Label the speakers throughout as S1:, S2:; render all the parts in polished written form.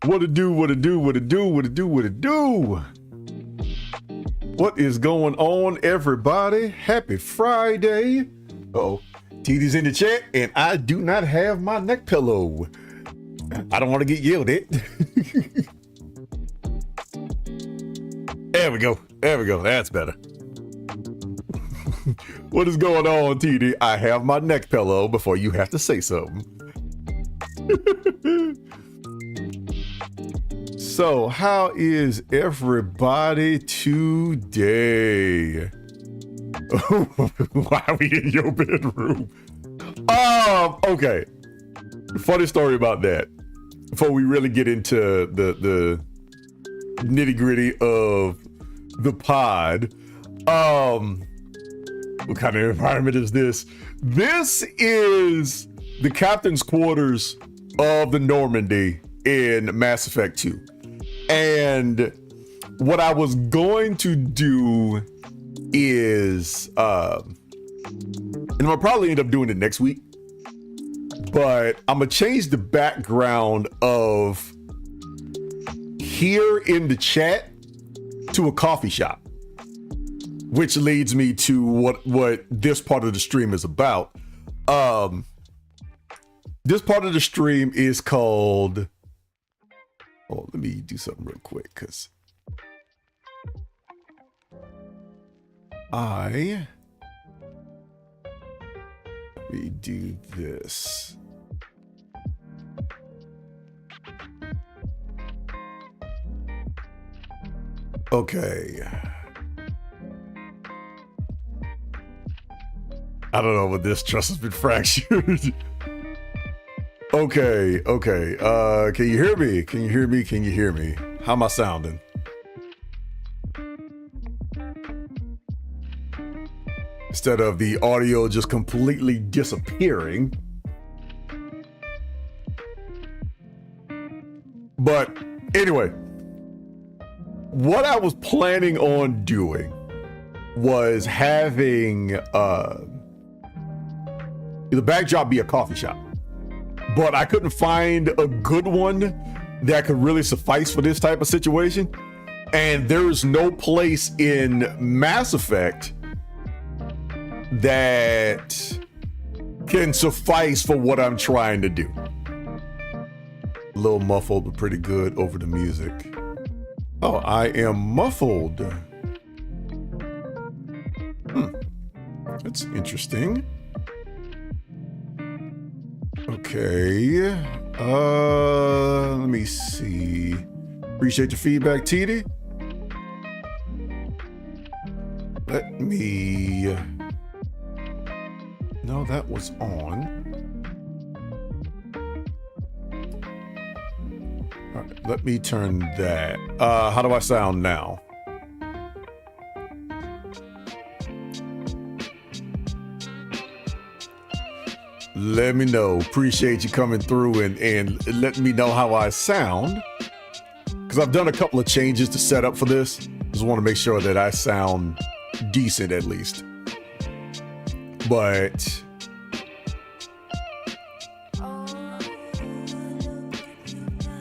S1: What it do, what it do, what it do, what it do, what it do. What is going on, everybody? Happy Friday. Uh-oh, TD's in the chat, and I do not have my neck pillow. I don't want to get yelled at. There we go. There we go. That's better. What is going on, TD? I have my neck pillow before you have to say something. So, how is everybody today? Why are we in your bedroom? Okay. Funny story about that. Before we really get into the nitty gritty of the pod, what kind of environment is this? This is the captain's quarters of the Normandy in Mass Effect 2. And what I was going to do is, and I'll probably end up doing it next week, but I'm gonna change the background of here in the chat to a coffee shop, which leads me to what this part of the stream is about. This part of the stream is called, oh, let me do something real quick, because let me do this. Okay. I don't know, but this trust has been fractured. Okay. Can you hear me? Can you hear me? Can you hear me? How am I sounding? Instead of the audio just completely disappearing. But anyway, what I was planning on doing was having the backdrop be a coffee shop. But I couldn't find a good one that could really suffice for this type of situation. And there's no place in Mass Effect that can suffice for what I'm trying to do. A little muffled, but pretty good over the music. Oh, I am muffled. That's interesting. Okay, let me see. Appreciate your feedback, TD. Let me, no, that was on. All right, let me turn that. How do I sound now? Let me know. Appreciate you coming through and let me know how I sound. Because I've done a couple of changes to set up for this. Just want to make sure that I sound decent at least. But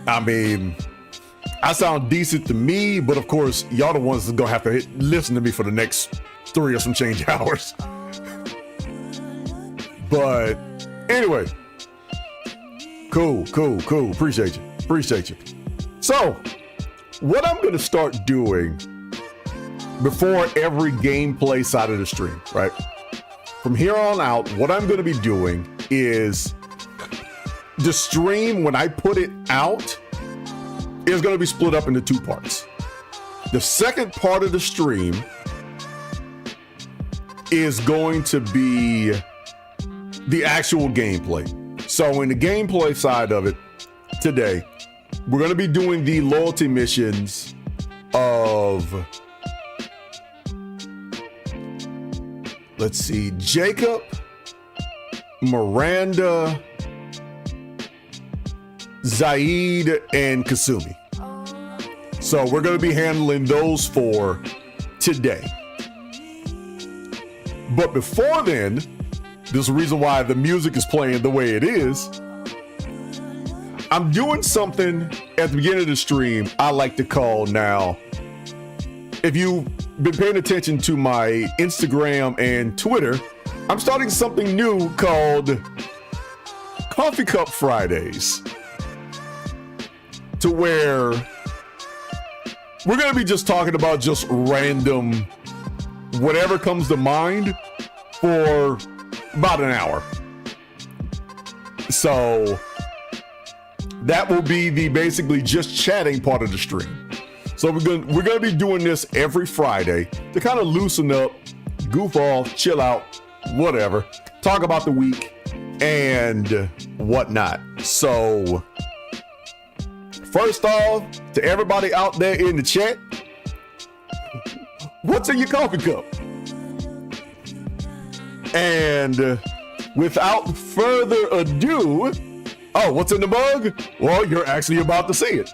S1: I mean, I sound decent to me, but of course, y'all the ones that's gonna have to listen to me for the next 3 or some change hours. But anyway, cool. Appreciate you. So, what I'm gonna start doing before every gameplay side of the stream, right? From here on out, what I'm gonna be doing is the stream, when I put it out, is gonna be split up into 2 parts. The second part of the stream is going to be the actual gameplay. So in the gameplay side of it today, we're going to be doing the loyalty missions of, let's see, Jacob, Miranda, Zaid, and Kasumi. So we're going to be handling those 4 today. But before then, there's a reason why the music is playing the way it is. I'm doing something at the beginning of the stream I like to call now. If you've been paying attention to my Instagram and Twitter, I'm starting something new called Coffee Cup Fridays. To where we're going to be just talking about just random, whatever comes to mind for about an hour. So that will be the basically just chatting part of the stream. So we're gonna be doing this every Friday to kind of loosen up, goof off, chill out, whatever, talk about the week and whatnot. So first off, to everybody out there in the chat, what's in your coffee cup? And without further ado, oh, what's in the mug? Well, you're actually about to see it.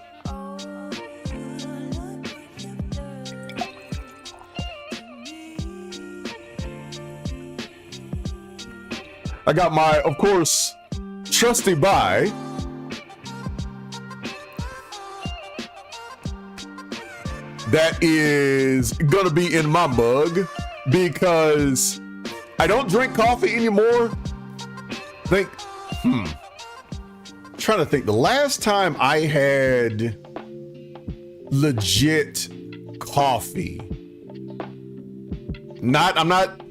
S1: I got my, of course, trusty buy. That is gonna be in my mug because I don't drink coffee anymore. Trying to think. The last time I had legit coffee, I'm not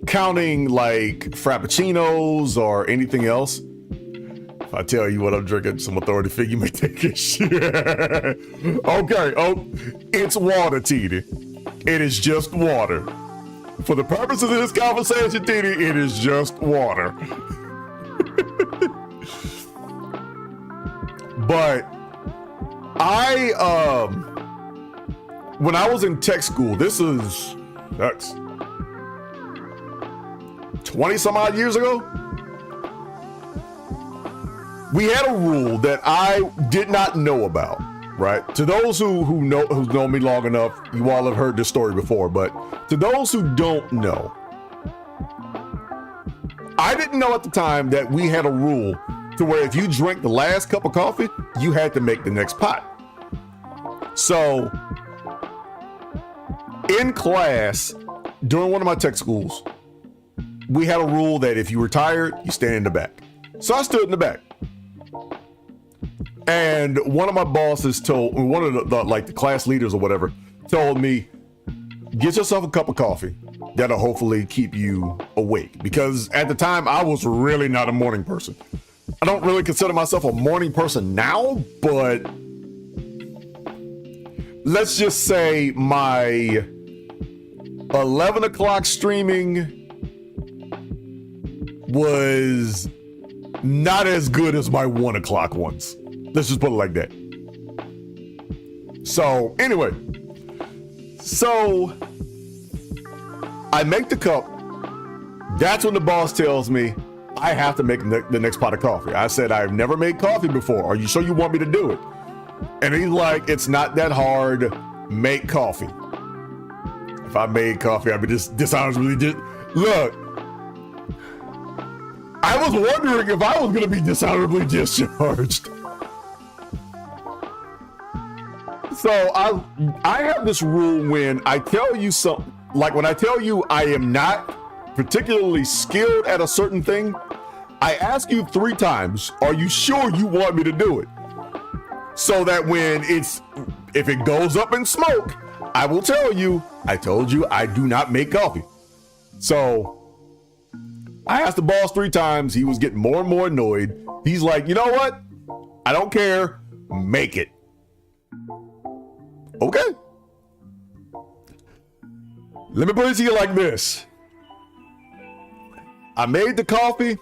S1: counting like frappuccinos or anything else. If I tell you what I'm drinking, some authority figure you may take a shit. Okay, oh, it's water, Titi. It is just water. For the purposes of this conversation, Titi, it is just water. But when I was in tech school, that's 20 some odd years ago, we had a rule that I did not know about, right? To those who've known me long enough, you all have heard this story before, but to those who don't know, I didn't know at the time that we had a rule to where if you drank the last cup of coffee, you had to make the next pot. So in class, during one of my tech schools, we had a rule that if you were tired, you stand in the back. So I stood in the back. And one of my bosses one of the class leaders or whatever, told me, get yourself a cup of coffee. That'll hopefully keep you awake. Because at the time, I was really not a morning person. I don't really consider myself a morning person now, but let's just say my 11 o'clock streaming was not as good as my 1 o'clock ones. Let's just put it like that. So anyway, so I make the cup. That's when the boss tells me I have to make the next pot of coffee. I said, I've never made coffee before. Are you sure you want me to do it? And he's like, it's not that hard. Make coffee. If I made coffee, I'd be dishonorably look. I was wondering if I was going to be dishonorably discharged. So I have this rule when I tell you something, like when I tell you I am not particularly skilled at a certain thing, I ask you 3 times, are you sure you want me to do it? So that if it goes up in smoke, I will tell you, I told you I do not make coffee. So I asked the boss 3 times. He was getting more and more annoyed. He's like, you know what? I don't care. Make it. Okay. Let me put it to you like this. I made the coffee.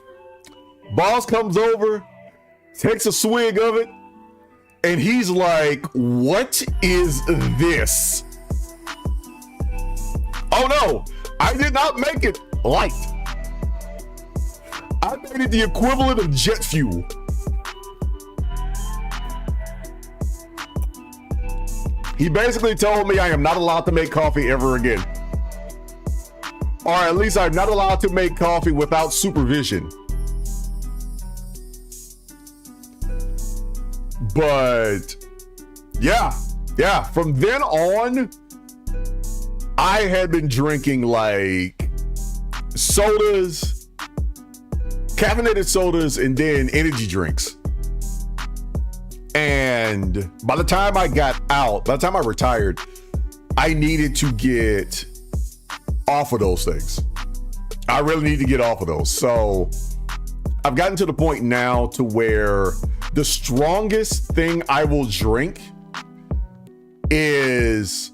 S1: Boss comes over, takes a swig of it, and he's like, what is this? Oh no, I did not make it light. I made it the equivalent of jet fuel. He basically told me I am not allowed to make coffee ever again. Or at least I'm not allowed to make coffee without supervision. But yeah, from then on, I had been drinking like sodas, caffeinated sodas, and then energy drinks. And by the time I retired, I needed to get off of those things. I really need to get off of those. So I've gotten to the point now to where the strongest thing I will drink is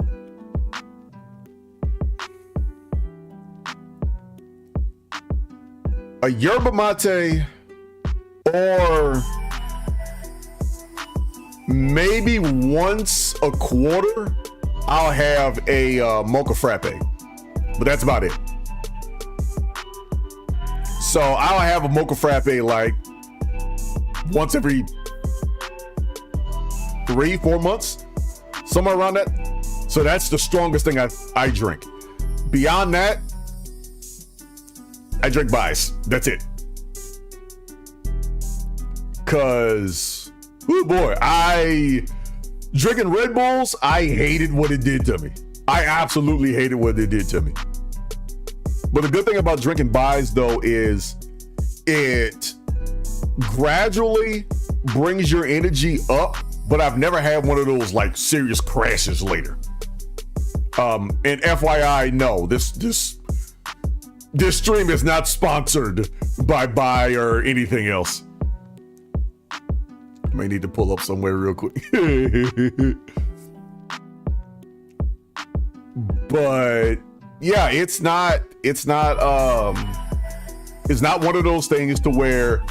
S1: a yerba mate, or maybe once a quarter I'll have a mocha frappe, but that's about it. So I'll have a mocha frappe like once every 3-4 months, somewhere around that. So that's the strongest thing I drink. Beyond that, I drink Bice. That's it. Cause, oh boy, drinking Red Bulls, I hated what it did to me. I absolutely hated what it did to me. But the good thing about drinking Bice though is it gradually brings your energy up, but I've never had one of those like serious crashes later. And FYI, no, this stream is not sponsored by Bai or anything else. I may need to pull up somewhere real quick. But yeah, it's not one of those things to where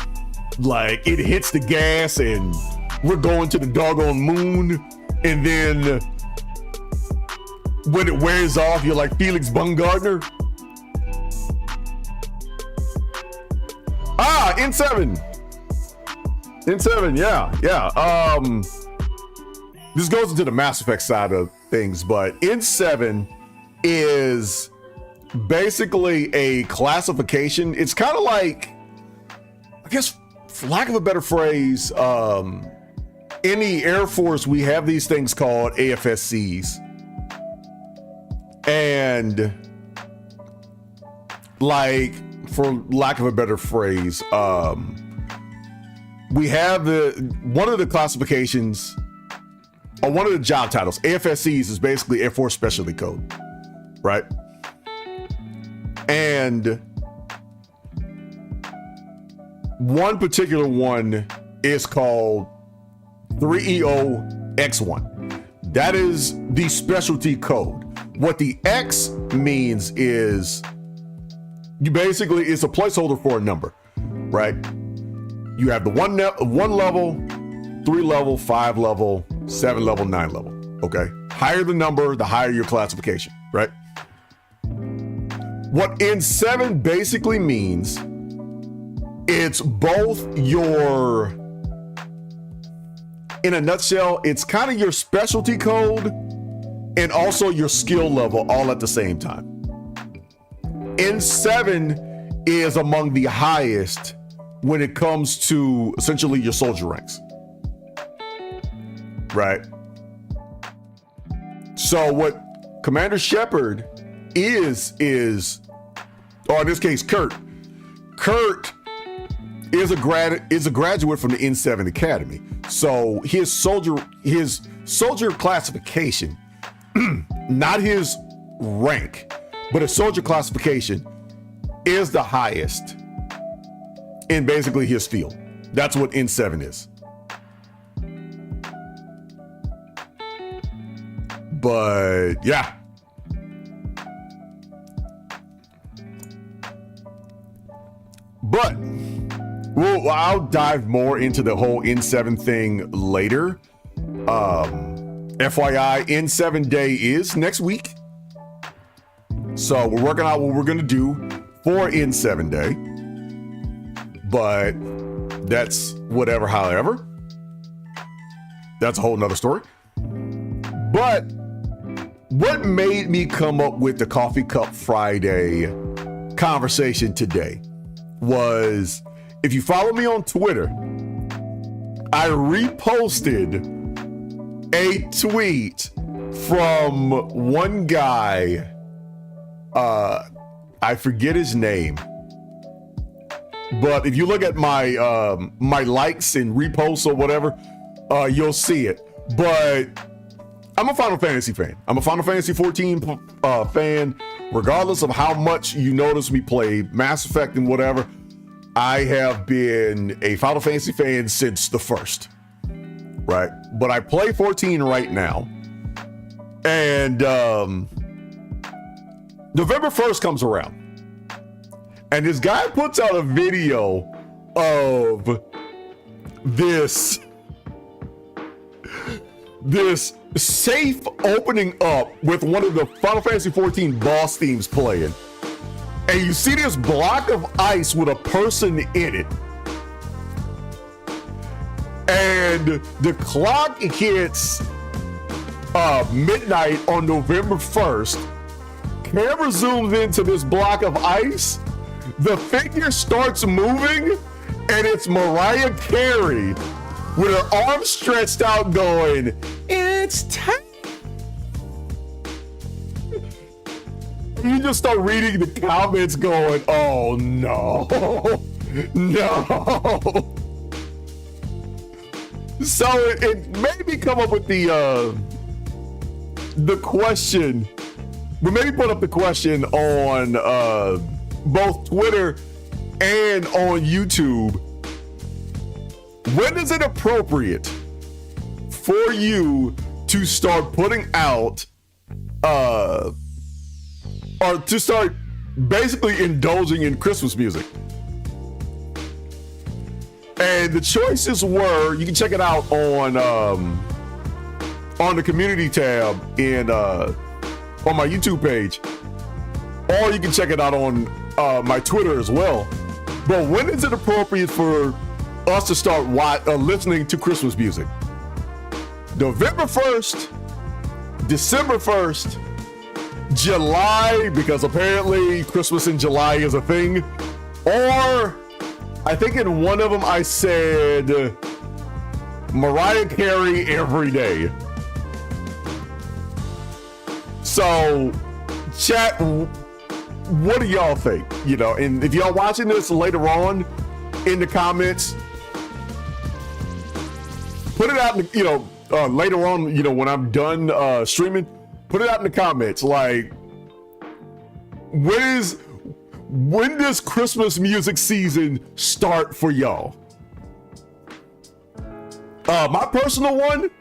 S1: like it hits the gas and we're going to the doggone moon, and then when it wears off, you're like Felix Baumgartner. N7, yeah. This goes into the Mass Effect side of things, but N7 is basically a classification. It's kind of like, I guess, for lack of a better phrase, in the Air Force, we have these things called AFSCs. And like, for lack of a better phrase, we have one of the classifications, or one of the job titles. AFSCs is basically Air Force Specialty Code, right? And one particular one is called 3EOX1. That is the specialty code. What the X means is it's a placeholder for a number, right? You have the one level, 3 level, 5 level, 7 level, 9 level. Okay. Higher the number, the higher your classification, right? What N7 basically means, it's both in a nutshell, it's kind of your specialty code and also your skill level all at the same time. N7 is among the highest when it comes to essentially your soldier ranks, right? So what Commander Shepard is, or in this case, Kurt is a graduate from the N7 Academy. So his soldier classification, not his rank, but his soldier classification is the highest in basically his field. That's what N7 is. But yeah. But I'll dive more into the whole N7 thing later. FYI, N7 Day is next week. So we're working out what we're going to do for N7 Day. But that's whatever, however. That's a whole nother story. But what made me come up with the Coffee Cup Friday conversation today was, if you follow me on Twitter, I reposted a tweet from one guy. I forget his name, but if you look at my my likes and reposts or whatever, you'll see it. But I'm a Final Fantasy fan. I'm a Final Fantasy 14 fan. Regardless of how much you notice me play Mass Effect and whatever, I have been a Final Fantasy fan since the first, right? But I play 14 right now. And November 1st comes around. And this guy puts out a video of this safe opening up with one of the Final Fantasy 14 boss themes playing. And you see this block of ice with a person in it. And the clock hits midnight on November 1st. Camera zooms into this block of ice. The figure starts moving, and it's Mariah Carey with her arms stretched out going, "It's time." You just start reading the comments going, "Oh no, no." So it made me come up with the question. We maybe put up the question on both Twitter and on YouTube. When is it appropriate for you to start putting out or to start basically indulging in Christmas music? And the choices were, you can check it out on the community tab in on my YouTube page, or you can check it out on my Twitter as well. But when is it appropriate for us to start listening to Christmas music? November 1st, December 1st, July, because apparently Christmas in July is a thing, or I think in one of them I said Mariah Carey every day. So, chat, what do y'all think? You know, and if y'all watching this later on in the comments, put it out in the, later on, when I'm done streaming, put it out in the comments. Like, when does Christmas music season start for y'all? My personal one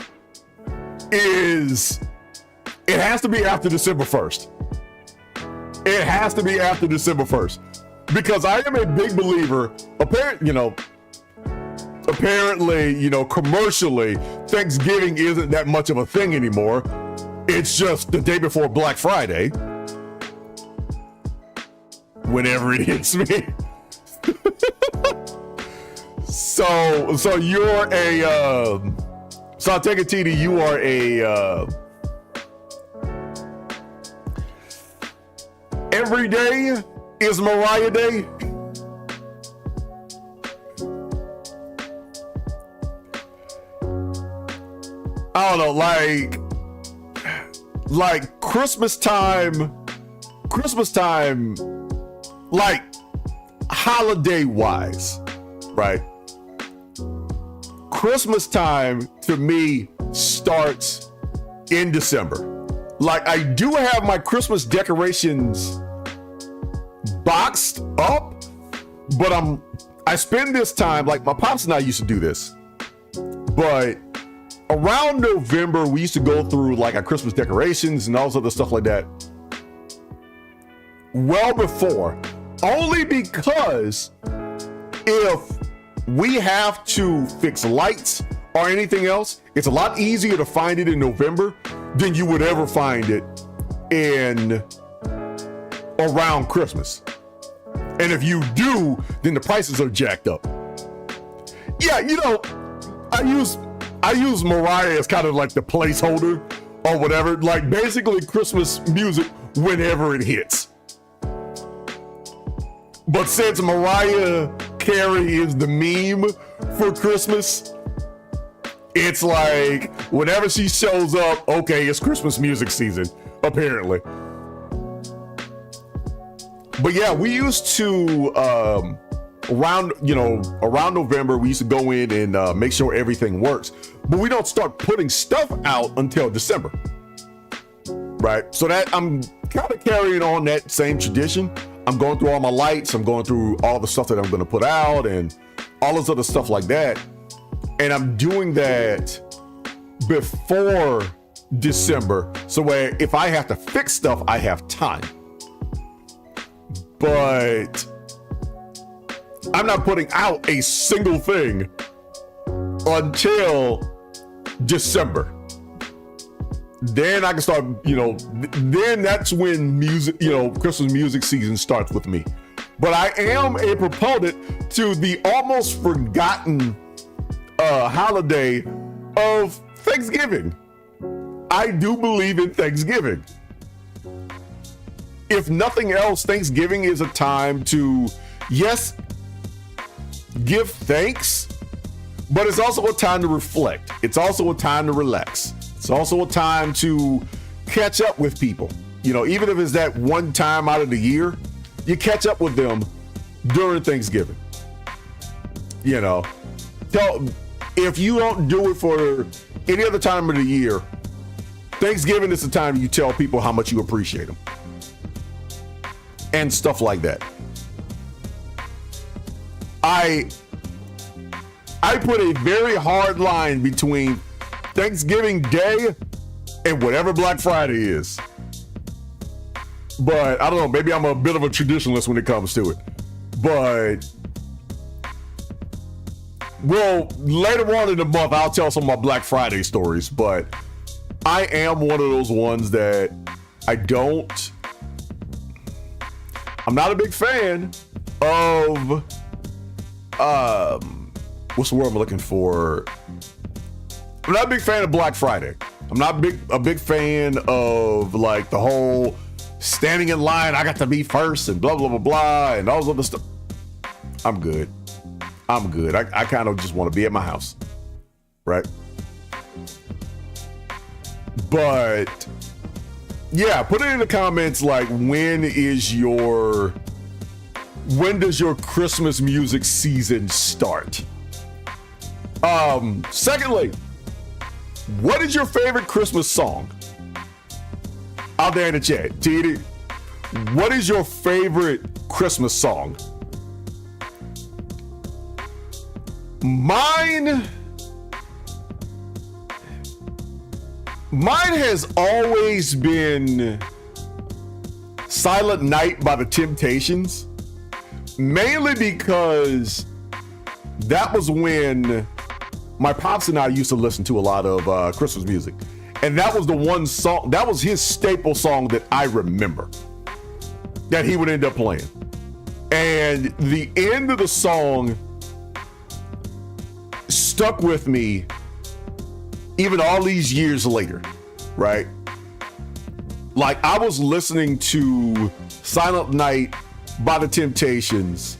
S1: is, it has to be after December 1st. It has to be after December 1st. Because I am a big believer, apparently, commercially, Thanksgiving isn't that much of a thing anymore. It's just the day before Black Friday. Whenever it hits me. So you're so I'll take it, TD, you are every day is Mariah Day. I don't know, like, like Christmas time, like holiday wise, right? Christmas time to me starts in December. Like, I do have my Christmas decorations boxed up, but I spend this time, like my pops and I used to do this, but around November, we used to go through like our Christmas decorations and all this other stuff like that. Well before, only because if we have to fix lights or anything else, it's a lot easier to find it in November than you would ever find it in around Christmas. And if you do, then the prices are jacked up. Yeah, you know, I use Mariah as kind of like the placeholder or whatever, like basically Christmas music whenever it hits. But since Mariah Carey is the meme for Christmas, it's like whenever she shows up, okay, it's Christmas music season, apparently. But yeah, we used to around November, we used to go in and make sure everything works. But we don't start putting stuff out until December, right? So that I'm kind of carrying on that same tradition. I'm going through all my lights. I'm going through all the stuff that I'm going to put out and all this other stuff like that. And I'm doing that before December. So where if I have to fix stuff, I have time. But I'm not putting out a single thing until December. Then I can start, then that's when music, Christmas music season starts with me. But I am a proponent to the almost forgotten holiday of Thanksgiving. I do believe in Thanksgiving. If nothing else, Thanksgiving is a time to, yes, give thanks, but it's also a time to reflect. It's also a time to relax. It's also a time to catch up with people. Even if it's that one time out of the year, you catch up with them during Thanksgiving. So if you don't do it for any other time of the year, Thanksgiving is the time you tell people how much you appreciate them. And stuff like that. I put a very hard line between Thanksgiving Day and whatever Black Friday is. But I don't know, maybe I'm a bit of a traditionalist when it comes to it. But later on in the month, I'll tell some of my Black Friday stories. But I am one of those ones that I'm not a big fan of, what's the word I'm looking for? I'm not a big fan of Black Friday. I'm not a big fan of like the whole standing in line, I got to be first and blah, blah, blah, blah, and all this other stuff. I'm good. I kind of just want to be at my house, right? But yeah, put it in the comments, like, when does your Christmas music season start? Secondly, what is your favorite Christmas song? Out there in the chat, TD, what is your favorite Christmas song? Mine has always been Silent Night by the Temptations, mainly because that was when my pops and I used to listen to a lot of Christmas music. And that was the one song, that was his staple song that I remember that he would end up playing. And the end of the song stuck with me even all these years later, right? Like, I was listening to Silent Night by the Temptations.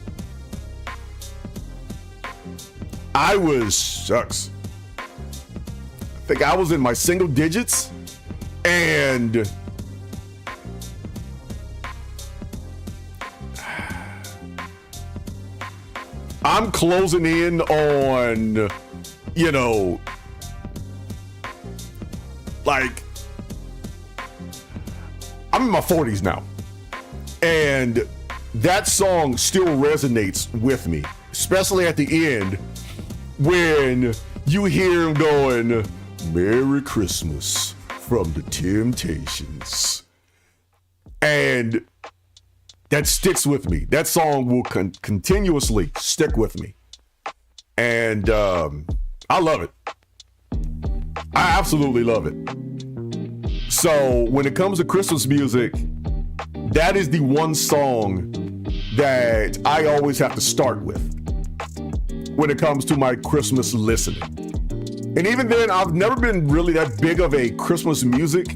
S1: I think I was in my single digits, And I'm closing in on, you know, like, I'm in my 40s now. And that song still resonates with me, especially at the end when you hear him going, "Merry Christmas from the Temptations." And that sticks with me. That song will continuously stick with me. And I love it. I absolutely love it. So when it comes to Christmas music, that is the one song that I always have to start with when it comes to my Christmas listening. And even then, I've never been really that big of a Christmas music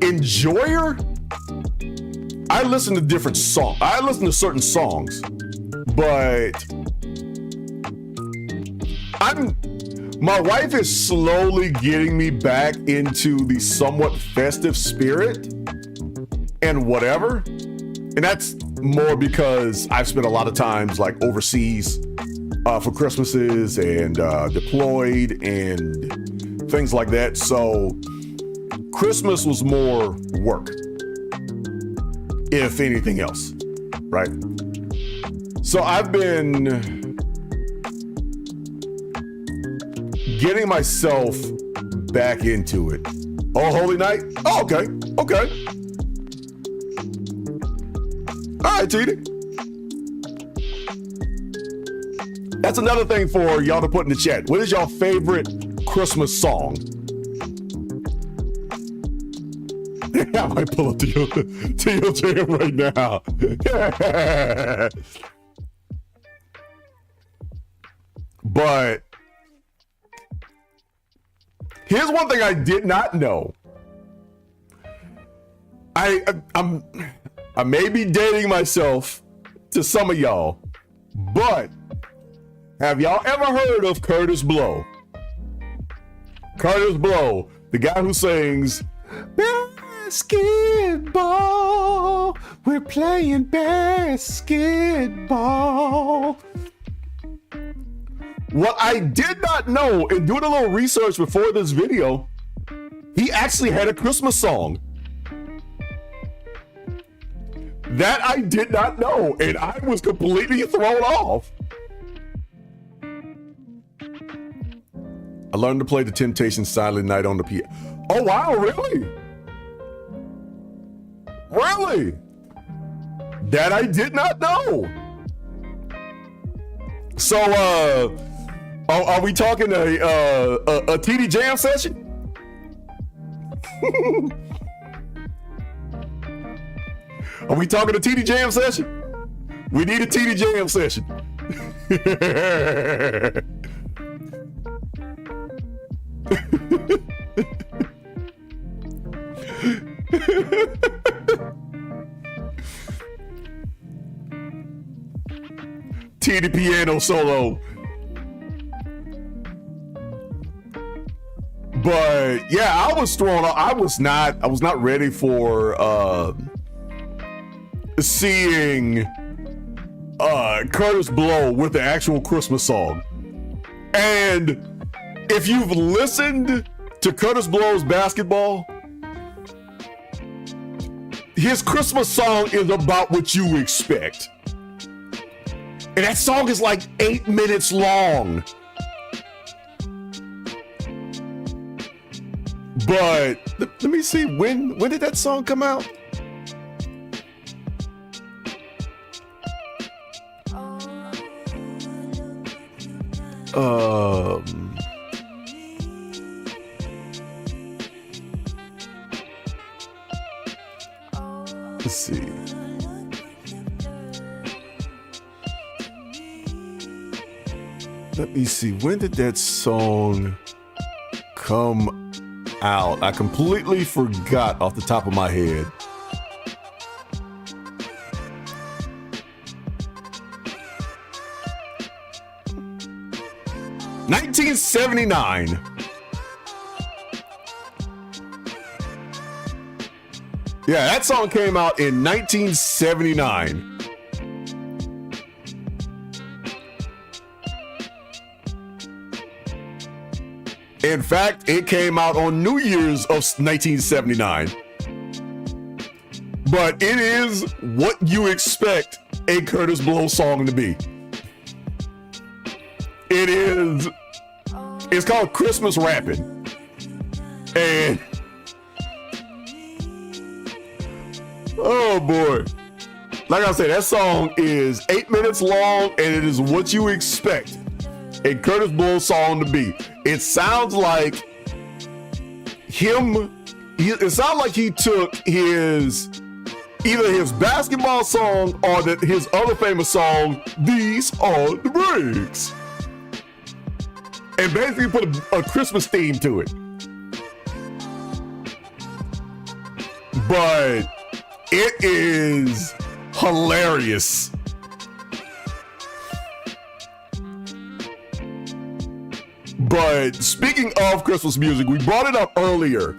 S1: enjoyer. I listen to different songs. I listen to certain songs, but my wife is slowly getting me back into the somewhat festive spirit and whatever. And that's more because I've spent a lot of times like overseas for Christmases and deployed and things like that. So Christmas was more work, if anything else, right? So I've been getting myself back into it. Oh, Holy Night? Oh, okay. Okay. All right, TD. That's another thing for y'all to put in the chat. What is your favorite Christmas song? I might pull up to your jam right now. But here's one thing I did not know. I may be dating myself to some of y'all, but have y'all ever heard of Kurtis Blow? Kurtis Blow, the guy who sings "Basketball, we're playing basketball." What I did not know, in doing a little research before this video, he actually had a Christmas song. That I did not know, and I was completely thrown off. I learned to play the Temptations Silent Night on the piano. Oh, wow, really? Really? That I did not know. So, are we talking a TD Jam session? Are we talking a TD Jam session? We need a TD Jam session. TD piano solo. But yeah, I was thrown off. I was not ready for seeing Kurtis Blow with the actual Christmas song. And if you've listened to Kurtis Blow's Basketball, his Christmas song is about what you expect. And that song is like 8 minutes long. But let me see, when did that song come out? Let's see. Let me see. When did that song come out? I completely forgot off the top of my head. "1979. Yeah, that song came out in 1979. In fact, it came out on New Year's of 1979. But it is what you expect a Kurtis Blow song to be. It's called Christmas Rapping. And oh boy. Like I said, that song is 8 minutes long, and it is what you expect a Kurtis Blow song to be. It sounds like him. It sounds like he took either his basketball song or his other famous song, "These Are the Breaks," and basically put a Christmas theme to it. But it is hilarious. But speaking of Christmas music, we brought it up earlier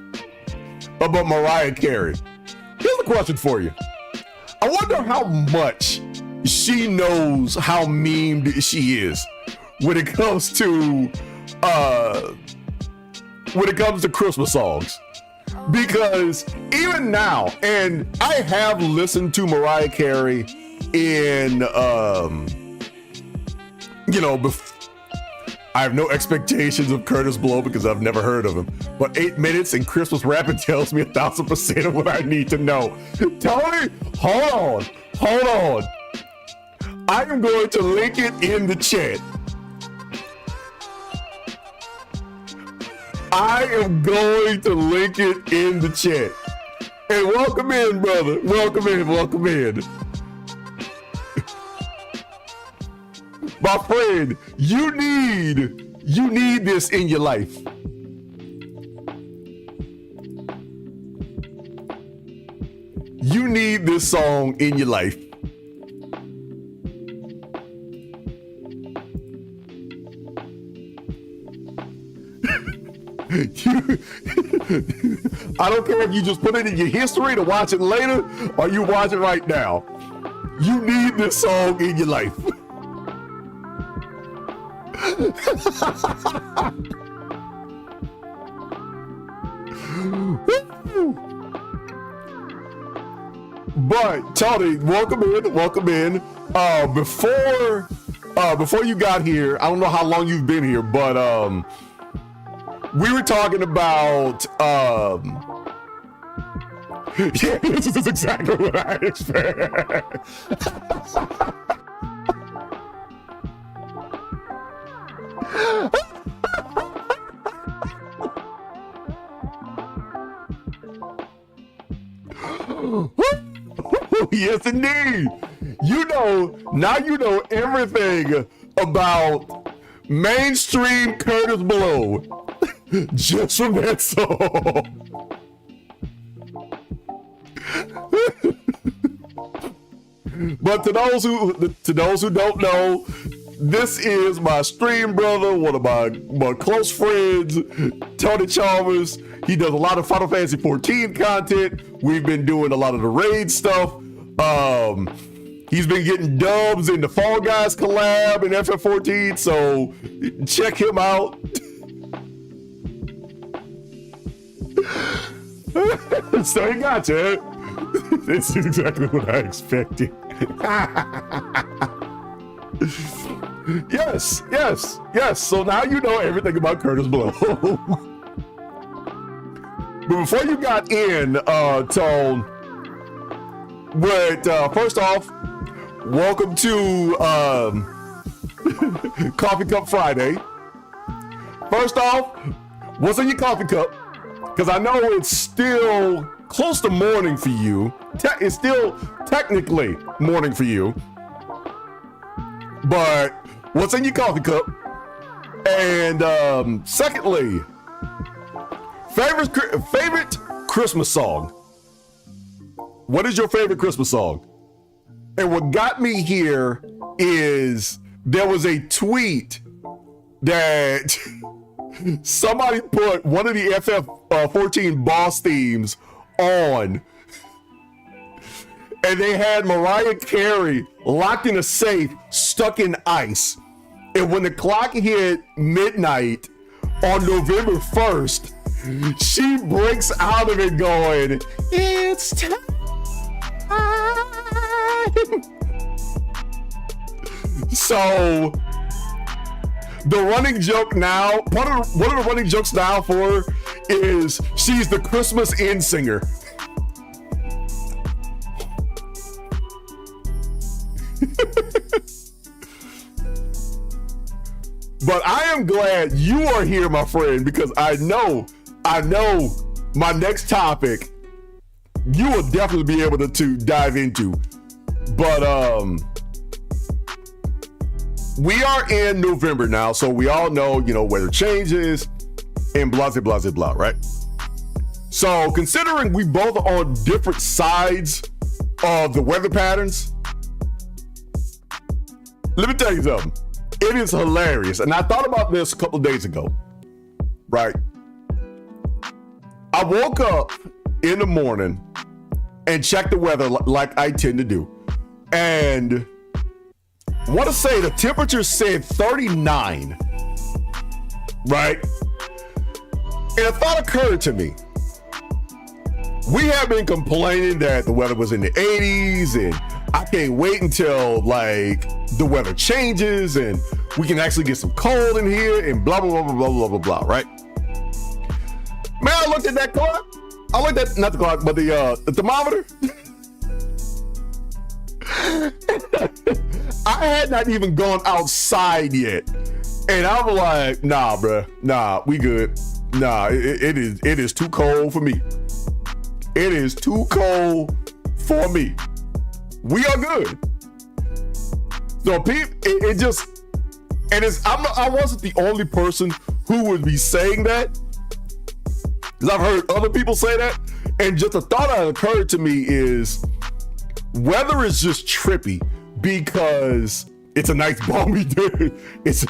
S1: about Mariah Carey. Here's a question for you. I wonder how much she knows how memed she is when it comes to Christmas songs. Because even now, and I have listened to Mariah Carey in I have no expectations of Kurtis Blow because I've never heard of him. But 8 minutes and Christmas rapping tells me 1,000% of what I need to know. Tony, hold on. I am going to link it in the chat. I am going to link it in the chat. And welcome in, brother. Welcome in. My friend, you need this in your life. You need this song in your life. I don't care if you just put it in your history to watch it later or you watch it right now. You need this song in your life. But Tony, welcome in. Before you got here, I don't know how long you've been here, but we were talking about yeah, this is exactly what I expect. Yes, indeed. Now you know everything about mainstream Kurtis Blow just from that song. But to those who don't know, this is my stream brother, one of my close friends, Tony Chalmers. He does a lot of Final Fantasy 14 content. We've been doing a lot of the raid stuff. He's been getting dubs in the Fall Guys collab in FF14, so check him out. So he got you. This is exactly what I expected. Yes. So now you know everything about Kurtis Blow. But before you got in, Tone, first off, welcome to Coffee Cup Friday. First off, what's in your coffee cup? Because I know it's still close to morning for you. It's still technically morning for you. But what's in your coffee cup? And secondly, favorite Christmas song. What is your favorite Christmas song? And what got me here is there was a tweet that somebody put one of the FF14 boss themes on and they had Mariah Carey locked in a safe, stuck in ice. And when the clock hit midnight on November 1st, she breaks out of it going, "It's time." So the running joke now, one of the running jokes now for her is she's the Christmas end singer. But I am glad you are here, my friend, because I know my next topic you will definitely be able to dive into. But we are in November now, so we all know, weather changes and blah, blah, blah, blah, right? So considering we both are on different sides of the weather patterns, let me tell you something. It is hilarious. And I thought about this a couple of days ago, right? I woke up in the morning and checked the weather like I tend to do. And I want to say the temperature said 39, right? And a thought occurred to me. We have been complaining that the weather was in the 80s, and I can't wait until the weather changes and we can actually get some cold in here and blah, blah, blah, blah, blah, blah, blah, right? Man, I looked at that clock. I looked at, not the clock, but the thermometer. I had not even gone outside yet. And I was like, nah, bruh. Nah, we good. Nah, it is too cold for me. It is too cold for me. We are good. So it just, and I wasn't the only person who would be saying that. Because I've heard other people say that. And just a thought that occurred to me is weather is just trippy because it's a nice balmy day. It's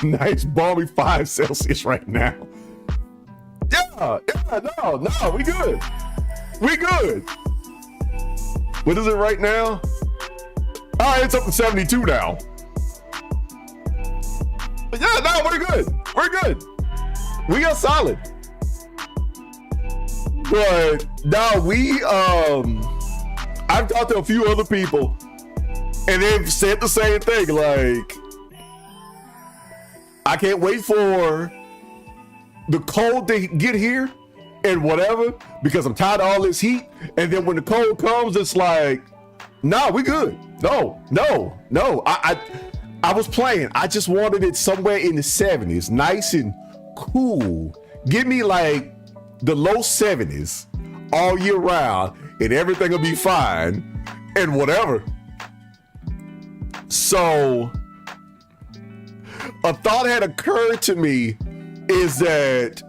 S1: a nice balmy 5 Celsius right now. Yeah, no, we good. We good. What is it right now? All right, it's up to 72 now. Yeah, no, we're good. We're good. We got solid. But now I've talked to a few other people and they've said the same thing. Like, I can't wait for the cold to get here and whatever, because I'm tired of all this heat. And then when the cold comes, it's like, nah, we good. No. I was playing. I just wanted it somewhere in the 70s, nice and cool. Give me the low 70s all year round and everything will be fine and whatever. So a thought had occurred to me is that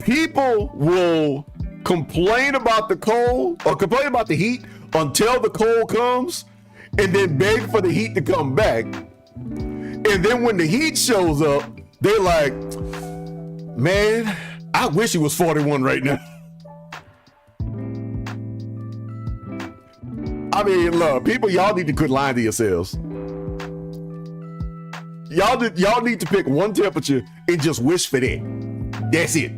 S1: people will complain about the cold or complain about the heat until the cold comes and then beg for the heat to come back. And then when the heat shows up, they're like, man, I wish it was 41 right now. I mean, look, people, y'all need to quit lying to yourselves. Y'all need to pick one temperature and just wish for that. That's it.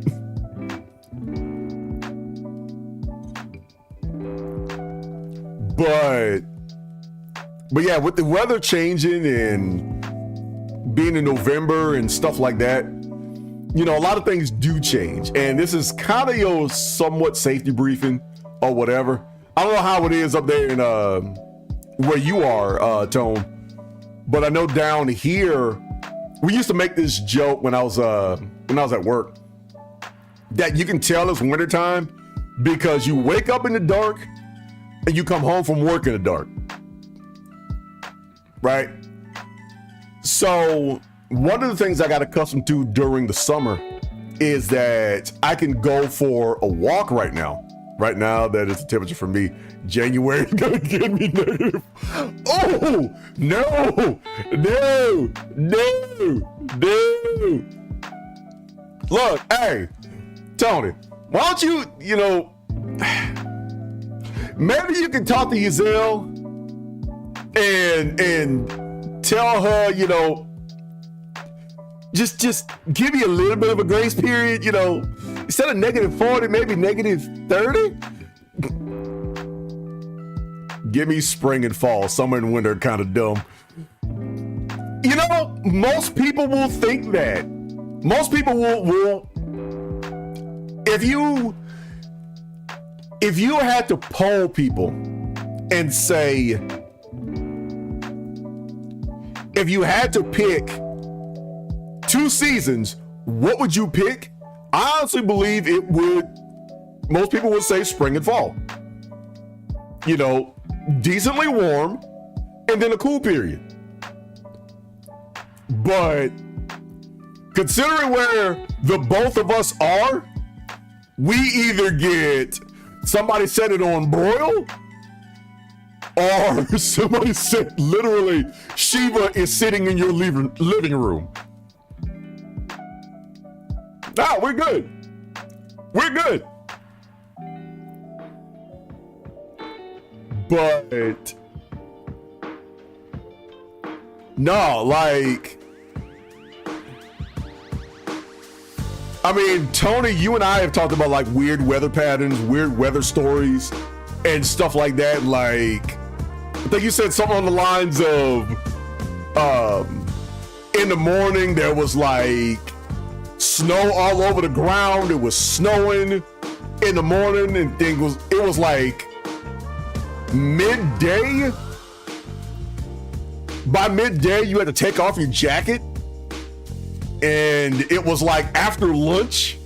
S1: But yeah, with the weather changing and being in November and stuff like that, a lot of things do change. And this is kind of your somewhat safety briefing or whatever. I don't know how it is up there in where you are, Tone, but I know down here we used to make this joke when I was at work that you can tell it's wintertime because you wake up in the dark and you come home from work in the dark, right? So one of the things I got accustomed to during the summer is that I can go for a walk right now. Right now, that is the temperature for me. January is gonna get me negative. Oh, no. Look, hey, Tony, Why don't you know, maybe you can talk to Giselle and tell her, you know, just give me a little bit of a grace period, you know, instead of -40, maybe -30. Give me spring and fall. Summer and winter are kind of dumb. You know, most people will think that. Most people will if you had to poll people and say, if you had to pick 2 seasons, what would you pick? I honestly believe most people would say spring and fall. You know, decently warm and then a cool period. But considering where the both of us are, we either get somebody set it on broil, or somebody said literally Shiva is sitting in your living room. Nah, we're good. We're good. But no, like, I mean, Tony, you and I have talked about like weird weather patterns, weird weather stories, and stuff like that. Like, I think you said something on the lines of, in the morning there was like snow all over the ground. It was snowing in the morning, and it was like midday. By midday, you had to take off your jacket. And it was like after lunch,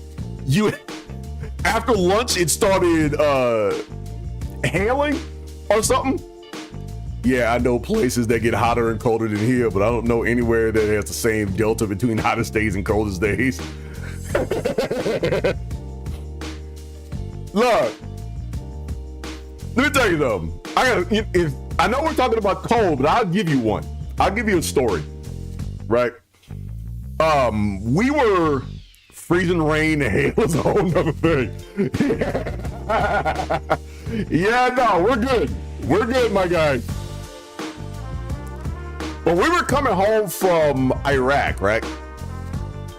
S1: it started hailing or something. Yeah, I know places that get hotter and colder than here, but I don't know anywhere that has the same delta between hottest days and coldest days. Look, let me tell you something. I know we're talking about cold, but I'll give you one. I'll give you a story, right? We were freezing rain and hail is a whole nother thing. Yeah, no, we're good. We're good, my guy. But we were coming home from Iraq, right?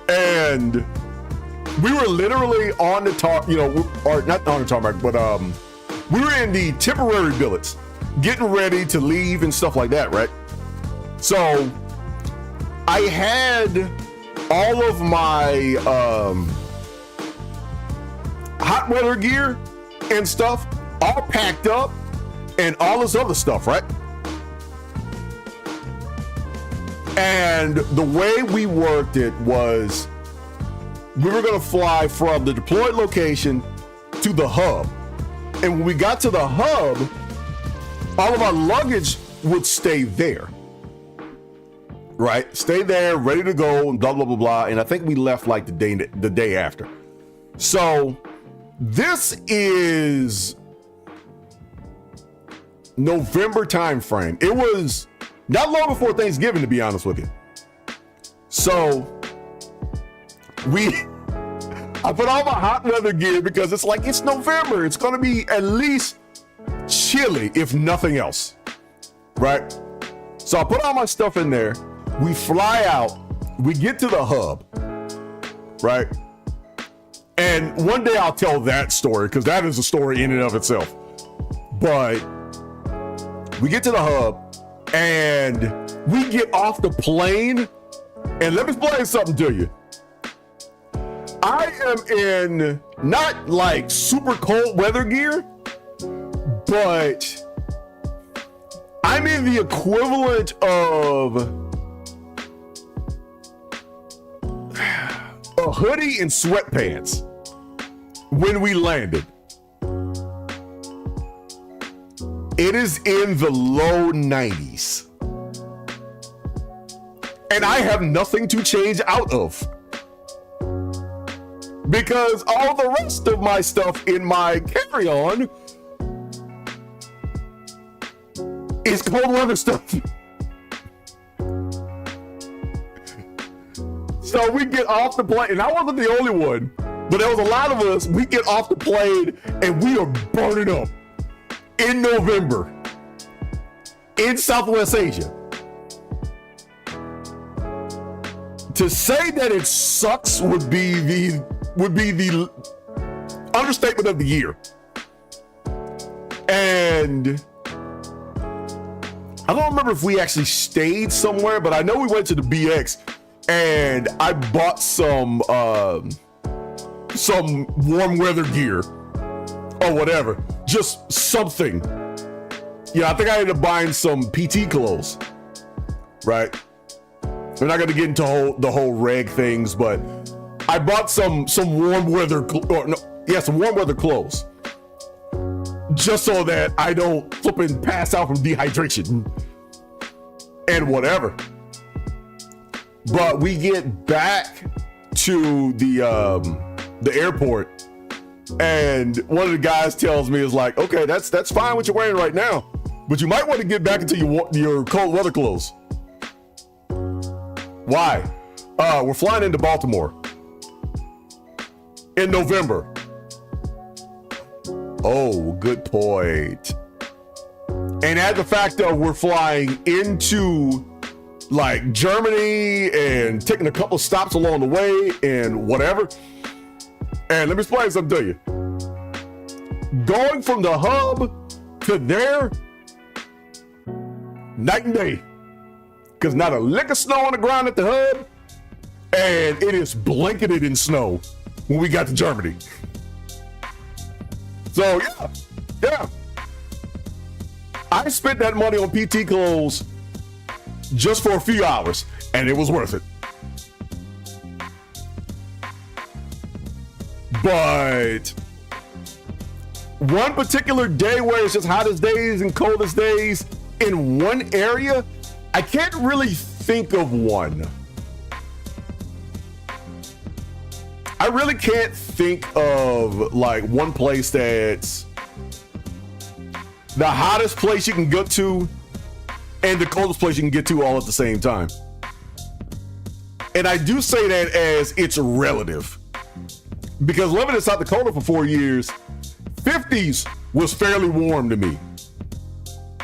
S1: And we were literally on the or not on the tarmac, but we were in the temporary billets, getting ready to leave and stuff like that, right? So I had all of my hot weather gear and stuff all packed up and all this other stuff, right? And the way we worked it was we were going to fly from the deployed location to the hub. And when we got to the hub, all of our luggage would stay there. Right? Stay there, ready to go, and blah, blah, blah, blah. And I think we left like the day after. So this is November timeframe. It was not long before Thanksgiving, to be honest with you. So I put all my hot weather gear because it's like, it's November. It's going to be at least chilly, if nothing else. Right? So I put all my stuff in there. We fly out, we get to the hub, right? And one day I'll tell that story because that is a story in and of itself. But we get to the hub and we get off the plane, and let me explain something to you. I am in not like super cold weather gear, but I'm in the equivalent of a hoodie and sweatpants when we landed. It is in the low 90s. And I have nothing to change out of. Because all the rest of my stuff in my carry-on is cold weather stuff. So we get off the plane, and I wasn't the only one. But there was a lot of us, we get off the plane and we are burning up in November in Southwest Asia. To say that it sucks would be the understatement of the year. And I don't remember if we actually stayed somewhere, but I know we went to the BX and I bought some warm weather gear or whatever, just something. Yeah, I think I ended up buying some PT clothes, right? We're not going to get into the whole reg things, but I bought some warm weather, some warm weather clothes, just so that I don't flip and pass out from dehydration and whatever. But we get back to the airport, and one of the guys tells me, is like, okay, that's fine what you're wearing right now, but you might want to get back into your cold weather clothes. Why? We're flying into Baltimore in November. Oh, good point. And add the fact that we're flying into like Germany and taking a couple of stops along the way and whatever. And let me explain something to you. Going from the hub to there, night and day. Because not a lick of snow on the ground at the hub, and it is blanketed in snow when we got to Germany. So yeah. I spent that money on PT clothes just for a few hours, and it was worth it. But one particular day where it's just hottest days and coldest days in one area, I can't really think of one. I really can't think of like one place that's the hottest place you can get to and the coldest place you can get to all at the same time. And I do say that as it's relative, because living in South Dakota for 4 years, 50s was fairly warm to me.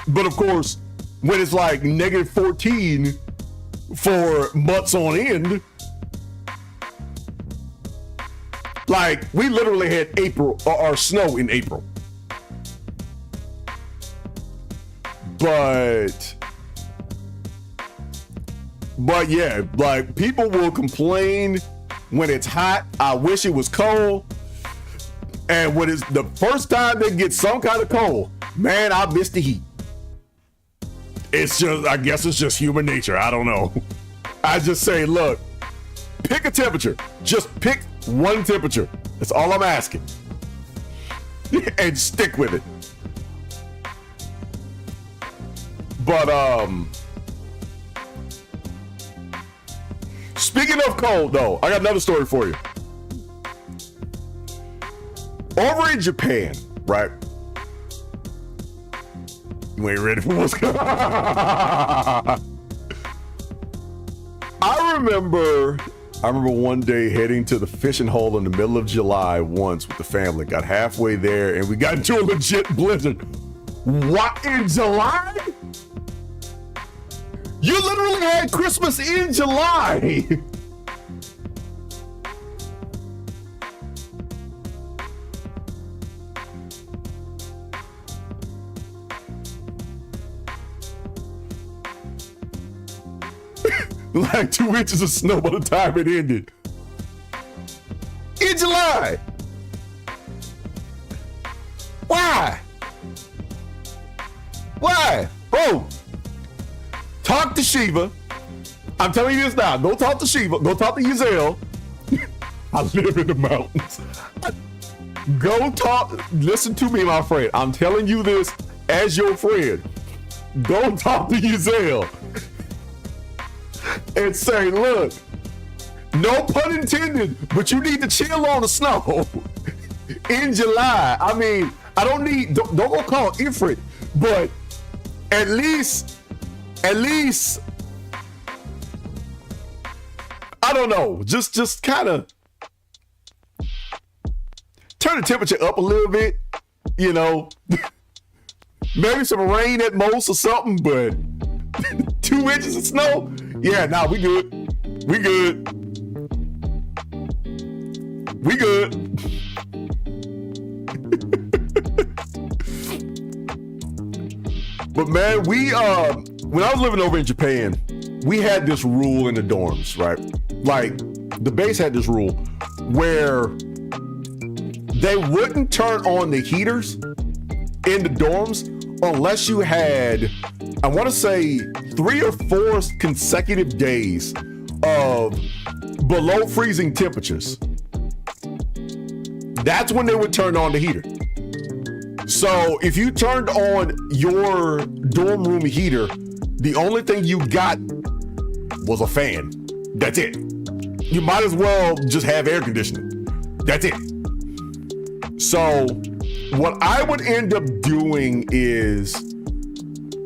S1: But of course, when it's like -14 for months on end, like we literally had April or snow in April. But yeah, like people will complain when it's hot. I wish it was cold. And when it's the first time they get some kind of cold, man, I miss the heat. It's just, I guess it's just human nature. I don't know. I just say, look, pick a temperature. Just pick one temperature. That's all I'm asking. And stick with it. But, speaking of cold though, I got another story for you. Over in Japan, right? You ain't ready for what's coming. I remember one day heading to the fishing hole in the middle of July once with the family. Got halfway there and we got into a legit blizzard. What, in July? You literally had Christmas in July. Like 2 inches of snow by the time it ended. In July. Why? Why? Bro, talk to Shiva. I'm telling you this now. Go talk to Shiva. Go talk to Yazel. I live in the mountains. Go talk. Listen to me, my friend. I'm telling you this as your friend. Go talk to Yazel and say, look, no pun intended, but you need to chill on the snow in July. I mean, I don't go call Ifrit, but at least, I don't know, just kind of turn the temperature up a little bit, you know, maybe some rain at most or something, but 2 inches of snow? Yeah, nah, we good. We good. We good. But man, when I was living over in Japan, we had this rule in the dorms, right? Like, the base had this rule where they wouldn't turn on the heaters in the dorms unless you had, I want to say, 3 or 4 consecutive days of below freezing temperatures. That's when they would turn on the heater. So if you turned on your dorm room heater, the only thing you got was a fan. That's it. You might as well just have air conditioning. That's it. So what I would end up doing is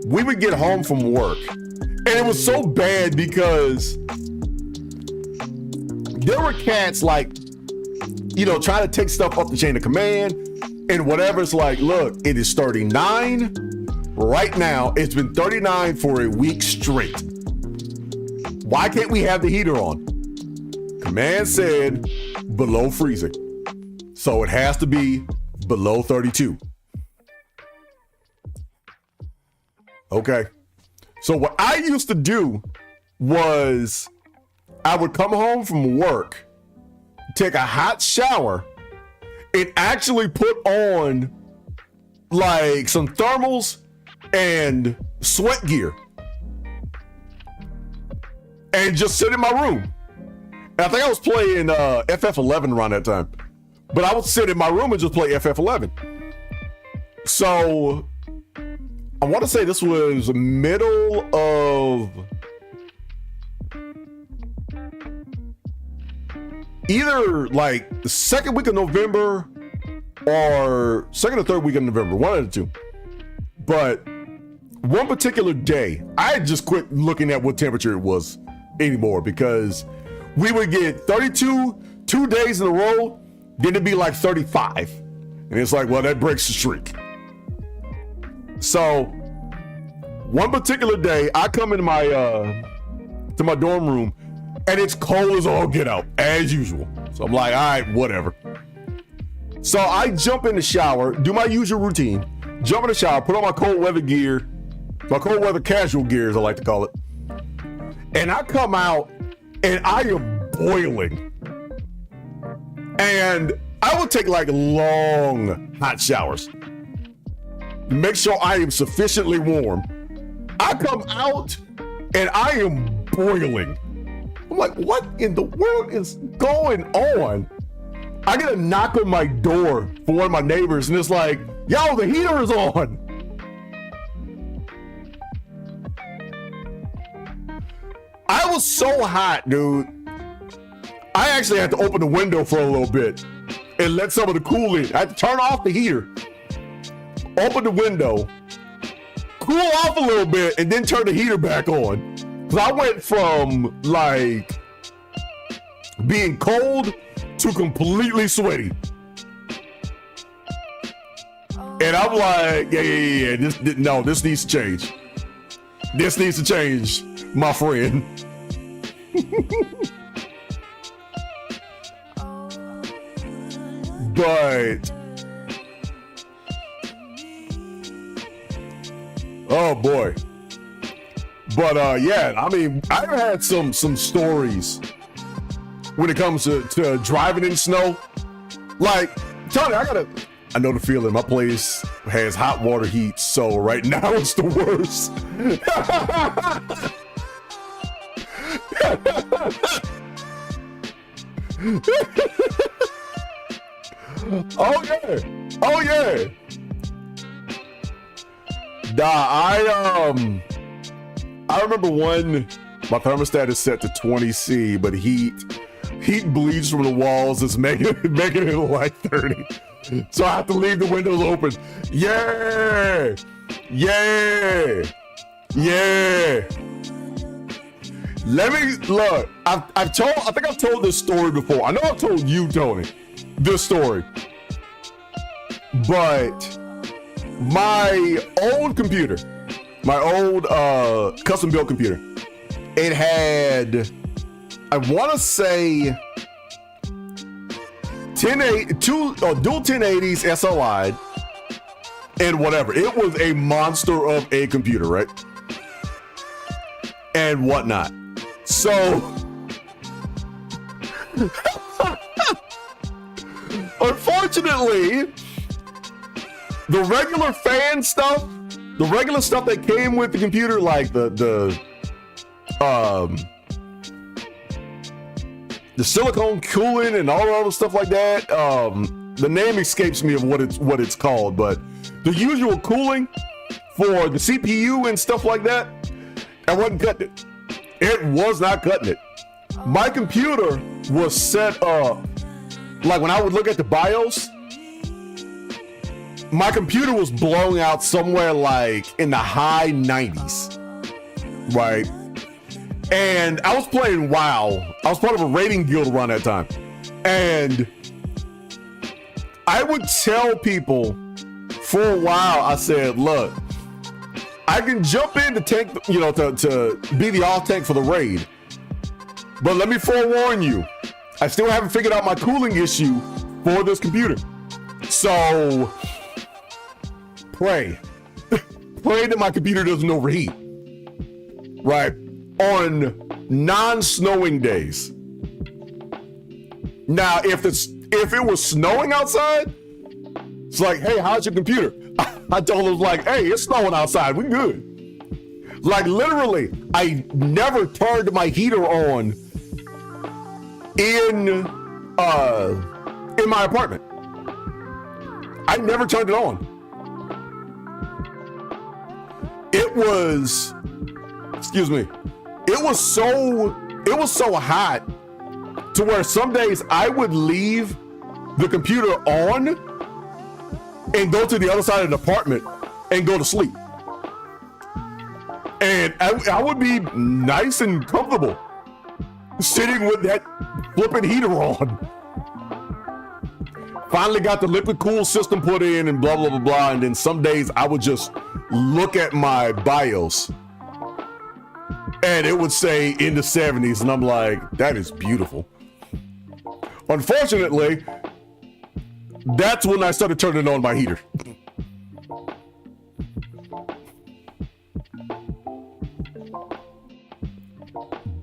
S1: we would get home from work, and it was so bad because there were cats like, you know, trying to take stuff up the chain of command and whatever. It's like, look, it is 39 right now. It's been 39 for a week straight. Why can't we have the heater on? Command said below freezing. So it has to be below 32. Okay. So what I used to do was I would come home from work, take a hot shower, and actually put on like some thermals and sweat gear and just sit in my room. And I think I was playing FF11 around that time, but I would sit in my room and just play FF11. So I want to say this was middle of either like the second week of November or second or third week of November, one of the two. But one particular day, I had just quit looking at what temperature it was anymore because we would get 32 2 days in a row, then it'd be like 35. And it's like, well, that breaks the streak. So one particular day, I come into my to my dorm room, and it's cold as all get out, as usual. So I'm like, all right, whatever. So I jump in the shower, do my usual routine, jump in the shower, put on my cold weather gear, my cold weather casual gear, as I like to call it. And I come out, and I am boiling. And I would take like long hot showers to make sure I am sufficiently warm. I come out, and I am boiling. I'm like, what in the world is going on? I get a knock on my door from one of my neighbors, and it's like, yo, the heater is on. I was so hot, dude. I actually had to open the window for a little bit and let some of the cool in. I had to turn off the heater, open the window, cool off a little bit, and then turn the heater back on. Because I went from like being cold to completely sweaty. And I'm like, yeah. This needs to change. This needs to change, my friend. But oh boy. But yeah, I mean, I've had some stories when it comes to driving in snow. Like, Tony, I know the feeling. My place has hot water heat, so right now it's the worst. Oh yeah. Nah, I remember my thermostat is set to 20C, but heat bleeds from the walls. It's making it like 30. So I have to leave the windows open. Yeah. Let me look. I think I've told this story before. I know I've told you, Tony, this story. but my old computer, my old custom built computer, it had, I want to say, dual 1080s SLI and whatever. It was a monster of a computer, right? And whatnot. So, unfortunately, the regular fan stuff, the regular stuff that came with the computer, like the silicone cooling and all the stuff like that. The name escapes me of what it's called, but the usual cooling for the CPU and stuff like that, I wasn't cutting it. It was not cutting it. My computer was set up, like when I would look at the BIOS, my computer was blowing out somewhere like in the high 90s, right? And I was playing WoW. I was part of a raiding guild around that time. And I would tell people for a while, I said, look, I can jump in to tank, to be the off tank for the raid. But let me forewarn you, I still haven't figured out my cooling issue for this computer. So pray that my computer doesn't overheat, right? On non-snowing days. Now, if it was snowing outside, it's like, hey, how's your computer? I told him, like, hey, it's snowing outside. We good. Like, literally, I never turned my heater on in my apartment. I never turned it on. It was so hot to where some days I would leave the computer on and go to the other side of the apartment and go to sleep. And I would be nice and comfortable sitting with that flipping heater on. Finally got the liquid cool system put in and blah, blah, blah, blah. And then some days I would just look at my BIOS and it would say in the 70s. And I'm like, that is beautiful. Unfortunately, that's when I started turning on my heater.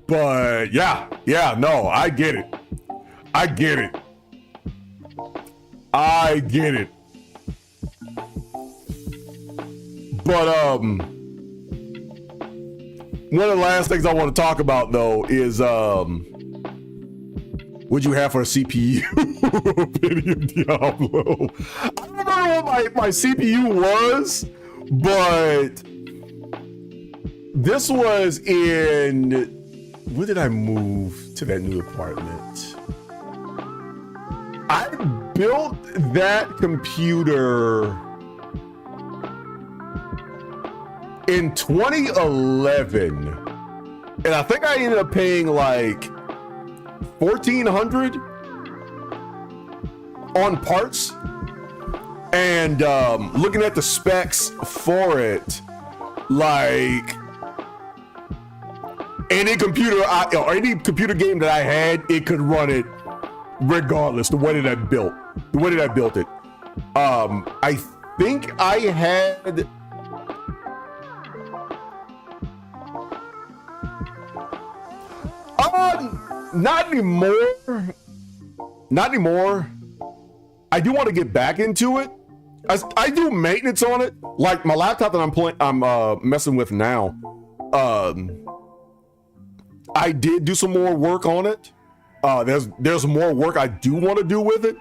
S1: But yeah, no, I get it. But one of the last things I want to talk about though is what'd you have for a CPU? Pentium Diablo. I don't remember what my CPU was, but this was in, when did I move to that new apartment? I built that computer in 2011, and I think I ended up paying like $1,400 on parts. And looking at the specs for it, like any computer or any computer game that I had, it could run it regardless. The way that I built it. I think I had not anymore. I do want to get back into it. I do maintenance on it. Like my laptop that I'm messing with now. I did do some more work on it. There's more work I do want to do with it.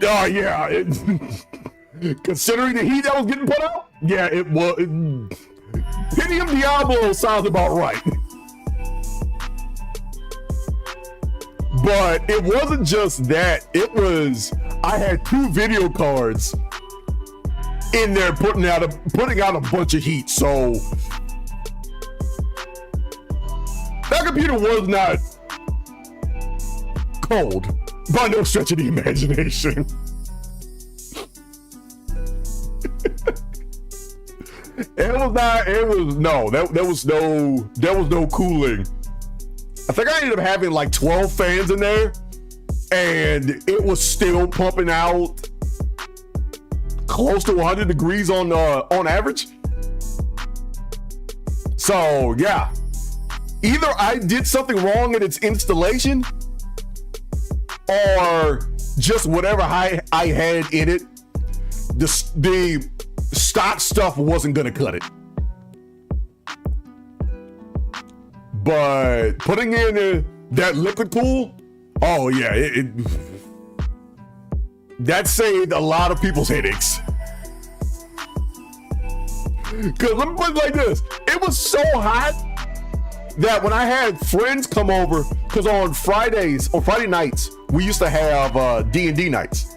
S1: Oh yeah, considering the heat that was getting put out, yeah, it was. Pentium Diablo sounds about right. But it wasn't just that. It was, I had 2 video cards in there putting out a bunch of heat. So that computer was not cold by no stretch of the imagination. There was no cooling. I think I ended up having like 12 fans in there, and it was still pumping out close to 100 degrees on average. So yeah, either I did something wrong in its installation, or just whatever I had in it, the stock stuff wasn't gonna cut it. But putting in that liquid cool, oh yeah, that saved a lot of people's headaches. Cause let me put it like this, it was so hot that when I had friends come over, cause on Friday nights, we used to have D&D nights,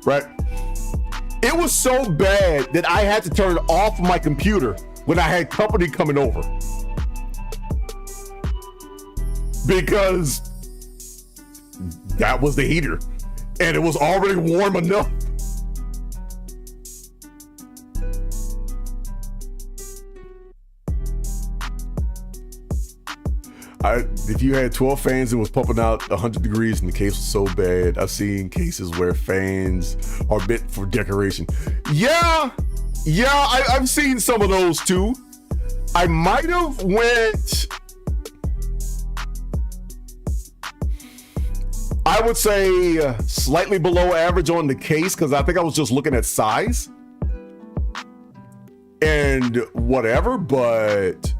S1: right? It was so bad that I had to turn off my computer when I had company coming over. Because that was the heater, and it was already warm enough. If you had 12 fans and was pumping out 100 degrees and the case was so bad, I've seen cases where fans are meant for decoration. Yeah, I've seen some of those too. I might have went, I would say slightly below average on the case, because I think I was just looking at size and whatever, but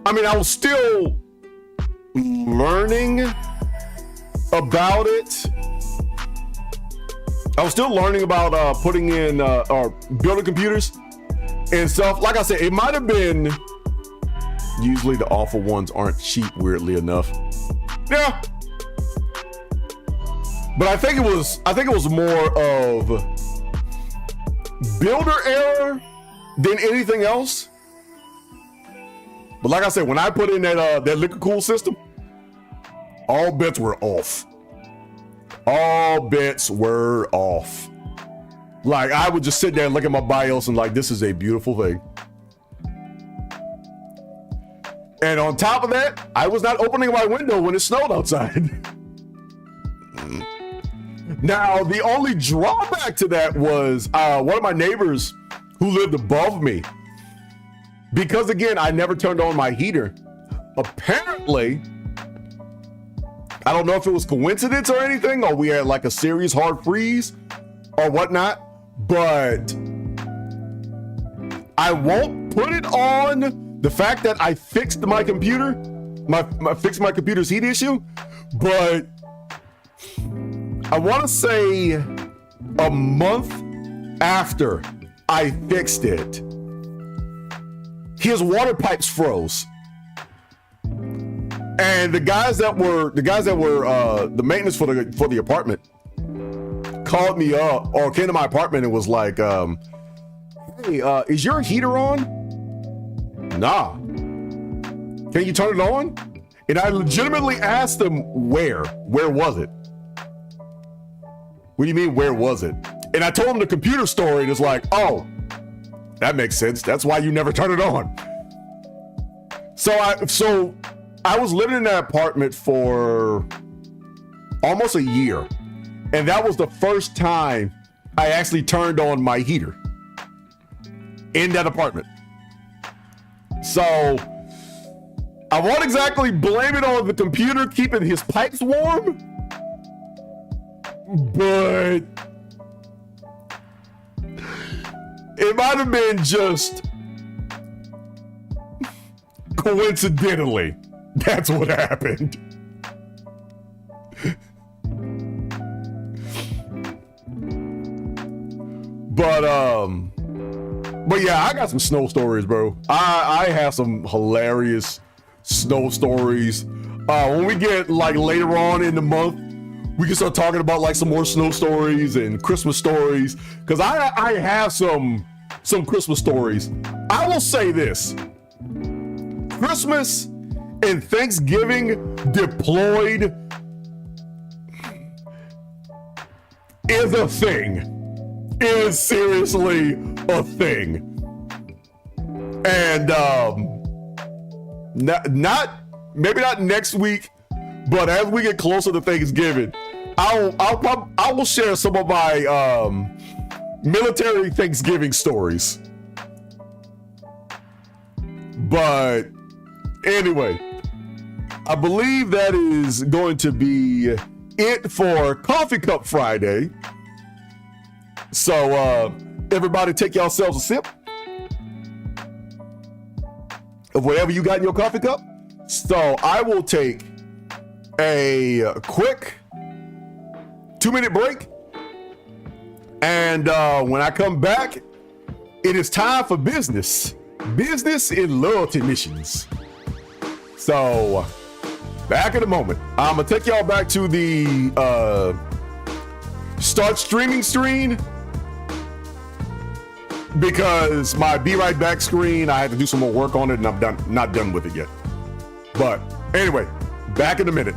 S1: I mean, I was still learning about it. I was still learning about putting in or building computers and stuff. Like I said, it might have been, usually the awful ones aren't cheap, weirdly enough. Yeah. But I think it was more of builder error than anything else. But like I said, when I put in that liquid cool system, all bets were off. All bets were off. Like, I would just sit there and look at my BIOS and like, this is a beautiful thing. And on top of that, I was not opening my window when it snowed outside. Now, the only drawback to that was one of my neighbors who lived above me, because again, I never turned on my heater. Apparently, I don't know if it was coincidence or anything, or we had like a serious hard freeze or whatnot, but I won't put it on the fact that I fixed my computer, fixed my computer's heat issue, but I want to say a month after I fixed it, his water pipes froze, and the guys that were the maintenance for the apartment called me up or came to my apartment and was like, "Hey, is your heater on?" "Nah." "Can you turn it on?" And I legitimately asked them, "Where was it?" "What do you mean, where was it?" And I told him the computer story, and it's like, "Oh, that makes sense. That's why you never turn it on." So I was living in that apartment for almost a year, and that was the first time I actually turned on my heater in that apartment. So I won't exactly blame it on the computer keeping his pipes warm, but it might have been just coincidentally. That's what happened. But yeah, I got some snow stories, bro. I have some hilarious snow stories. When we get like later on in the month, we can start talking about like some more snow stories and Christmas stories, because I have some Christmas stories. I will say this: Christmas and Thanksgiving deployed is a thing. It is seriously a thing. And not maybe not next week, but as we get closer to Thanksgiving, I will share some of my military Thanksgiving stories. But anyway, I believe that is going to be it for Coffee Cup Friday. So everybody take yourselves a sip of whatever you got in your coffee cup. So I will take a quick 2-minute break. And when I come back, it is time for business. Business in loyalty missions. So back in a moment. I'm gonna take y'all back to the start streaming screen, because my be right back screen, I had to do some more work on it and I'm not done with it yet. But anyway, back in a minute.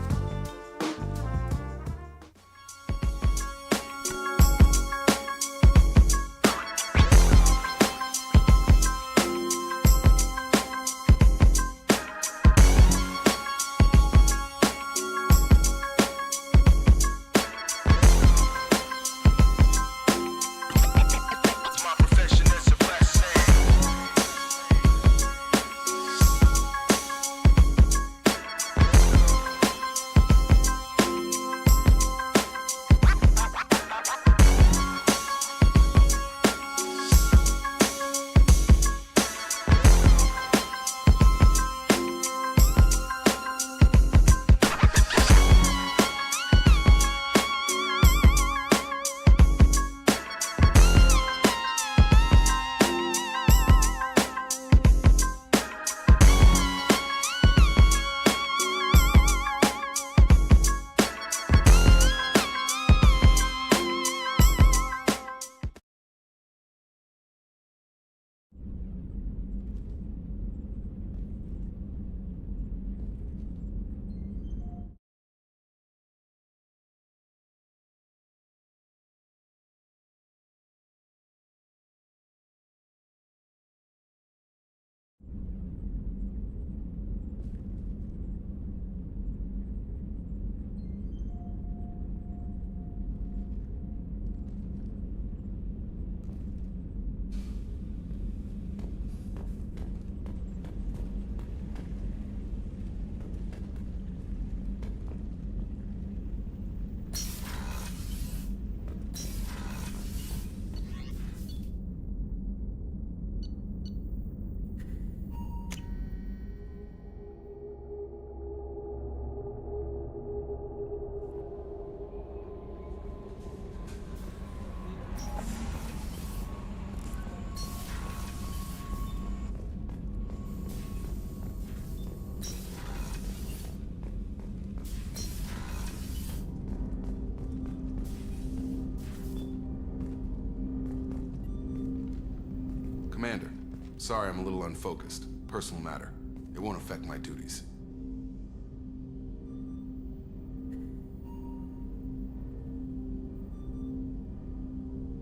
S2: Commander, sorry I'm a little unfocused. Personal matter. It won't affect my duties.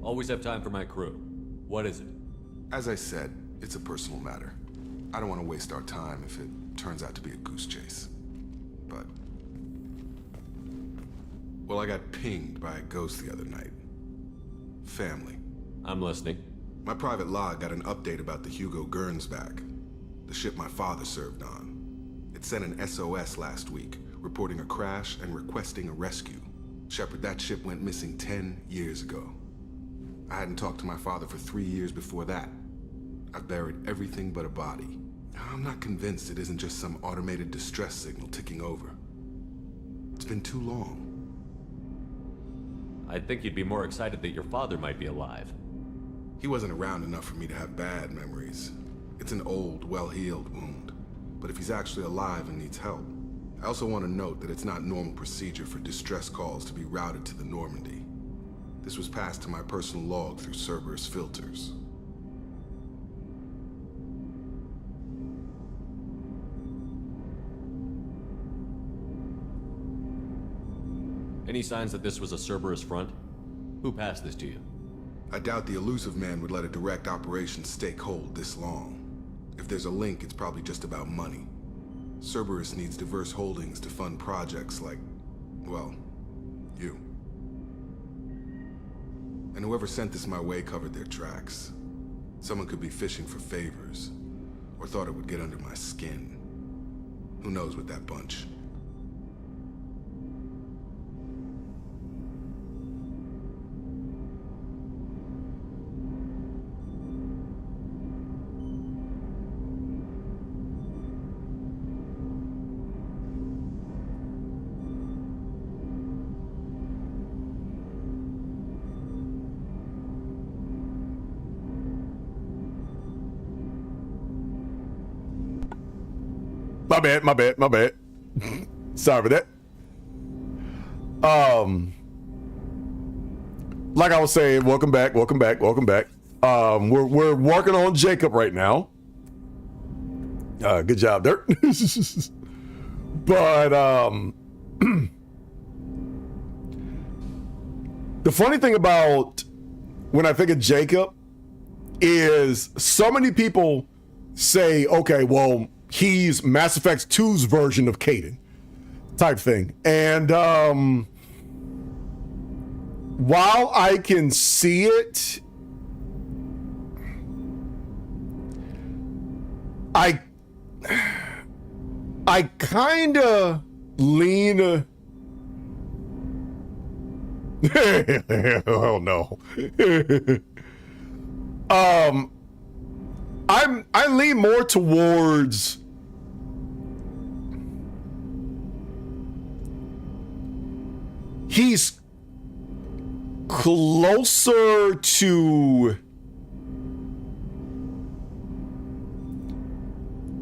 S3: Always have time for my crew. What is it?
S2: As I said, it's a personal matter. I don't want to waste our time if it turns out to be a goose chase. But... well, I got pinged by a ghost the other night. Family.
S3: I'm listening.
S2: My private log got an update about the Hugo Gernsback, the ship my father served on. It sent an SOS last week, reporting a crash and requesting a rescue. Shepard, that ship went missing 10 years ago. I hadn't talked to my father for 3 years before that. I've buried everything but a body. I'm not convinced it isn't just some automated distress signal ticking over. It's been too long.
S3: I think you'd be more excited that your father might be alive.
S2: He wasn't around enough for me to have bad memories. It's an old, well-healed wound. But if he's actually alive and needs help, I also want to note that it's not normal procedure for distress calls to be routed to the Normandy. This was passed to my personal log through Cerberus filters.
S3: Any signs that this was a Cerberus front? Who passed this to you?
S2: I doubt the Illusive Man would let a direct operations stake hold this long. If there's a link, it's probably just about money. Cerberus needs diverse holdings to fund projects like, well, you. And whoever sent this my way covered their tracks. Someone could be fishing for favors, or thought it would get under my skin. Who knows with that bunch?
S1: My bad. Sorry for that. Like I was saying, welcome back. We're working on Jacob right now. Good job, Dirt. But the funny thing about when I think of Jacob is so many people say, okay, well, he's Mass Effect 2's version of Kaidan type thing. And while I can see it, I kind of lean oh no. I lean more towards he's closer to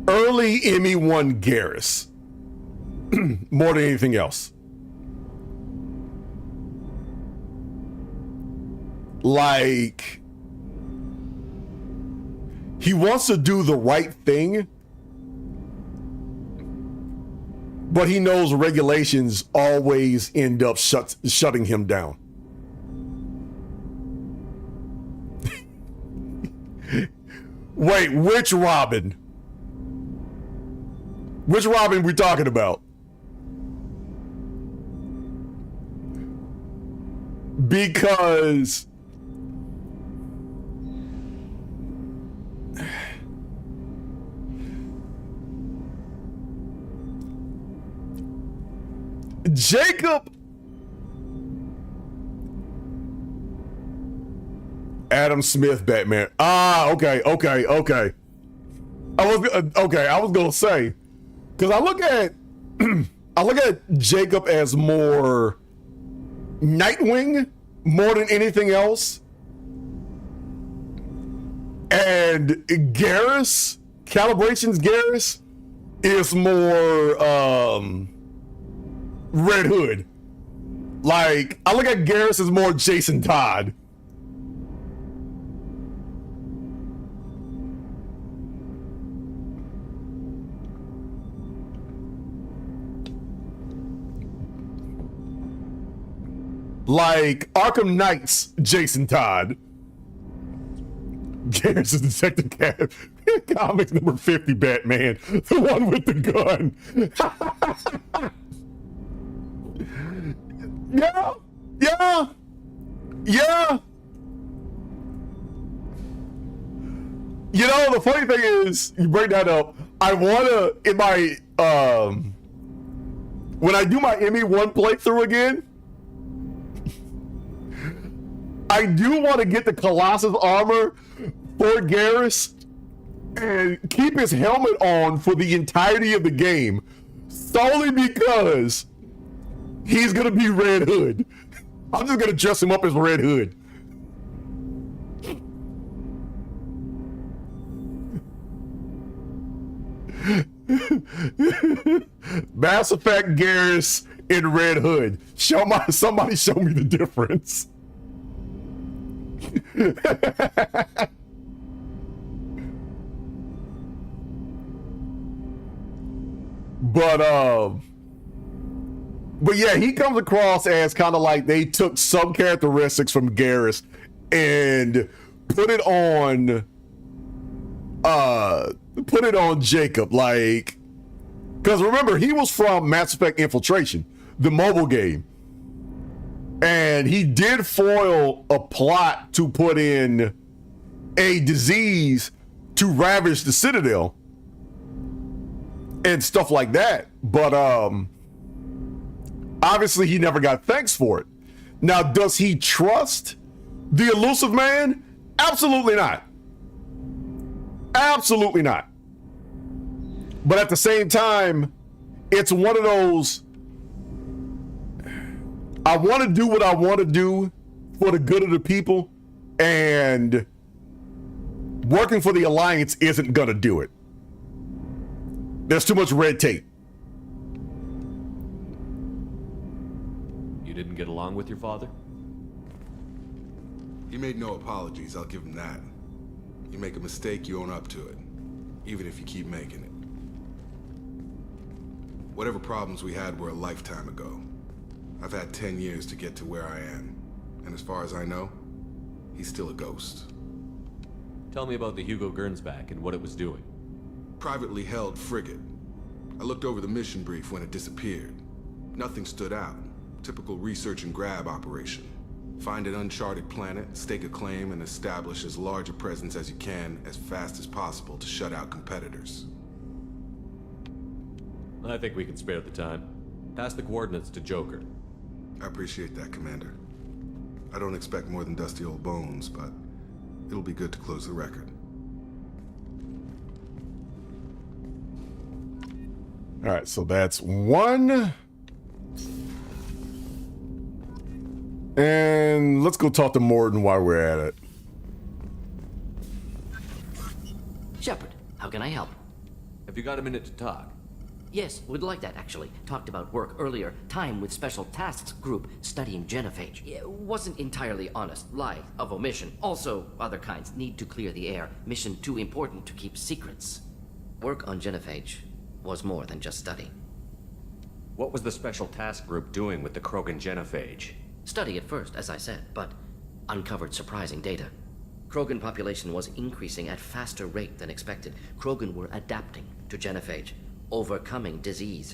S1: early ME1 Garrus more than anything else. Like, he wants to do the right thing, but he knows regulations always end up shutting him down. Wait, which Robin? Which Robin we talking about? Because Jacob Adam Smith Batman. Okay. I was gonna say, because I look at Jacob as more Nightwing more than anything else, and Garrus, Calibration's Garrus, is more Red Hood. Like, I look at Garrus as more Jason Todd. Like Arkham Knight's Jason Todd. Garrus is Detective Cat. Comics number 50 Batman. The one with the gun. Yeah. You know, the funny thing is, you bring that up, I wanna, in my, when I do my ME1 playthrough again, I do want to get the Colossus armor for Garrus and keep his helmet on for the entirety of the game, solely because he's gonna be Red Hood. I'm just gonna dress him up as Red Hood. Mass Effect Garrus in Red Hood. Somebody show me the difference. But yeah, he comes across as kind of like they took some characteristics from Garrus and put it on put it on Jacob, like, because remember, he was from Mass Effect Infiltration, the mobile game. And he did foil a plot to put in a disease to ravage the Citadel and stuff like that. But obviously he never got thanks for it. Now, does he trust the Illusive Man? Absolutely not. Absolutely not. But at the same time, it's one of those, I want to do what I want to do for the good of the people, and working for the Alliance isn't going to do it. There's too much red tape.
S3: You didn't get along with your father?
S2: He made no apologies, I'll give him that. You make a mistake, you own up to it. Even if you keep making it. Whatever problems we had were a lifetime ago. I've had 10 years to get to where I am. And as far as I know, he's still a ghost.
S3: Tell me about the Hugo Gernsback and what it was doing.
S2: Privately held frigate. I looked over the mission brief when it disappeared. Nothing stood out. Typical research and grab operation. Find an uncharted planet, stake a claim, and establish as large a presence as you can as fast as possible to shut out competitors.
S3: I think we can spare the time. Pass the coordinates to Joker.
S2: I appreciate that, Commander. I don't expect more than dusty old bones, but it'll be good to close the record.
S1: All right, so that's one. And let's go talk to Mordin while we're at it.
S4: Shepard, how can I help?
S3: Have you got a minute to talk?
S4: Yes, would like that, actually. Talked about work earlier. Time with Special Tasks Group studying genophage. Yeah, wasn't entirely honest. Lie of omission. Also, other kinds. Need to clear the air. Mission too important to keep secrets. Work on genophage was more than just study.
S5: What was the Special Task Group doing with the Krogan genophage?
S4: Study at first, as I said, but uncovered surprising data. Krogan population was increasing at faster rate than expected. Krogan were adapting to genophage, overcoming disease.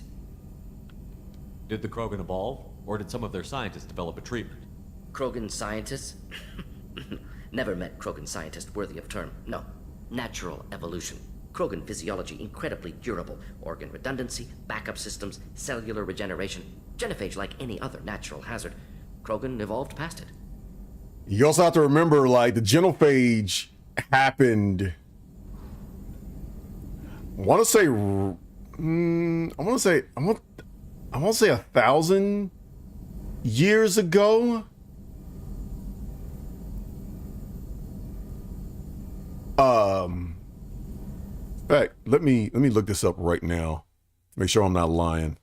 S3: Did the Krogan evolve, or did some of their scientists develop a treatment?
S4: Krogan scientists? Never met Krogan scientist worthy of term. No. Natural evolution. Krogan physiology incredibly durable. Organ redundancy, backup systems, cellular regeneration. Genophage like any other natural hazard. Krogan evolved past it.
S1: You also have to remember, like, the genophage happened, I want to say 1,000 years ago. In fact, let me look this up right now. Make sure I'm not lying.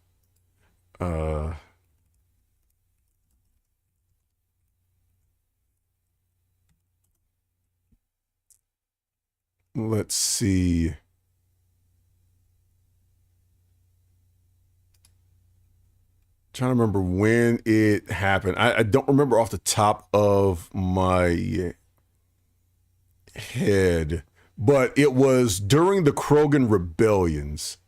S1: Let's see. Trying to remember when it happened. I don't remember off the top of my head, but it was during the Krogan rebellions.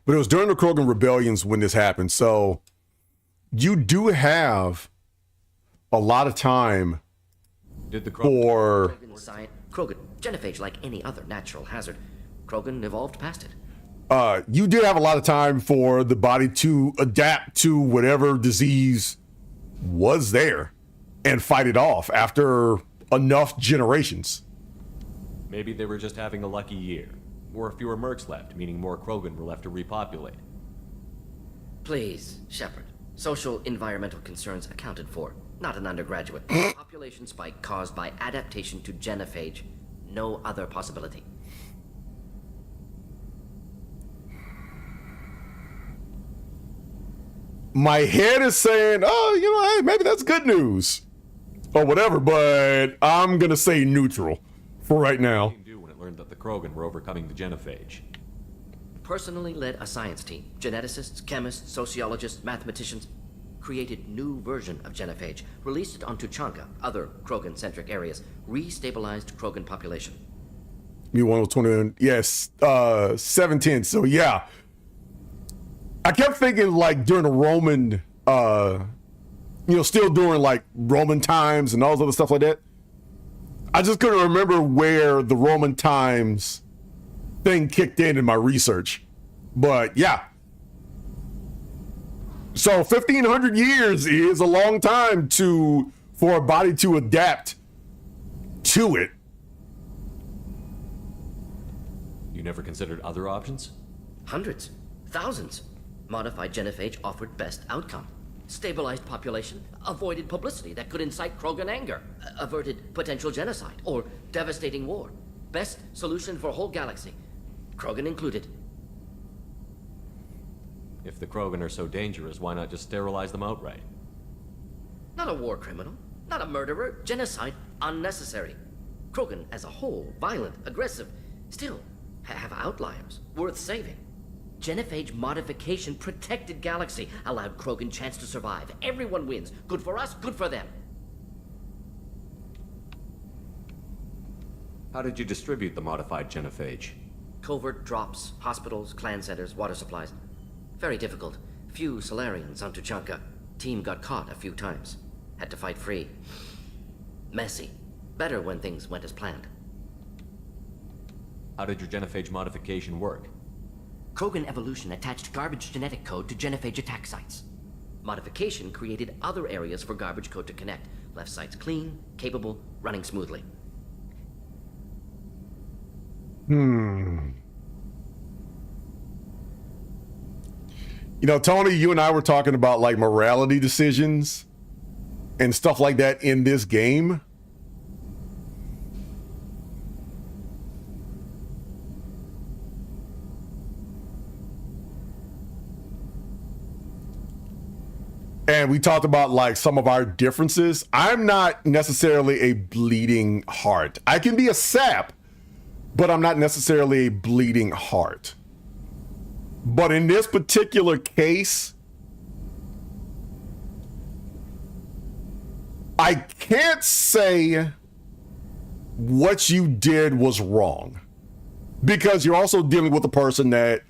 S1: But it was during the Krogan rebellions when this happened. So you do have a lot of time
S3: Did the Krogan...
S1: for...
S4: Krogan, genophage like any other natural hazard. Krogan evolved past it.
S1: You did have a lot of time for the body to adapt to whatever disease was there and fight it off after enough generations.
S3: Maybe they were just having a lucky year. Or fewer mercs left, meaning more Krogan were left to repopulate.
S4: Please, Shepard. Social environmental concerns accounted for. Not an undergraduate. Population spike caused by adaptation to genophage. No other possibility.
S1: My head is saying, oh, you know, hey, maybe that's good news. Or whatever, but I'm going to say neutral for right now.
S3: What did it do when it learned that the Krogan were overcoming the genophage?
S4: Personally led a science team. Geneticists, chemists, sociologists, mathematicians. created new version of genophage, released it on Tuchanka, other Krogan-centric areas, restabilized Krogan population.
S1: Me 120, yes, 710. So yeah, I kept thinking like during the Roman, still during like Roman times and all this other stuff like that. I just couldn't remember where the Roman times thing kicked in my research. But yeah. So 1,500 years is a long time for a body to adapt to it.
S3: You never considered other options?
S4: Hundreds, thousands. Modified genophage offered best outcome. Stabilized population, avoided publicity that could incite Krogan anger, averted potential genocide or devastating war. Best solution for whole galaxy, Krogan included.
S3: If the Krogan are so dangerous, why not just sterilize them outright?
S4: Not a war criminal, not a murderer, genocide unnecessary. Krogan as a whole, violent, aggressive, still have outliers, worth saving. Genophage modification protected galaxy, allowed Krogan chance to survive. Everyone wins. Good for us, good for them.
S5: How did you distribute the modified genophage?
S4: Covert drops, hospitals, clan centers, water supplies. Very difficult. Few Solarians on Tuchanka. Team got caught a few times. Had to fight free. Messy. Better when things went as planned.
S3: How did your genophage modification work?
S4: Krogan evolution attached garbage genetic code to genophage attack sites. Modification created other areas for garbage code to connect. Left sites clean, capable, running smoothly.
S1: Tony, you and I were talking about like morality decisions and stuff like that in this game. And we talked about like some of our differences. I'm not necessarily a bleeding heart. I can be a sap, but I'm not necessarily a bleeding heart. But in this particular case, I can't say what you did was wrong, because you're also dealing with a person that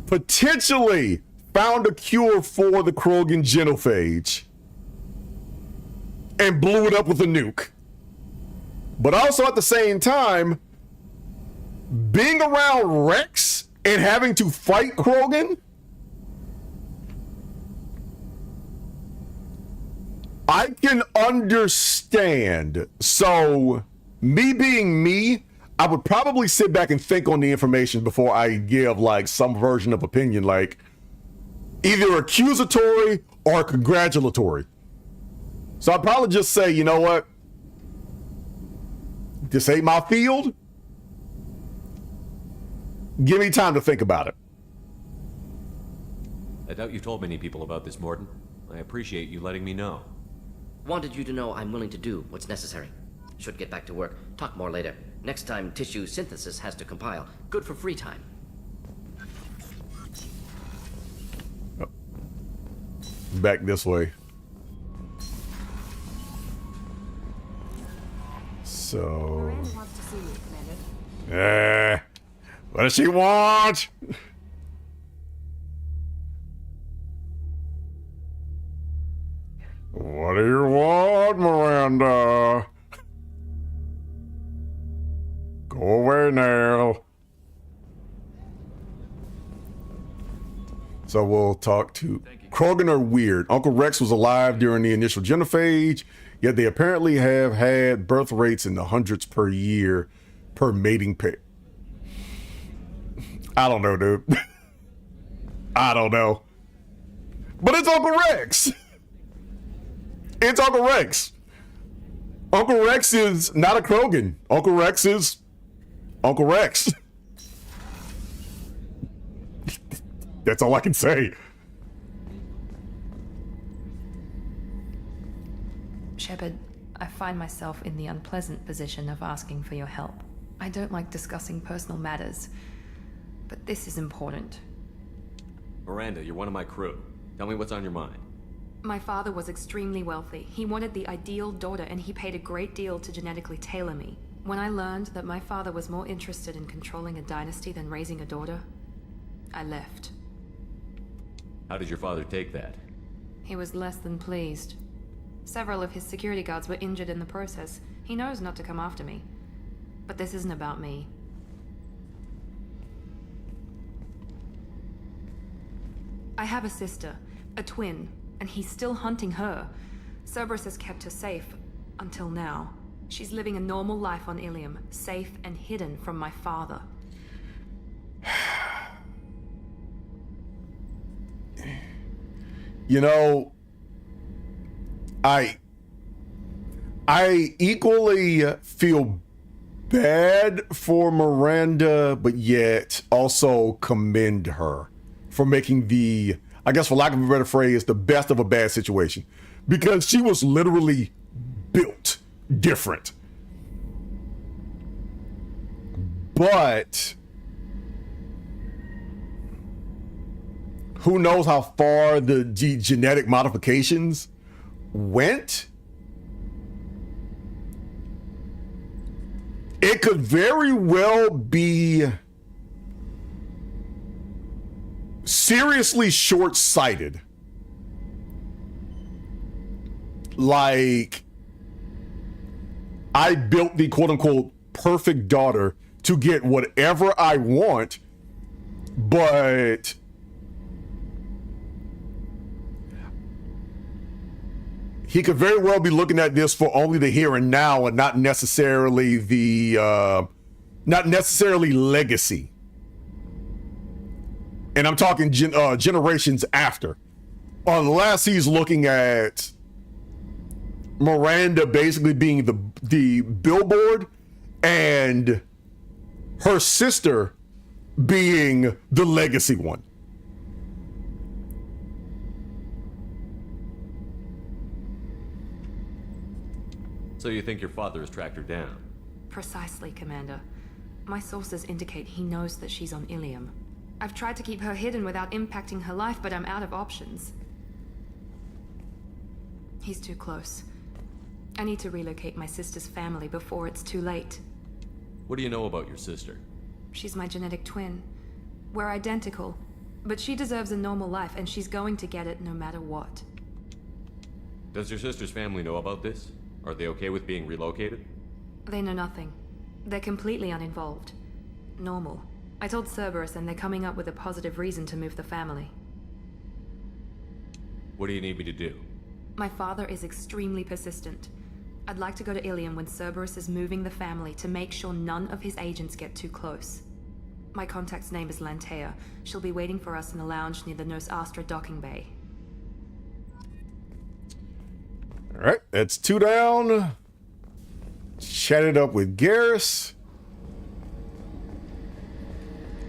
S1: potentially found a cure for the Krogan genophage and blew it up with a nuke. But also at the same time, being around Rex and having to fight Krogan, I can understand. So, me being me, I would probably sit back and think on the information before I give like some version of opinion, like either accusatory or congratulatory. So I'd probably just say, you know what? This ain't my field. Give me time to think about it.
S3: I doubt you told many people about this, Mordin. I appreciate you letting me know.
S4: Wanted you to know I'm willing to do what's necessary. Should get back to work. Talk more later. Next time tissue synthesis has to compile. Good for free time.
S1: Back this way. So.
S6: Miranda wants to see you, Commander.
S1: What does she want? What do you want, Miranda? Go away now. So we'll talk to Krogan are weird. Uncle Rex was alive during the initial genophage, yet they apparently have had birth rates in the hundreds per year per mating pair. I don't know, dude. I don't know. But it's Uncle Rex. It's Uncle Rex. Uncle Rex is not a Krogan. Uncle Rex is Uncle Rex. That's all I can say.
S6: Shepard, I find myself in the unpleasant position of asking for your help. I don't like discussing personal matters, but this is important.
S3: Miranda, you're one of my crew. Tell me what's on your mind.
S6: My father was extremely wealthy. He wanted the ideal daughter, and he paid a great deal to genetically tailor me. When I learned that my father was more interested in controlling a dynasty than raising a daughter, I left.
S3: How did your father take that?
S6: He was less than pleased. Several of his security guards were injured in the process. He knows not to come after me. But this isn't about me. I have a sister, a twin, and he's still hunting her. Cerberus has kept her safe, until now. She's living a normal life on Ilium, safe and hidden from my father.
S1: You know, I equally feel bad for Miranda, but yet also commend her for making the, I guess for lack of a better phrase, the best of a bad situation. Because she was literally built different. But who knows how far the genetic modifications went? It could very well be seriously short-sighted. Like, I built the quote-unquote perfect daughter to get whatever I want, but he could very well be looking at this for only the here and now and not necessarily legacy. And I'm talking generations after. Unless he's looking at Miranda basically being the billboard and her sister being the legacy one.
S3: So you think your father has tracked her down?
S6: Precisely, Commander. My sources indicate he knows that she's on Ilium. I've tried to keep her hidden without impacting her life, but I'm out of options. He's too close. I need to relocate my sister's family before it's too late.
S3: What do you know about your sister?
S6: She's my genetic twin. We're identical, but she deserves a normal life, and she's going to get it no matter what.
S3: Does your sister's family know about this? Are they okay with being relocated?
S6: They know nothing. They're completely uninvolved. Normal. I told Cerberus, and they're coming up with a positive reason to move the family.
S3: What do you need me to do?
S6: My father is extremely persistent. I'd like to go to Ilium when Cerberus is moving the family to make sure none of his agents get too close. My contact's name is Lantea. She'll be waiting for us in the lounge near the Nos Astra docking bay.
S1: All right, that's 2 down. Chatted up with Garrus.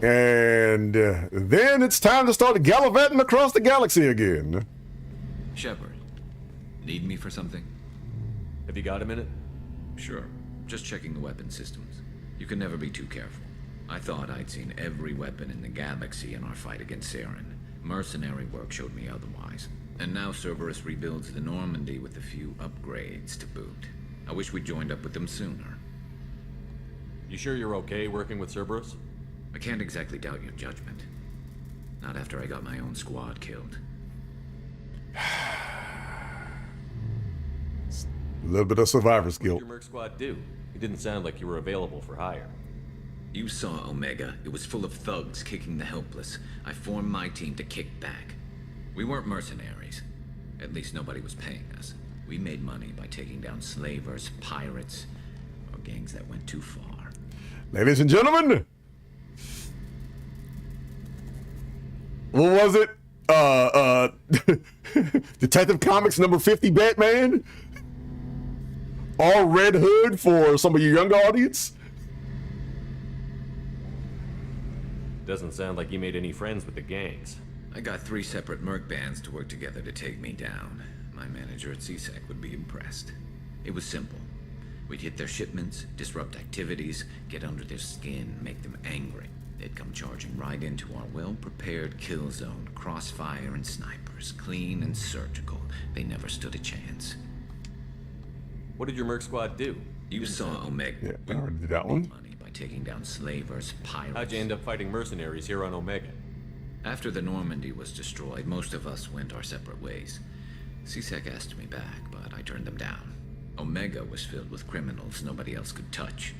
S1: And then it's time to start gallivanting across the galaxy again.
S7: Shepard, need me for something?
S3: Have you got a minute?
S7: Sure. Just checking the weapon systems. You can never be too careful. I thought I'd seen every weapon in the galaxy in our fight against Saren. Mercenary work showed me otherwise. And now Cerberus rebuilds the Normandy with a few upgrades to boot. I wish we'd joined up with them sooner.
S3: You sure you're okay working with Cerberus?
S7: I can't exactly doubt your judgment. Not after I got my own squad killed.
S1: A little bit of survivor's
S3: What did
S1: guilt.
S3: your Merc squad do? It didn't sound like you were available for hire.
S7: You saw Omega. It was full of thugs kicking the helpless. I formed my team to kick back. We weren't mercenaries. At least nobody was paying us. We made money by taking down slavers, pirates, or gangs that went too far.
S1: Ladies and gentlemen, what was it? Detective Comics number 50 Batman? All Red Hood for some of your younger audience?
S3: Doesn't sound like you made any friends with the gangs.
S7: I got 3 separate merc bands to work together to take me down. My manager at CSEC would be impressed. It was simple. We'd hit their shipments, disrupt activities, get under their skin, make them angry. They'd come charging right into our well-prepared kill zone, crossfire and snipers, clean and surgical. They never stood a chance.
S3: What did your merc squad do?
S7: You saw Omega.
S1: Yeah, I already did that one.
S7: Money by taking down slavers, pirates.
S3: How'd you end up fighting mercenaries here on Omega?
S7: After the Normandy was destroyed, most of us went our separate ways. C-Sec asked me back, but I turned them down. Omega was filled with criminals nobody else could touch.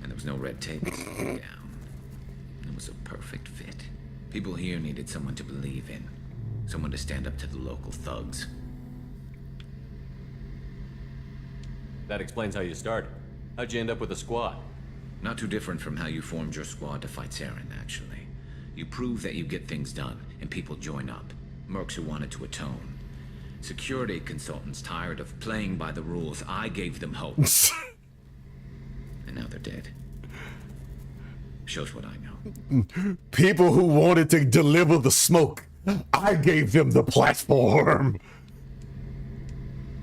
S7: And there was no red tape to slow me down. It was a perfect fit. People here needed someone to believe in. Someone to stand up to the local thugs.
S3: That explains how you started. How'd you end up with a squad?
S7: Not too different from how you formed your squad to fight Saren, actually. You prove that you get things done, and people join up. Mercs who wanted to atone. Security consultants tired of playing by the rules. I gave them hope. And now they're dead. Shows what I know.
S1: People who wanted to deliver the smoke. I gave them the platform.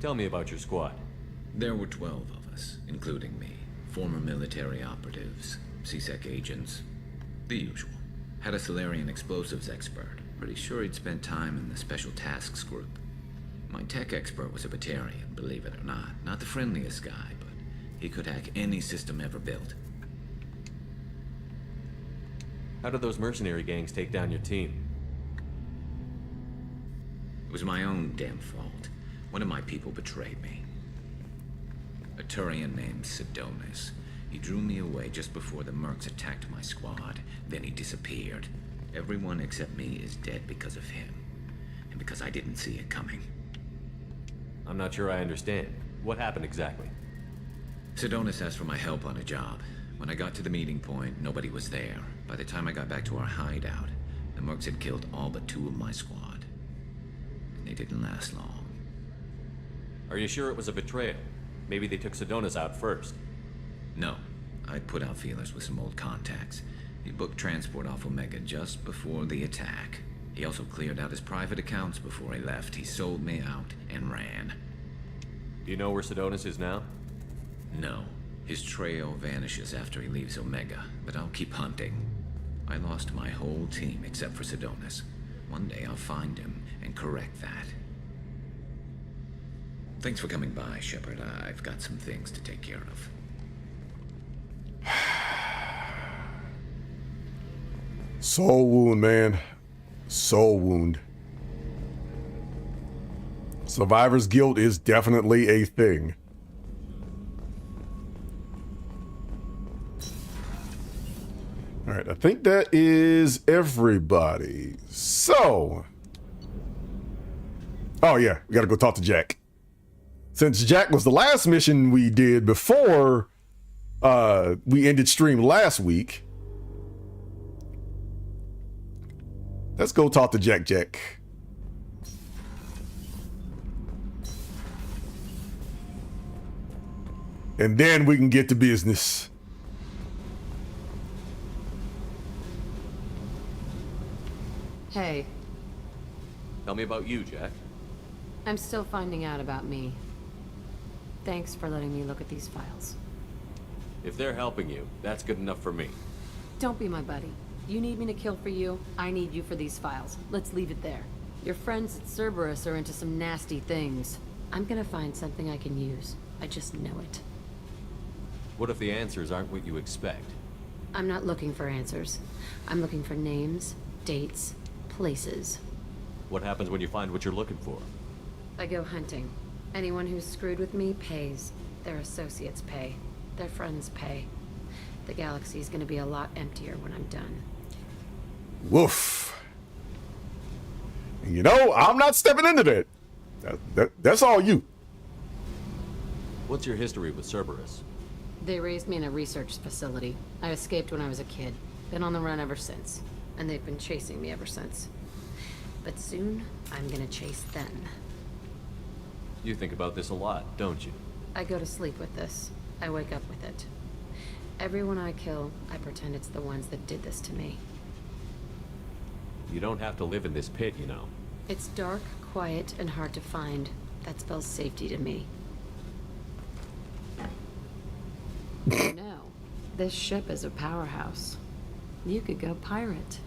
S3: Tell me about your squad.
S7: There were 12 of us, including me. Former military operatives, C-Sec agents, the usual. Had a Solarian explosives expert. Pretty sure he'd spent time in the Special Tasks Group. My tech expert was a Batarian, believe it or not. Not the friendliest guy, but he could hack any system ever built.
S3: How did those mercenary gangs take down your team?
S7: It was my own damn fault. One of my people betrayed me. A Turian named Sidonis. He drew me away just before the mercs attacked my squad. Then he disappeared. Everyone except me is dead because of him. And because I didn't see it coming.
S3: I'm not sure I understand. What happened exactly?
S7: Sidonis asked for my help on a job. When I got to the meeting point, nobody was there. By the time I got back to our hideout, the mercs had killed all but 2 of my squad. And they didn't last long.
S3: Are you sure it was a betrayal? Maybe they took Sidonis out first.
S7: No. I put out feelers with some old contacts. He booked transport off Omega just before the attack. He also cleared out his private accounts before he left. He sold me out and ran.
S3: Do you know where Sidonis is now?
S7: No. His trail vanishes after he leaves Omega, but I'll keep hunting. I lost my whole team except for Sidonis. One day I'll find him and correct that. Thanks for coming by, Shepard. I've got some things to take care of.
S1: Soul wound, man. Soul wound. Survivor's guilt is definitely a thing. All right, I think that is everybody. So, oh yeah, we gotta go talk to Jack. Since Jack was the last mission we did before we ended stream last week, let's go talk to Jack. And then we can get to business.
S8: Hey,
S3: Tell me about you, Jack.
S8: I'm still finding out about me. Thanks for letting me look at these files.
S3: If they're helping you, that's good enough for me.
S8: Don't be my buddy. You need me to kill for you, I need you for these files. Let's leave it there. Your friends at Cerberus are into some nasty things. I'm gonna find something I can use. I just know it.
S3: What if the answers aren't what you expect?
S8: I'm not looking for answers. I'm looking for names, dates, places.
S3: What happens when you find what you're looking for?
S8: I go hunting. Anyone who's screwed with me pays. Their associates pay. Their friends pay. The galaxy's gonna be a lot emptier when I'm done.
S1: Woof. And you know, I'm not stepping into that. That's all you.
S3: What's your history with Cerberus?
S8: They raised me in a research facility. I escaped when I was a kid. Been on the run ever since. And they've been chasing me ever since. But soon, I'm gonna chase them.
S3: You think about this a lot, don't you?
S8: I go to sleep with this. I wake up with it. Everyone I kill, I pretend it's the ones that did this to me.
S3: You don't have to live in this pit, you know.
S8: It's dark, quiet, and hard to find. That spells safety to me. You know, this ship is a powerhouse. You could go pirate.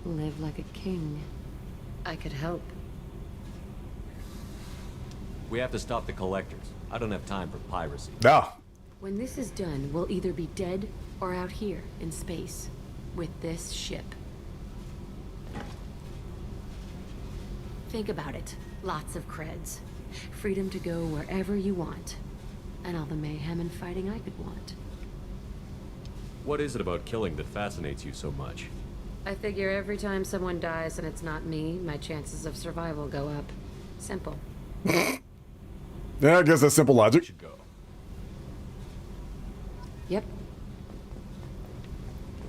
S8: Live like a king. I could help.
S3: We have to stop the collectors. I don't have time for piracy.
S1: No.
S8: When this is done, we'll either be dead or out here in space with this ship. Think about it. Lots of creds. Freedom to go wherever you want. And all the mayhem and fighting I could want.
S3: What is it about killing that fascinates you so much?
S8: I figure every time someone dies and it's not me, my chances of survival go up. Simple.
S1: Yeah, I guess that's simple logic.
S3: Should go.
S8: Yep.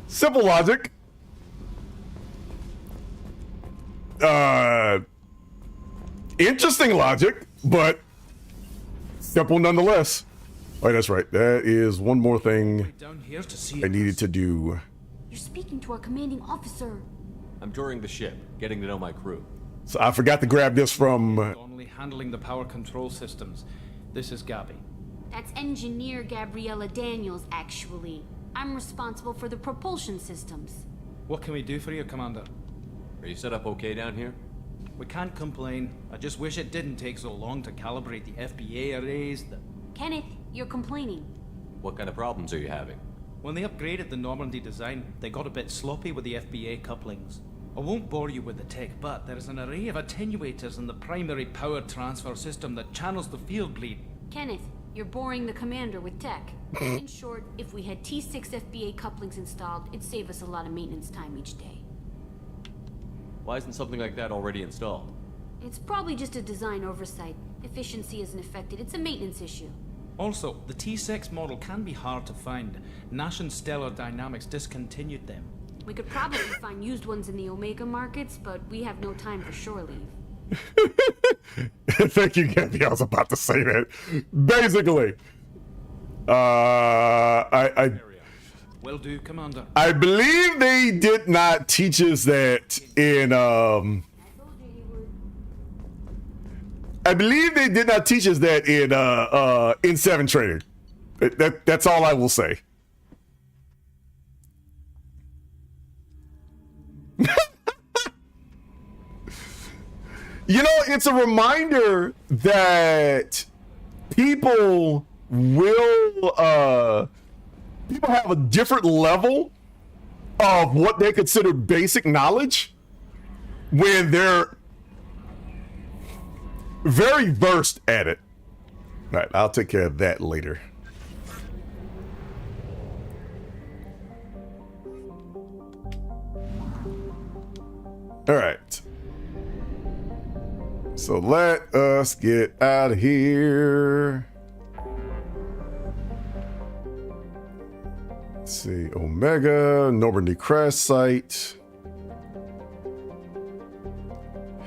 S1: Simple logic. Interesting logic, but simple nonetheless. Oh, that's right. That is one more thing
S9: Down here to see
S1: I needed to do.
S10: You're speaking to our commanding officer.
S3: I'm touring the ship, getting to know my crew.
S1: So I forgot to grab this from.
S9: Donnelly handling the power control systems. This is Gabby.
S10: That's Engineer Gabriella Daniels, actually. I'm responsible for the propulsion systems.
S9: What can we do for you, Commander?
S3: Are you set up okay down here?
S9: We can't complain. I just wish it didn't take so long to calibrate the FBA arrays.
S10: Kenneth, you're complaining.
S3: What kind of problems are you having?
S9: When they upgraded the Normandy design, they got a bit sloppy with the FBA couplings. I won't bore you with the tech, but there is an array of attenuators in the primary power transfer system that channels the field bleed.
S10: Kenneth, you're boring the commander with tech. In short, if we had T6 FBA couplings installed, it'd save us a lot of maintenance time each day.
S3: Why isn't something like that already installed?
S10: It's probably just a design oversight. Efficiency isn't affected. It's a maintenance issue.
S9: Also, the T6 model can be hard to find. Nash and Stellar Dynamics discontinued them.
S10: We could probably find used ones in the Omega markets, but we have no time for shore leave.
S1: Thank you, Gabby. I was about to say that. Basically, I
S9: Will do, Commander.
S1: believe they did not teach us that in I believe they did not teach us that in 7 training. That's all I will say. You know, it's a reminder that people will people have a different level of what they consider basic knowledge when they're very versed at it. All right, I'll take care of that later. All right. So let us get out of here. Let's see, Omega, Normandy crash site.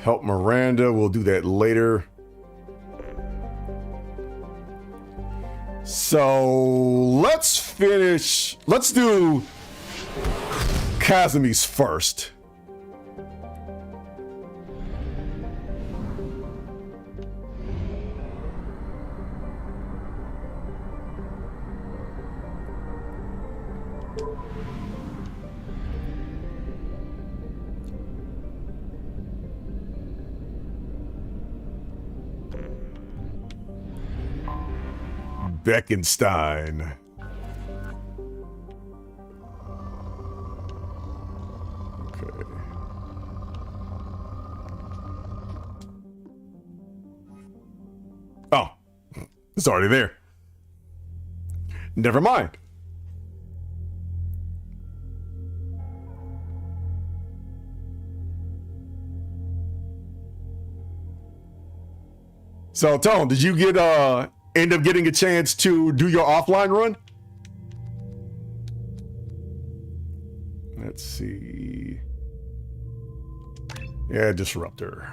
S1: Help Miranda, we'll do that later. So let's finish. Let's do Casimir first. Beckenstein. Okay. Oh, it's already there. Never mind. So, Tone, did you get end up getting a chance to do your offline run? Let's see. Yeah, Disruptor.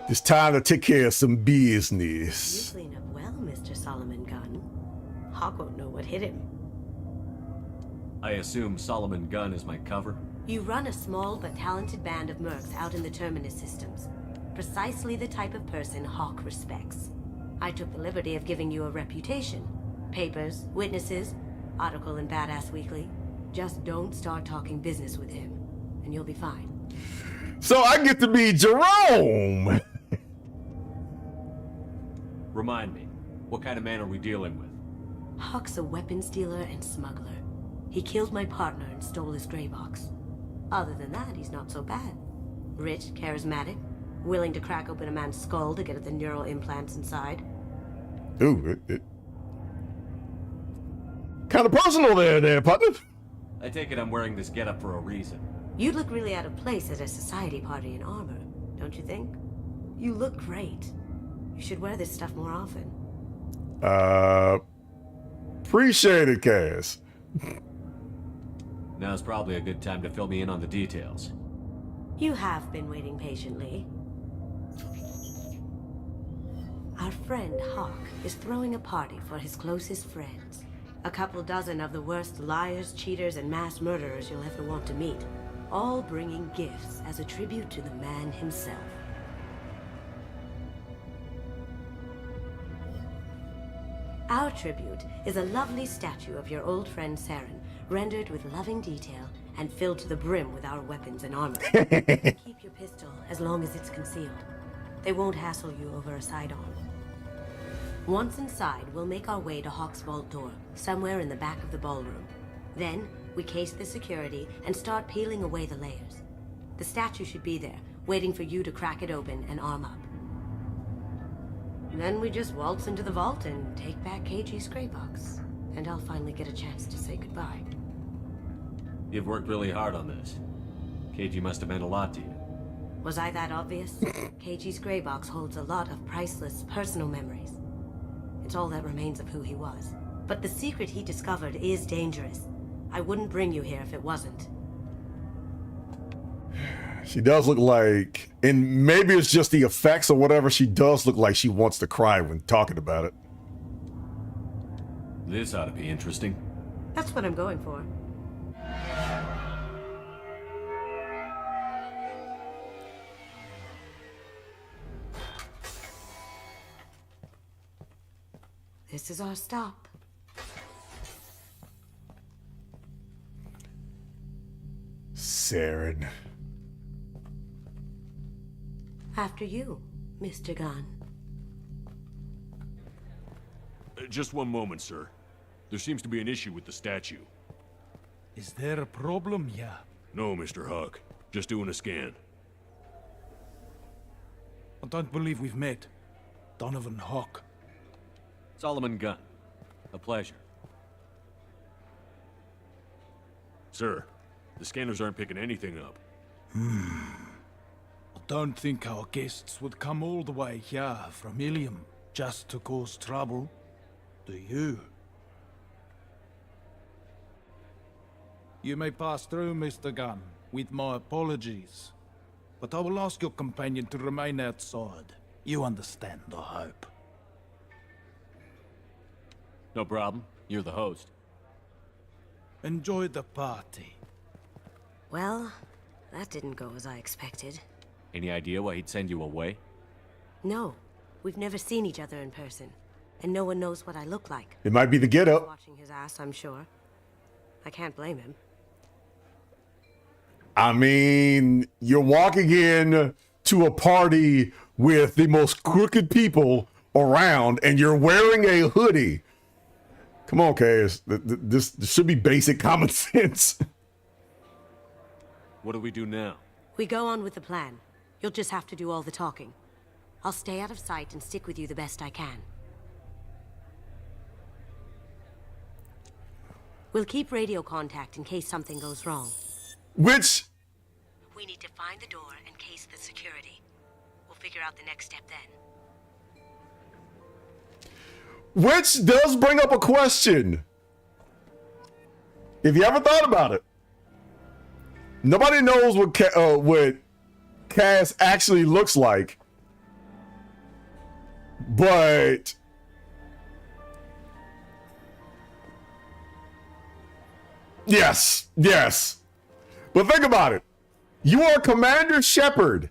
S1: It's time to take care of some business.
S11: You clean up well, Mr. Solomon Gunn. Hawk won't know what hit him.
S3: I assume Solomon Gunn is my cover?
S11: You run a small but talented band of mercs out in the Terminus systems. Precisely the type of person Hawk respects. I took the liberty of giving you a reputation. Papers, witnesses, article in Badass Weekly. Just don't start talking business with him, and you'll be fine.
S1: So I get to be Jerome.
S3: Remind me, what kind of man are we dealing with?
S11: Hawk's a weapons dealer and smuggler. He killed my partner and stole his gray box. Other than that, he's not so bad. Rich, charismatic, willing to crack open a man's skull to get at the neural implants inside.
S1: Ooh, it kind of personal there, partner.
S3: I take it I'm wearing this getup for a reason.
S11: You'd look really out of place at a society party in armor, don't you think? You look great. You should wear this stuff more often.
S1: Appreciate it, Cass.
S3: Now's probably a good time to fill me in on the details.
S11: You have been waiting patiently. Our friend Hawk is throwing a party for his closest friends. A couple dozen of the worst liars, cheaters, and mass murderers you'll ever want to meet. All bringing gifts as a tribute to the man himself. Our tribute is a lovely statue of your old friend Saren, rendered with loving detail and filled to the brim with our weapons and armor. Keep your pistol as long as it's concealed. They won't hassle you over a sidearm. Once inside, we'll make our way to Hawk's vault door, somewhere in the back of the ballroom. Then, we case the security and start peeling away the layers. The statue should be there, waiting for you to crack it open and arm up. Then we just waltz into the vault and take back KG's gray box. And I'll finally get a chance to say goodbye.
S3: You've worked really hard on this. KG must have meant a lot to you.
S11: Was I that obvious? KG's gray box holds a lot of priceless personal memories. It's all that remains of who he was. But the secret he discovered is dangerous. I wouldn't bring you here if it wasn't.
S1: She does look like, and maybe it's just the effects or whatever, she does look like she wants to cry when talking about it.
S3: This ought to be interesting.
S11: That's what I'm going for. This is our stop.
S1: Saren.
S11: After you, Mr. Gunn.
S12: Just one moment, sir. There seems to be an issue with the statue.
S9: Is there a problem here?
S12: No, Mr. Hawk. Just doing a scan.
S9: I don't believe we've met. Donovan Hawk.
S3: Solomon Gunn. A pleasure.
S12: Sir, the scanners aren't picking anything up.
S9: I don't think our guests would come all the way here from Ilium just to cause trouble. Do you? You may pass through, Mr. Gunn, with my apologies. But I will ask your companion to remain outside. You understand, I hope.
S3: No problem. You're the host.
S9: Enjoy the party.
S11: Well, that didn't go as I expected.
S3: Any idea why he'd send you away?
S11: No, we've never seen each other in person. And no one knows what I look like.
S1: It might be the get up.
S11: Watching his ass, I'm sure. I can't blame him.
S1: I mean, you're walking in to a party with the most crooked people around and you're wearing a hoodie. Come on, Cass. This should be basic common sense.
S3: What do we do now?
S11: We go on with the plan. You'll just have to do all the talking. I'll stay out of sight and stick with you the best I can. We'll keep radio contact in case something goes wrong.
S1: Which...
S11: We need to find the door and case the security. We'll figure out the next step then.
S1: Which does bring up a question. If you ever thought about it. Nobody knows what Cass actually looks like. But... Yes, yes. But think about it. You are Commander Shepard.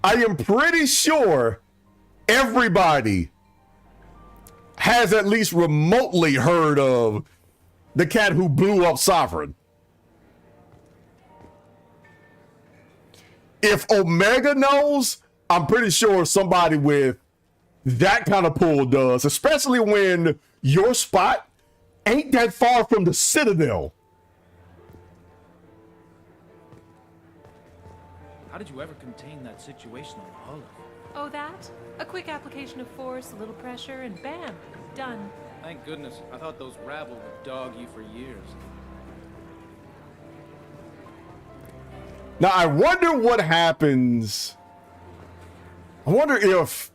S1: I am pretty sure everybody has at least remotely heard of the cat who blew up Sovereign. If Omega knows, I'm pretty sure somebody with that kind of pull does, especially when your spot ain't that far from the Citadel.
S9: How did you ever contain that situation on Hollow?
S13: Oh, that? A quick application of force, a little pressure, and bam, done.
S9: Thank goodness. I thought those rabble would dog you for years.
S1: Now, I wonder what happens. I wonder if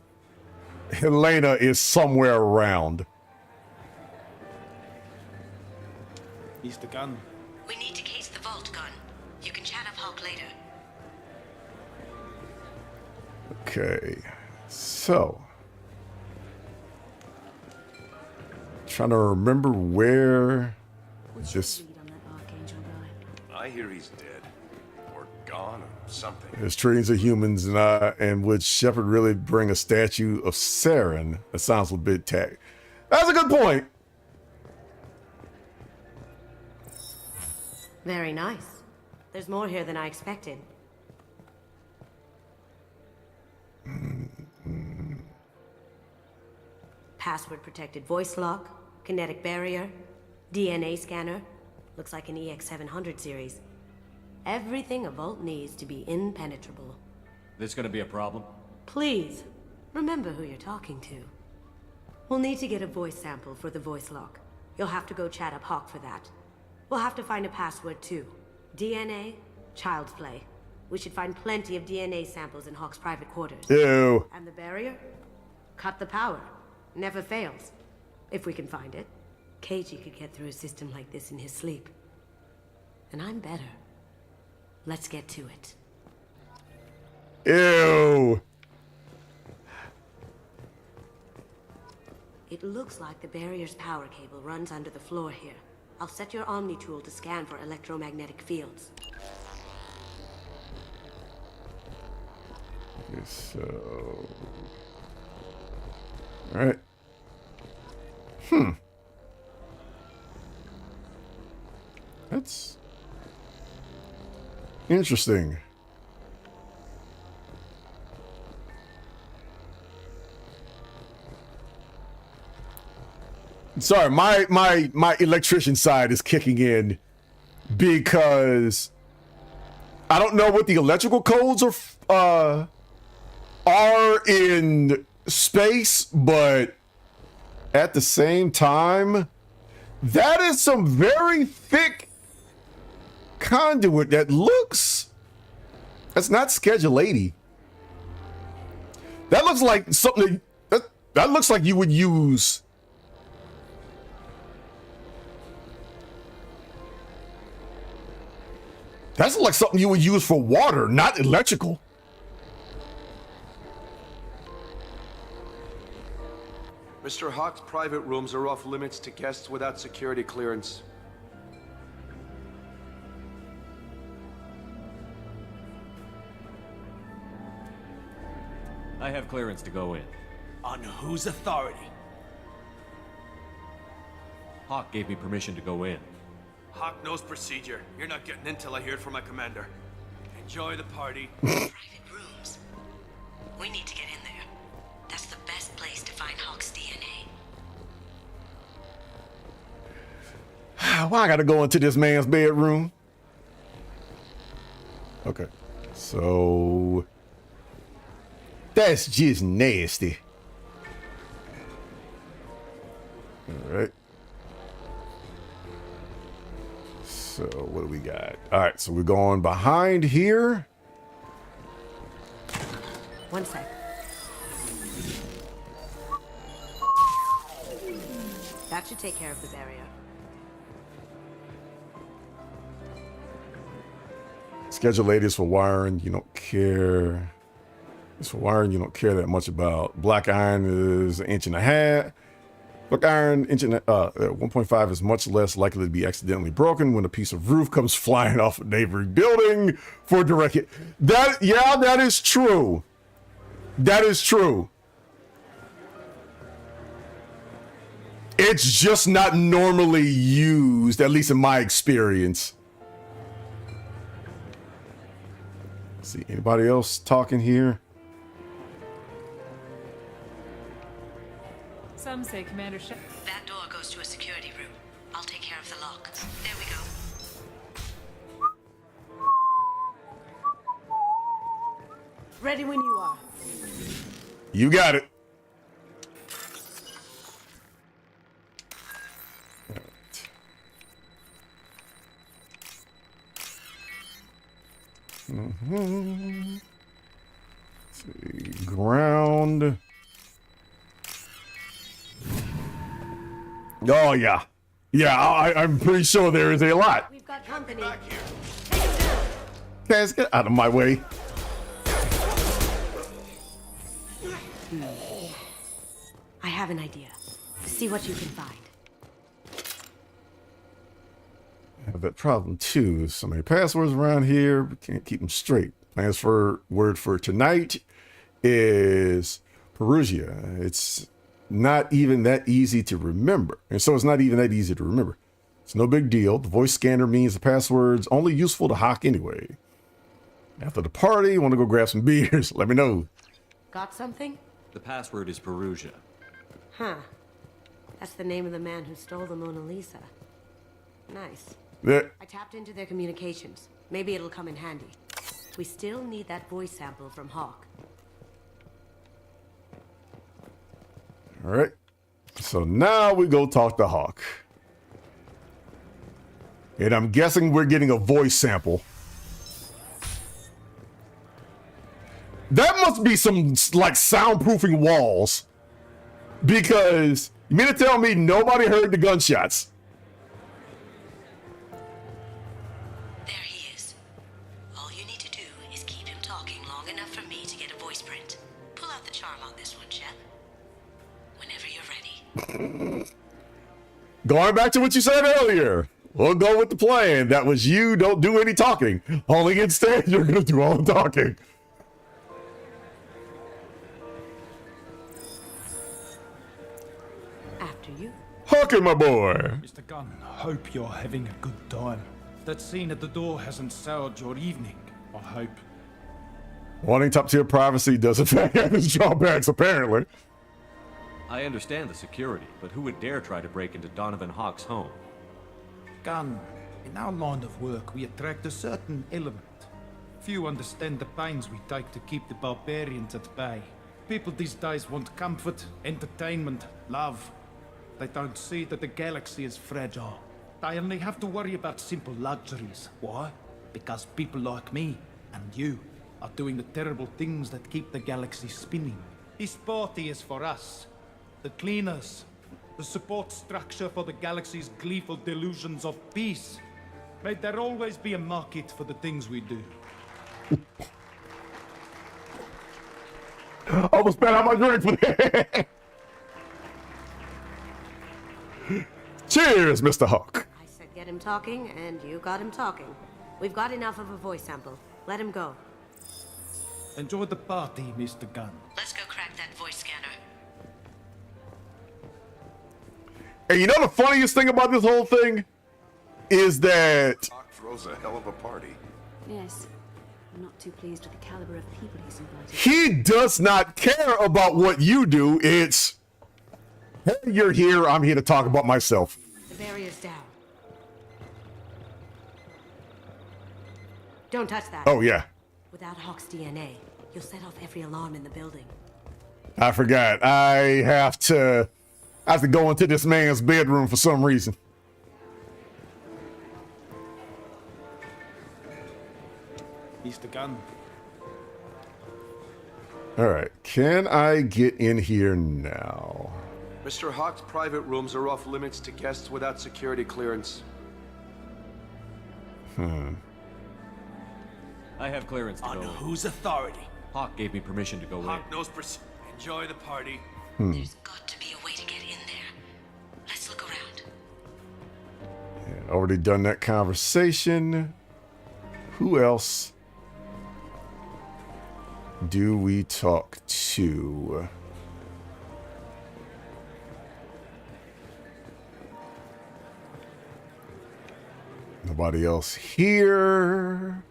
S1: Helena is somewhere around.
S9: He's the gun.
S11: We need to case the vault gun. You can chat up Hawk later.
S1: Okay, so trying to remember where this.
S14: I hear he's dead, or gone, or something.
S1: There's trillions of humans, and would Shepard really bring a statue of Saren? That sounds a bit tack. That's a good point.
S11: Very nice. There's more here than I expected. Password protected voice lock, kinetic barrier, DNA scanner. Looks like an EX700 series. Everything a vault needs to be impenetrable.
S3: This gonna be a problem?
S11: Please, remember who you're talking to. We'll need to get a voice sample for the voice lock. You'll have to go chat up Hawk for that. We'll have to find a password too. DNA, child's play. We should find plenty of DNA samples in Hawk's private quarters.
S1: Ew.
S11: And the barrier? Cut the power. Never fails. If we can find it. KG could get through a system like this in his sleep. And I'm better. Let's get to it.
S1: Ew.
S11: It looks like the barrier's power cable runs under the floor here. I'll set your Omni tool to scan for electromagnetic fields.
S1: Okay, so. All right. That's interesting. Sorry, my electrician side is kicking in because I don't know what the electrical codes are in space, but at the same time, that is some very thick conduit that looks. That's not Schedule 80. That looks like something that looks like you would use. That's like something you would use for water, not electrical.
S14: Mr. Hawk's private rooms are off limits to guests without security clearance.
S3: I have clearance to go in.
S9: On whose authority?
S3: Hawk gave me permission to go in.
S14: Hawk knows procedure. You're not getting in till I hear it from my commander. Enjoy the party.
S11: Private rooms. We need to get in there. That's the best place to find Hawk's DNA.
S1: Why I gotta go into this man's bedroom? Okay, so that's just nasty. All right. So what do we got? All right, so we're going behind here.
S11: One sec. That should take care of the barrier.
S1: Schedule 8 is for wiring. You don't care. It's for wiring you don't care that much about. Black iron is 1.5 inches. Black iron 1.5 is much less likely to be accidentally broken when a piece of roof comes flying off a neighboring building for direct hit. That is true. That is true. It's just not normally used, at least in my experience. Let's see, anybody else talking here?
S13: Some say Commander Shep.
S11: That door goes to a security room. I'll take care of the lock. There we go. Ready when you are.
S1: You got it. Let's see, ground. Oh yeah, I'm pretty sure there is a lot.
S11: We've got company.
S1: Guys, get out of my way.
S11: I have an idea. See what you can find.
S1: I have that problem too. So many passwords around here. We can't keep them straight. Plans for word for tonight is Perugia. It's not even that easy to remember. And so it's not even that easy to remember. It's no big deal. The voice scanner means the password's only useful to Hawk anyway. After the party, want to go grab some beers? Let me know.
S11: Got something?
S3: The password is Perugia.
S11: Huh. That's the name of the man who stole the Mona Lisa. Nice.
S1: Yeah.
S11: I tapped into their communications. Maybe it'll come in handy. We still need that voice sample from Hawk.
S1: All right. So now we go talk to Hawk. And I'm guessing we're getting a voice sample. That must be some like soundproofing walls. Because you mean to tell me nobody heard the gunshots?
S11: There he is. All you need to do is keep him talking long enough for me to get a voice print. Pull out the charm on this one, Shep. Whenever you're ready.
S1: Going back to what you said earlier. We'll go with the plan. That was you don't do any talking. Only instead you're going to do all the talking.
S11: After you.
S1: Hawking, my boy.
S9: Mr. Gunn, hope you're having a good time. That scene at the door hasn't soured your evening, I hope.
S1: Wanting top tier privacy does affect its drawbacks, apparently.
S3: I understand the security, but who would dare try to break into Donovan Hawk's home?
S9: Gunn, in our line of work, we attract a certain element. Few understand the pains we take to keep the barbarians at bay. People these days want comfort, entertainment, love. They don't see that the galaxy is fragile. They only have to worry about simple luxuries. Why? Because people like me and you are doing the terrible things that keep the galaxy spinning. This party is for us, the cleaners, the support structure for the galaxy's gleeful delusions of peace. May there always be a market for the things we do.
S1: Almost spat out my drink for that. Cheers, Mr. Hawk.
S11: I said get him talking, and you got him talking. We've got enough of a voice sample. Let him go.
S9: Enjoy the party, Mr. Gunn.
S11: Let's go crack that voice scanner.
S1: And you know the funniest thing about this whole thing? Is that
S2: Hawk throws a hell of a party.
S10: Yes. I'm not too pleased with the caliber of people he's invited.
S1: he does not care about what you do. It's, hey, you're here, I'm here to talk about myself.
S11: The barrier's down. Don't touch that.
S1: Oh, yeah.
S11: Without Hawk's DNA, you'll set off every alarm in the building.
S1: I forgot. I have to go into this man's bedroom for some reason.
S9: Mr. Gunn.
S1: All right. Can I get in here now?
S14: Mr. Hawk's private rooms are off limits to guests without security clearance.
S3: I have clearance to
S14: On
S3: go in.
S14: whose authority?
S3: Hawk gave me permission to go
S14: Hawk knows Enjoy the party.
S11: There's got to be a way to get in there. Let's look around.
S1: Yeah, already done that conversation. Who else do we talk to? Nobody else here.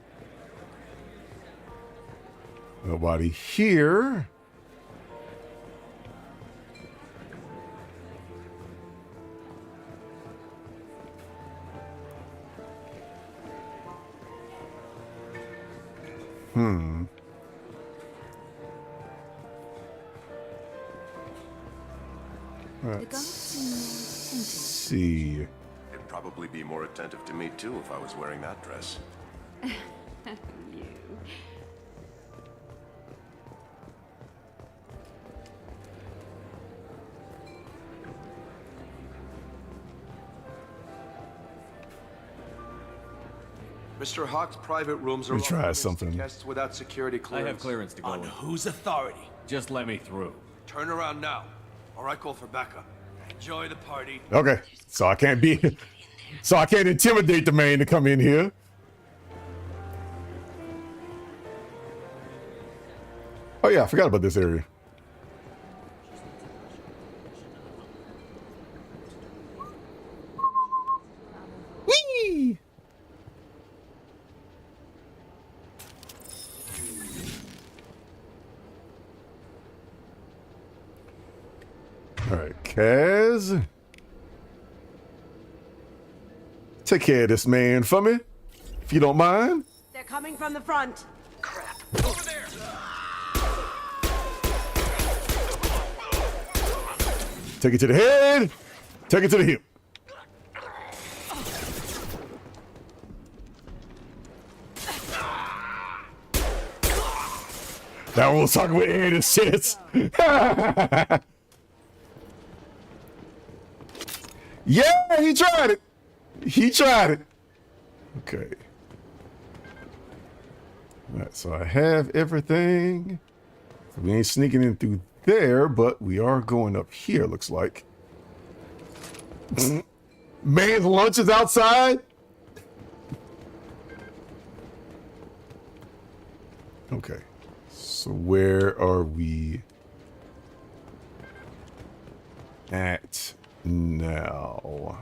S1: Nobody here. Let's see.
S15: They'd probably be more attentive to me too if I was wearing that dress.
S10: You.
S14: Mr. Hawk's private rooms are
S1: Let me try
S14: locked
S1: something.
S14: to guests without security
S3: I
S14: clearance.
S3: have clearance to go
S14: On
S3: in.
S14: whose authority?
S3: Just let me through.
S14: Turn around now, or I call for backup. Enjoy the party.
S1: Okay, so I can't intimidate the man to come in here. Oh yeah, I forgot about this area. Whee! All right, Kaz. Take care of this man for me, if you don't mind.
S11: They're coming from the front.
S14: Over there!
S1: Take it to the head. Take it to the hip. That one was talking with Ed and shit. Yeah, he tried it. He tried it. Okay. All right, so I have everything. So we ain't sneaking in through there, but we are going up here, looks like. Man's lunch is outside? Okay. So where are we at now?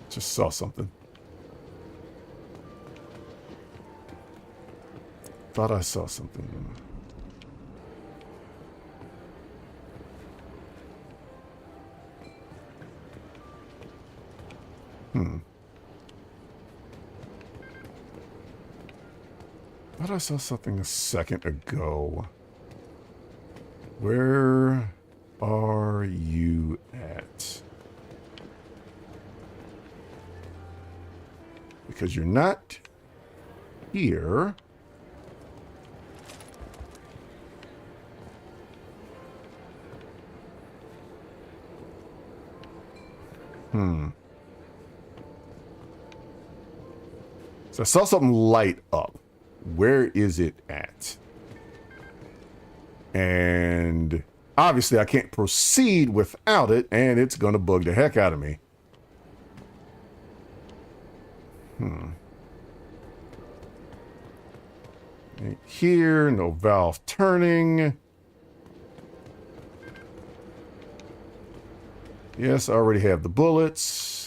S1: Just saw something. Thought I saw something. Thought I saw something a second ago. Where are you at? Because you're not here. So I saw something light up. Where is it at? And obviously I can't proceed without it, and it's gonna bug the heck out of me. Right here, no valve turning. Yes, I already have the bullets.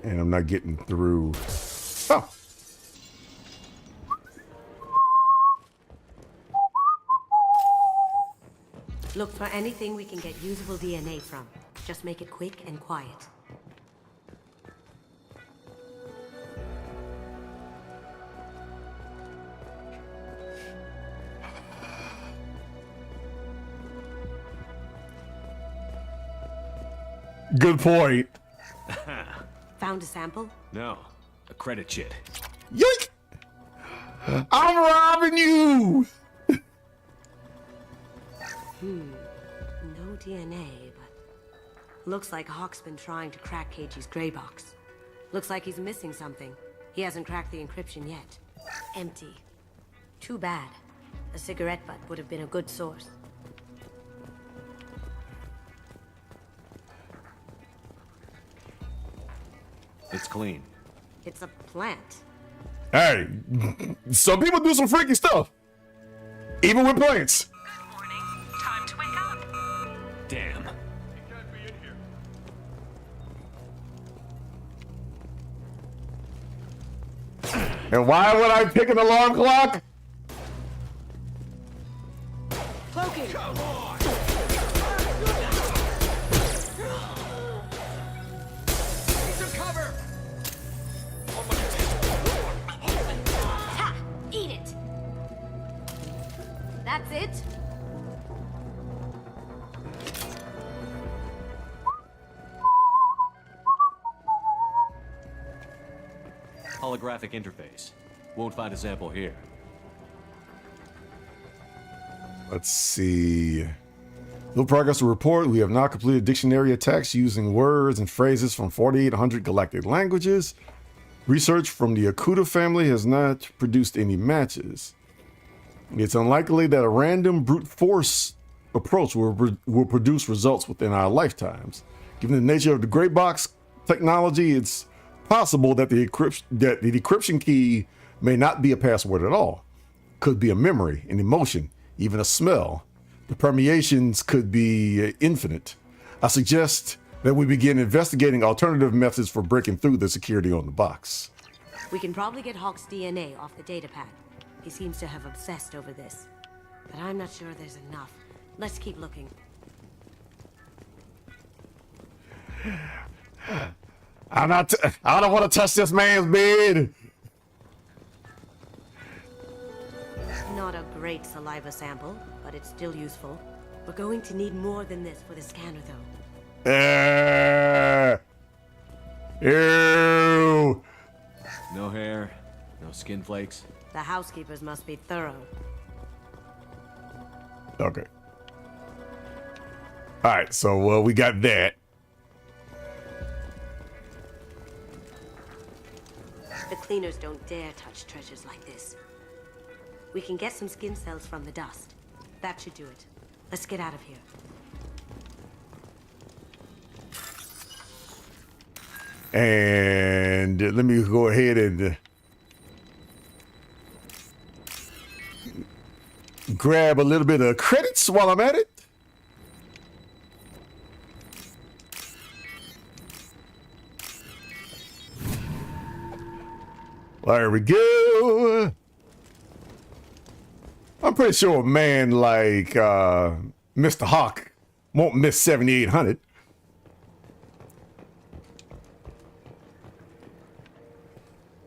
S1: And I'm not getting through. Oh.
S11: Look for anything we can get usable DNA from. Just make it quick and quiet.
S1: Good point.
S11: Found a sample?
S12: No, a credit chit.
S1: Yoink! I'm robbing you!
S11: No DNA, but... Looks like Hawk's been trying to crack KG's gray box. Looks like he's missing something. He hasn't cracked the encryption yet. Empty. Too bad. A cigarette butt would have been a good source.
S3: It's clean.
S11: It's a plant.
S1: Hey, some people do some freaky stuff. Even with plants.
S13: Time to wake up.
S3: Damn.
S1: And why would I pick an alarm clock?
S11: Cloaking! Come on!
S14: Need some cover!
S10: Ha! Eat it! That's it?
S3: Holographic interface. Won't find a sample here.
S1: Let's see. No progress to report. We have not completed dictionary attacks using words and phrases from 4,800 galactic languages. Research from the Akuta family has not produced any matches. It's unlikely that a random brute force approach will produce results within our lifetimes. Given the nature of the gray box technology, it's possible that the decryption key may not be a password at all. Could be a memory, an emotion, even a smell. The permeations could be infinite. I suggest that we begin investigating alternative methods for breaking through the security on the box.
S11: We can probably get Hawk's DNA off the datapad. He seems to have obsessed over this. But I'm not sure there's enough. Let's keep looking.
S1: I don't want to touch this man's bed.
S11: Not a great saliva sample, but it's still useful. We're going to need more than this for the scanner, though.
S1: Ew.
S3: No hair, no skin flakes.
S11: The housekeepers must be thorough.
S1: Okay. All right, so we got that.
S11: The cleaners don't dare touch treasures like this. We can get some skin cells from the dust. That should do it. Let's get out of here.
S1: And let me go ahead and grab a little bit of credits while I'm at it. There we go. I'm pretty sure a man like Mr. Hawk won't miss 7,800.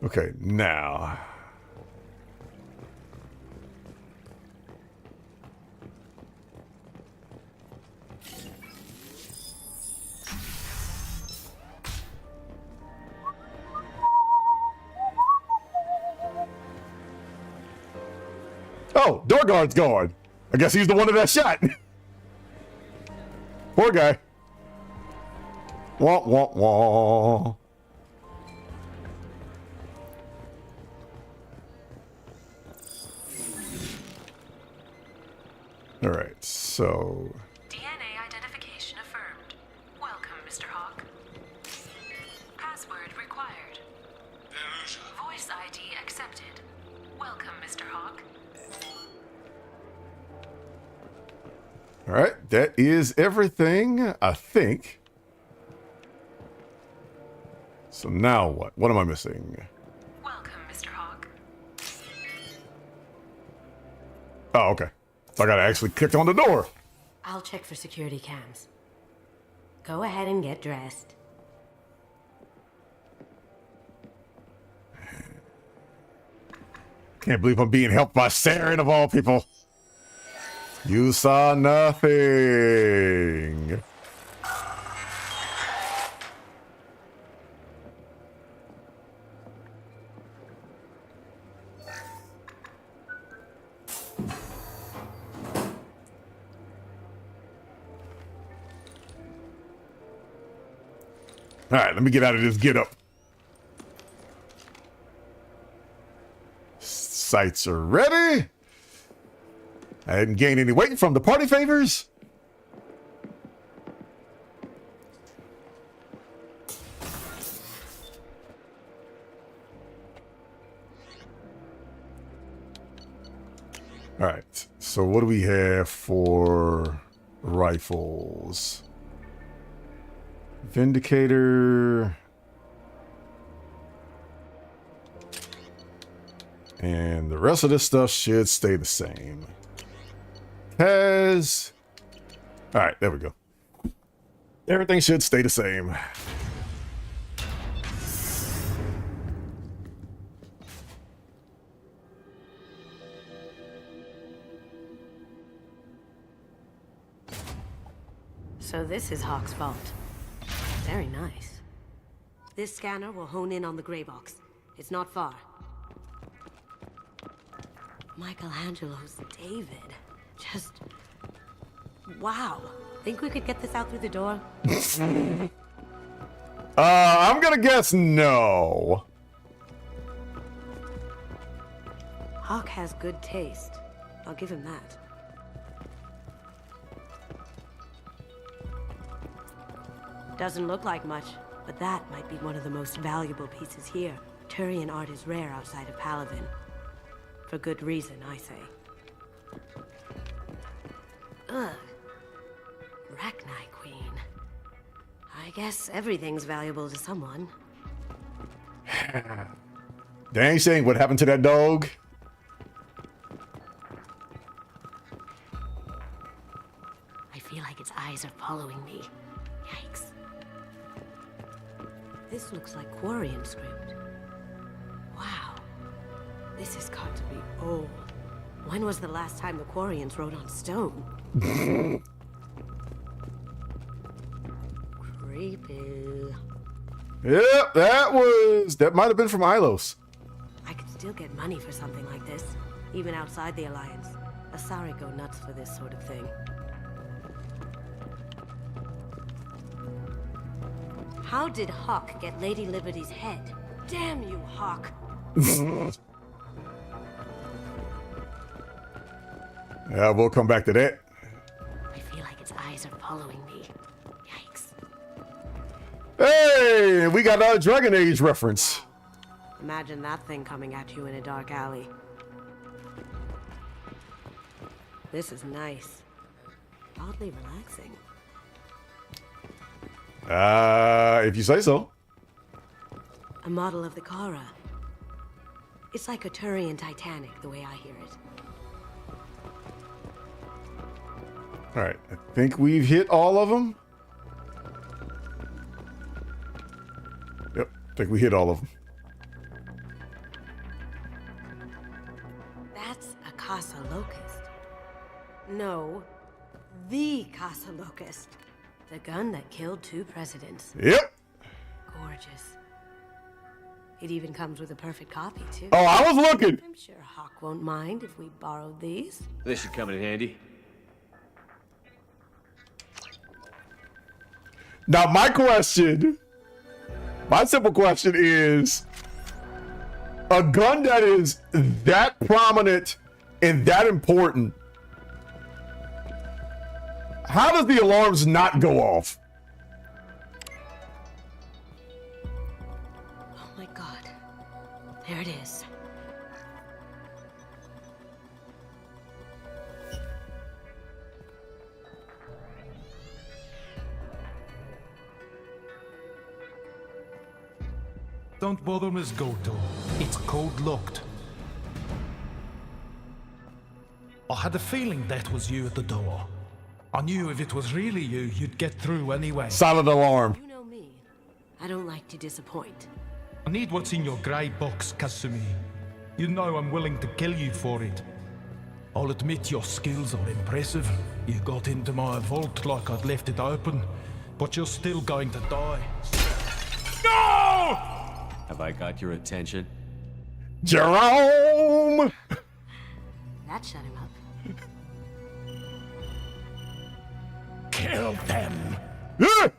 S1: Okay, now. Oh, door guard's gone. I guess he's the one that shot. Poor guy. Wah, wah, wah. All right, so.
S13: DNA identification affirmed. Welcome, Mr. Hawk. Password required. Voice ID accepted. Welcome, Mr. Hawk.
S1: All right, that is everything, I think. So now what? What am I missing?
S13: Welcome, Mr. Hawk.
S1: Oh, okay. So I gotta actually click on the door.
S11: I'll check for security cams. Go ahead and get dressed.
S1: Can't believe I'm being helped by Saren of all people. You saw nothing. All right, let me get out of this get up. Sights are ready. I didn't gain any weight from the party favors. All right. So what do we have for rifles? Vindicator. And the rest of this stuff should stay the same. Has. All right, there we go. Everything should stay the same.
S11: So this is Hawk's vault. Very nice. This scanner will hone in on the gray box. It's not far. Michelangelo's David. Just... wow. Think we could get this out through the door?
S1: I'm gonna guess no.
S11: Hawk has good taste. I'll give him that. Doesn't look like much, but that might be one of the most valuable pieces here. Turian art is rare outside of Palaven. For good reason, I say. Ugh. Rachni Queen. I guess everything's valuable to someone.
S1: Dang shame, what happened to that dog?
S11: I feel like its eyes are following me. Yikes. This looks like Quarian script. Wow. This has got to be old. When was the last time the Quarians wrote on stone? Creepy.
S1: Yep, that might have been from Ilos.
S11: I could still get money for something like this, even outside the Alliance. Asari go nuts for this sort of thing. How did Hawk get Lady Liberty's head? Damn you, Hawk!
S1: Yeah, we'll come back to that.
S11: I feel like its eyes are following me. Yikes.
S1: Hey, we got a Dragon Age reference.
S11: Imagine that thing coming at you in a dark alley. This is nice. Oddly relaxing.
S1: If you say so.
S11: A model of the Kara. It's like a Turian Titanic, the way I hear it.
S1: All right, I think we've hit all of them. Yep, I think we hit all of them.
S11: That's a Casa Locust. No, the Casa Locust. The gun that killed 2 presidents.
S1: Yep.
S11: Gorgeous. It even comes with a perfect copy, too.
S1: Oh, I was looking.
S11: I'm sure Hawk won't mind if we borrowed these.
S5: This should come in handy.
S1: Now, my simple question is, a gun that is that prominent and that important, how does the alarms not go off?
S11: Oh my god. There it is.
S16: Don't bother, Miss Goto. It's code-locked. I had a feeling that was you at the door. I knew if it was really you, you'd get through anyway.
S1: Silent alarm.
S11: You know me. I don't like to disappoint.
S16: I need what's in your grey box, Kasumi. You know I'm willing to kill you for it. I'll admit your skills are impressive. You got into my vault like I'd left it open, but you're still going to die. No!
S3: Have I got your attention?
S1: Jerome!
S11: That shut him up.
S16: Kill them!
S1: Yeah!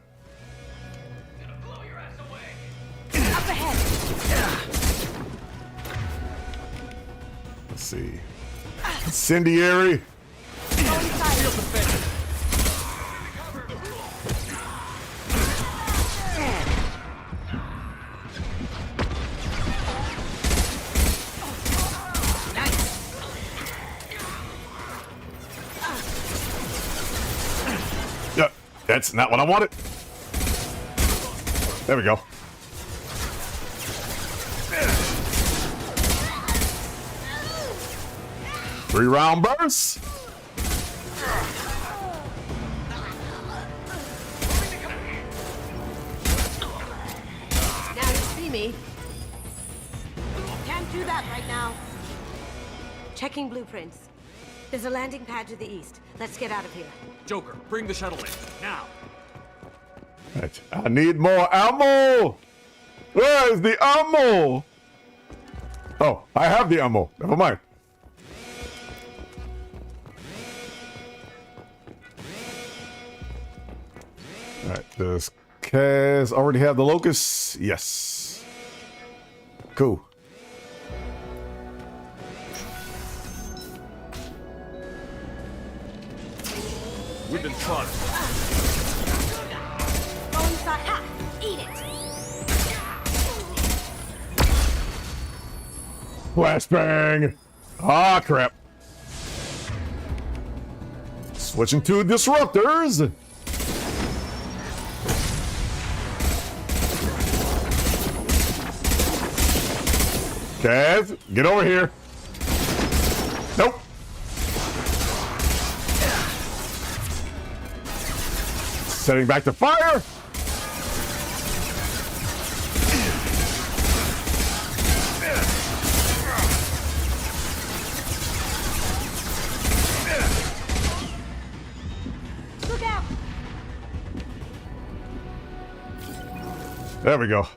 S11: Up ahead!
S1: Let's see. Incendiary. That's not what I wanted. There we go. Three-round burst.
S11: Now you see me. Can't do that right now. Checking blueprints. There's a landing pad to the east. Let's get out of here.
S3: Joker, bring the shuttle in, now.
S1: Right. I need more ammo. Where is the ammo? Oh, I have the ammo. Never mind. All right, does Kaz already have the locust? Yes. Cool.
S12: We've been spotted.
S11: Go inside. Ha! Eat it.
S1: Flashbang. Ah, crap. Switching to disruptors. Kaz, get over here. Nope. Setting back to fire.
S11: Look out!
S1: There we go.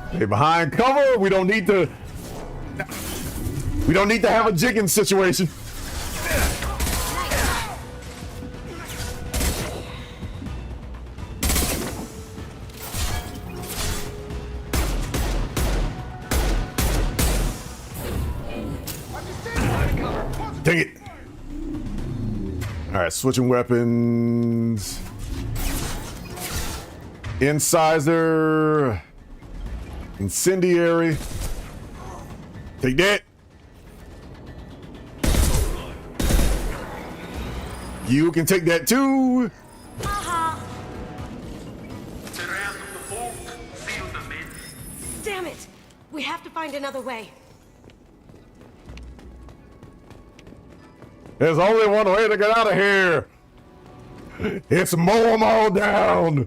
S1: Stay behind cover. We don't need to have a jigging situation. Dang it. All right, switching weapons. Incisor. Incendiary. Take that. You can take that too.
S11: Damn it! We have to find another way.
S1: There's only one way to get out of here. It's mow them all down.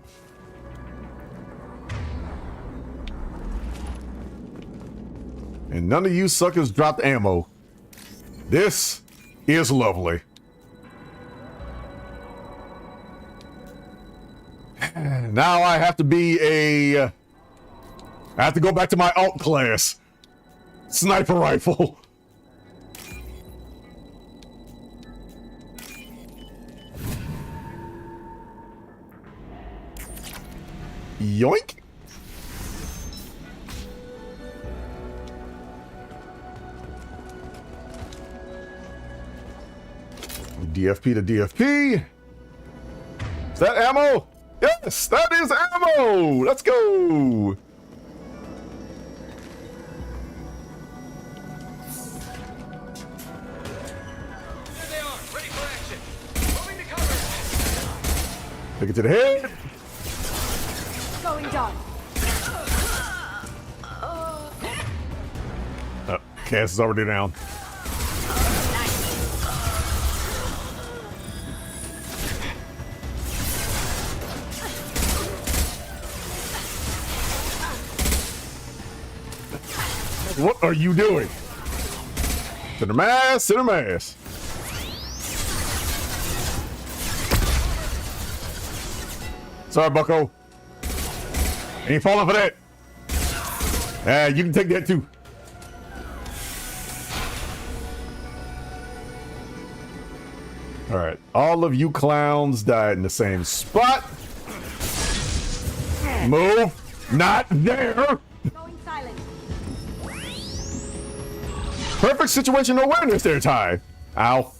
S1: And none of you suckers dropped ammo. This is lovely. Now I have to be I have to go back to my alt class. Sniper rifle. Yoink. DFP to DFP. Is that ammo? Yes, that is ammo. Let's go.
S14: There they are, ready for action. Moving to cover.
S1: Take it to the head.
S11: Going down.
S1: Oh, Cass is already down. What are you doing? To the mass, to the mass. Sorry, Bucko. Ain't falling for that. You can take that too. All right, all of you clowns died in the same spot. Move. Not there.
S11: Going silent.
S1: Perfect situation awareness there, Ty. Ow.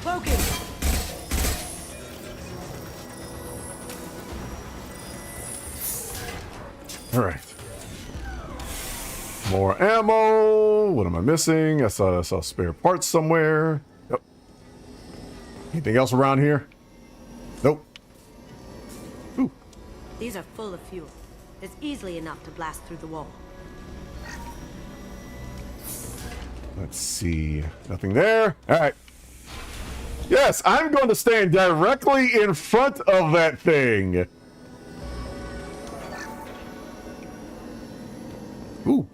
S11: Cloaking!
S1: All right. More ammo. What am I missing? I saw spare parts somewhere. Yep. Anything else around here? Nope. Ooh.
S11: These are full of fuel. It's easily enough to blast through the wall.
S1: Let's see. Nothing there. All right. Yes, I'm going to stand directly in front of that thing. Ooh.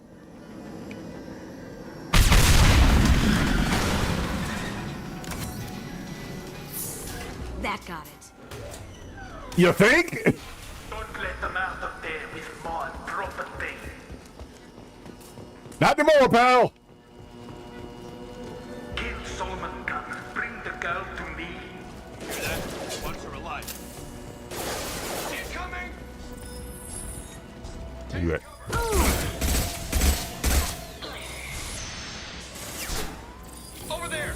S11: That got it.
S1: You think?
S17: Don't let them out of there with more property.
S1: Not anymore, pal.
S17: Kill Solomon Gunn. Bring the girl to me.
S14: Once her alive. See it coming!
S1: Where you at?
S14: Over there!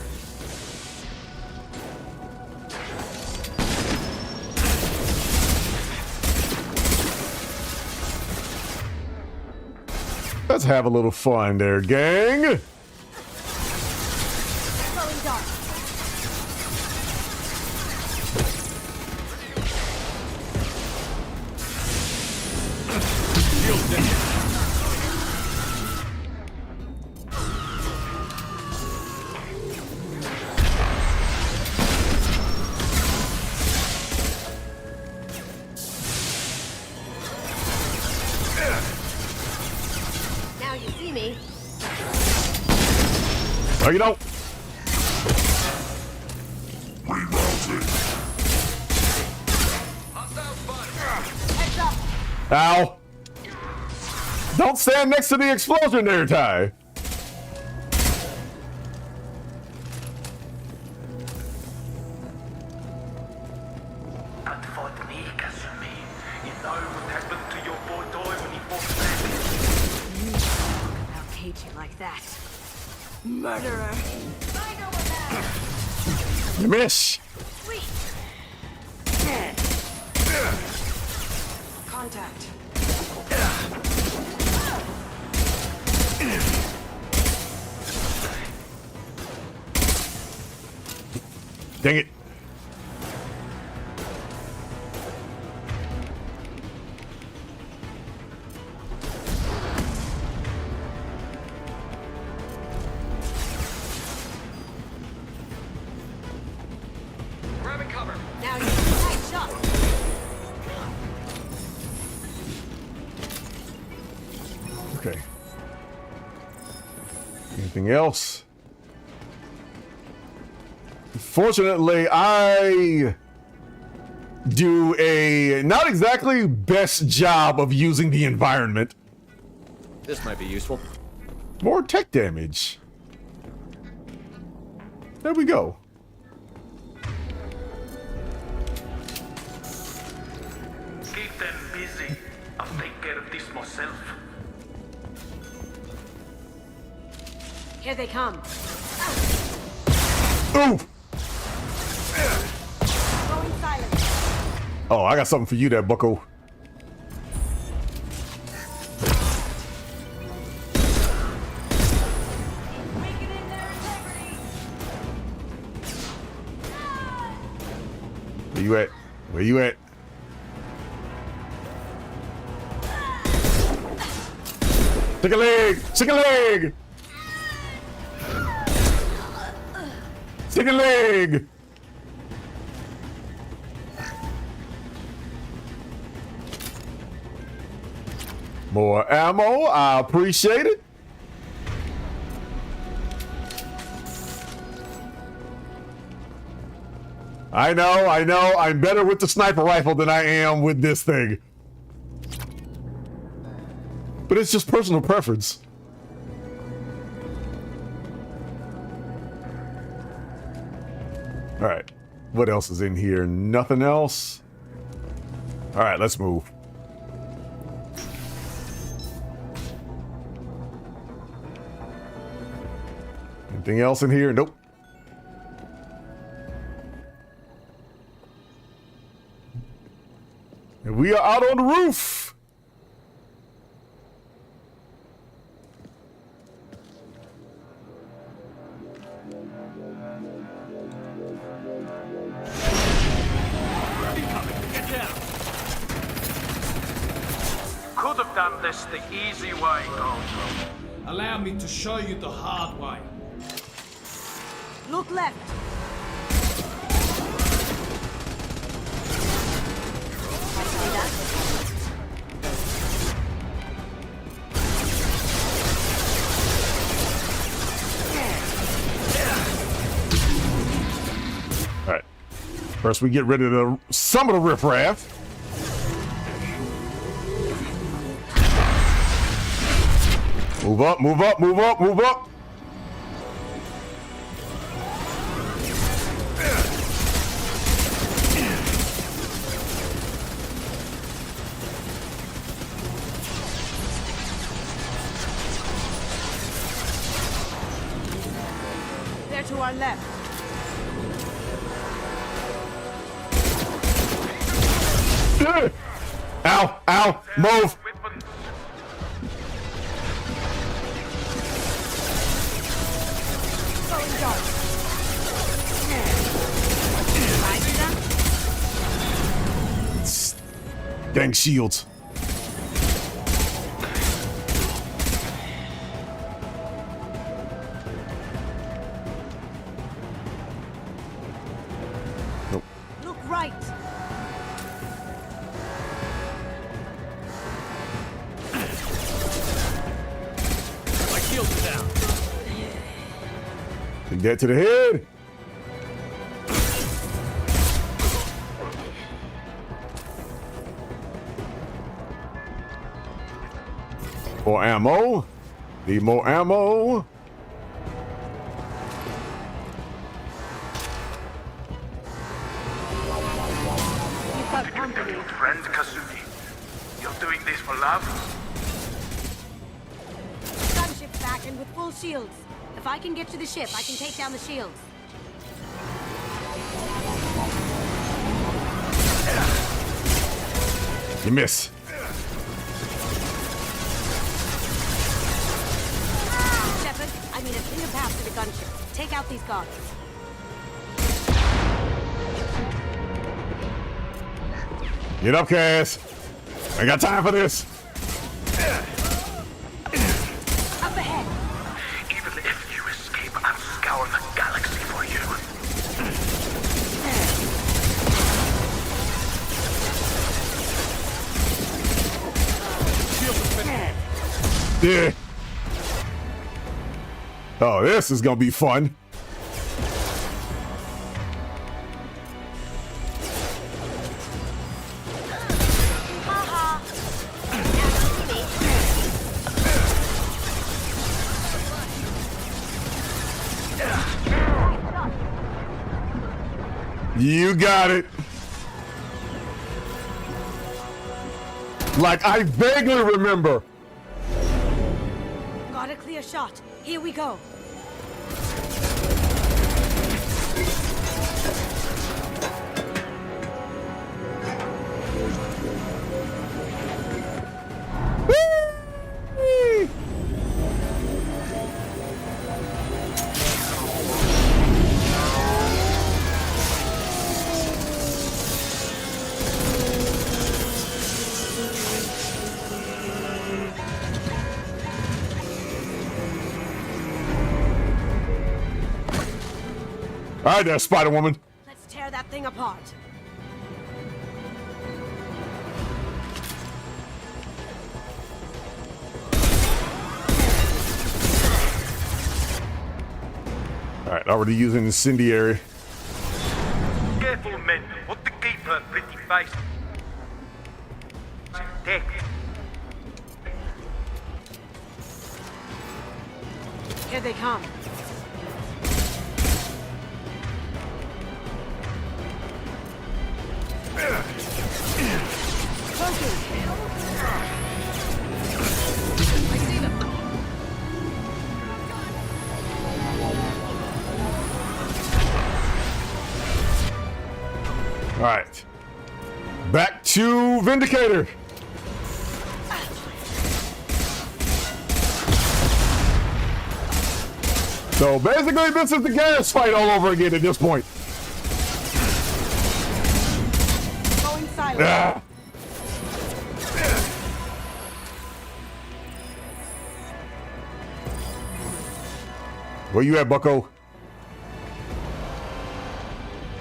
S1: Let's have a little fun there, gang.
S11: Glowing dark. Now you see me.
S1: Oh, you don't.
S11: Heads up.
S1: Ow. Don't stand next to the explosion there, Ty.
S17: And for me, Kasumi, you know what happened to your boy Toy when he fought back?
S11: I'll cage you like that. Murderer. I know what that.
S1: You miss.
S11: Sweet. Contact.
S1: Dang it.
S14: Grabbing cover.
S11: Now you nice shot.
S1: Okay. Anything else? Fortunately, I do a not exactly best job of using the environment.
S3: This might be useful.
S1: More tech damage. There we go.
S17: Keep them busy. I'll take care of this myself.
S11: Here they come.
S1: Ooh!
S11: Going silent.
S1: Oh, I got something for you there, bucko. Where you at? Where you at? Stick a leg! Stick a leg! Stick a leg! More ammo, I appreciate it. I know, I'm better with the sniper rifle than I am with this thing. But it's just personal preference. All right, what else is in here? Nothing else? All right, let's move. Anything else in here? Nope. And we are out on the roof.
S14: Get down.
S17: Could have done this the easy way, Goldro.
S9: Allow me to show you the hard way.
S11: Look left. I see that.
S1: All right. First, we get rid of some of the riffraff. Move up, move up, move up, move up.
S11: They're to our left.
S1: Ow, ow, move.
S11: Going dark. I see them.
S1: Dang shields. Nope.
S11: Look right.
S14: My shields are down.
S1: Take that to the head. More ammo. Need more ammo.
S17: Did you tell your friend, Kazumi? You're doing this for love?
S11: Gunship back and with full shields. If I can get to the ship, I can take down the shields.
S1: You miss.
S11: Shepard, I mean a clear path to the gunship. Take out these guards.
S1: Get up, Cass. I got time for this.
S11: Up ahead.
S17: Even if you escape, I'll scour the galaxy for you.
S1: Yeah. Oh, this is gonna be fun. You got it. Like I vaguely remember.
S11: Got a clear shot. Here we go.
S1: All right, there, Spider-Woman.
S11: Let's tear that thing apart.
S1: All right, already using incendiary.
S17: Careful, men. Want to keep her pretty face. Dead.
S11: Here they come.
S1: All right. Back to Vindicator. So basically, this is the gas fight all over again at this point.
S11: Going silent.
S1: Ah. Where you at, Bucko?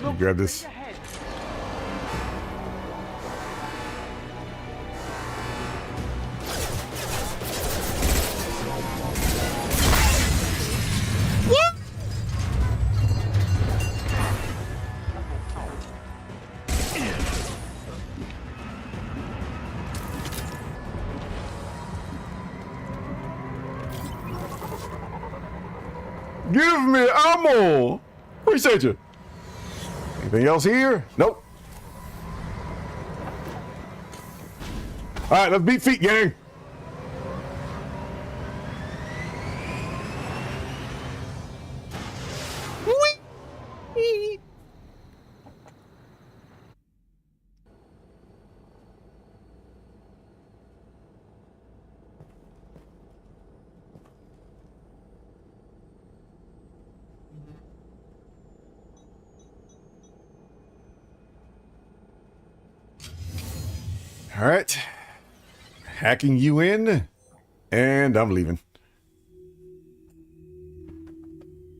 S1: You grab this. What? Give me ammo. Appreciate you. Anything else here? Nope. All right, let's beat feet, gang. Whee! All right, hacking you in, and I'm leaving.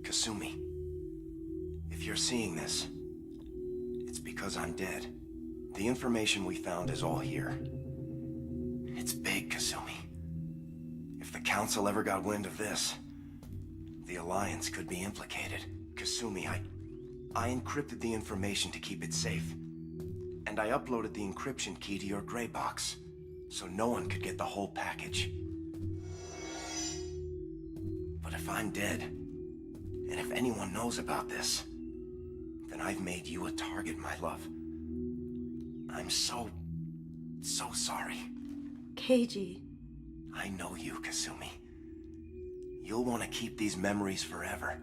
S15: Kasumi, if you're seeing this, it's because I'm dead. The information we found is all here. It's big, Kasumi. If the Council ever got wind of this, the Alliance could be implicated. Kasumi, I encrypted the information to keep it safe. And I uploaded the encryption key to your gray box, so no one could get the whole package. But if I'm dead, and if anyone knows about this, then I've made you a target, my love. I'm so sorry.
S11: Keiji.
S15: I know you, Kasumi. You'll want to keep these memories forever.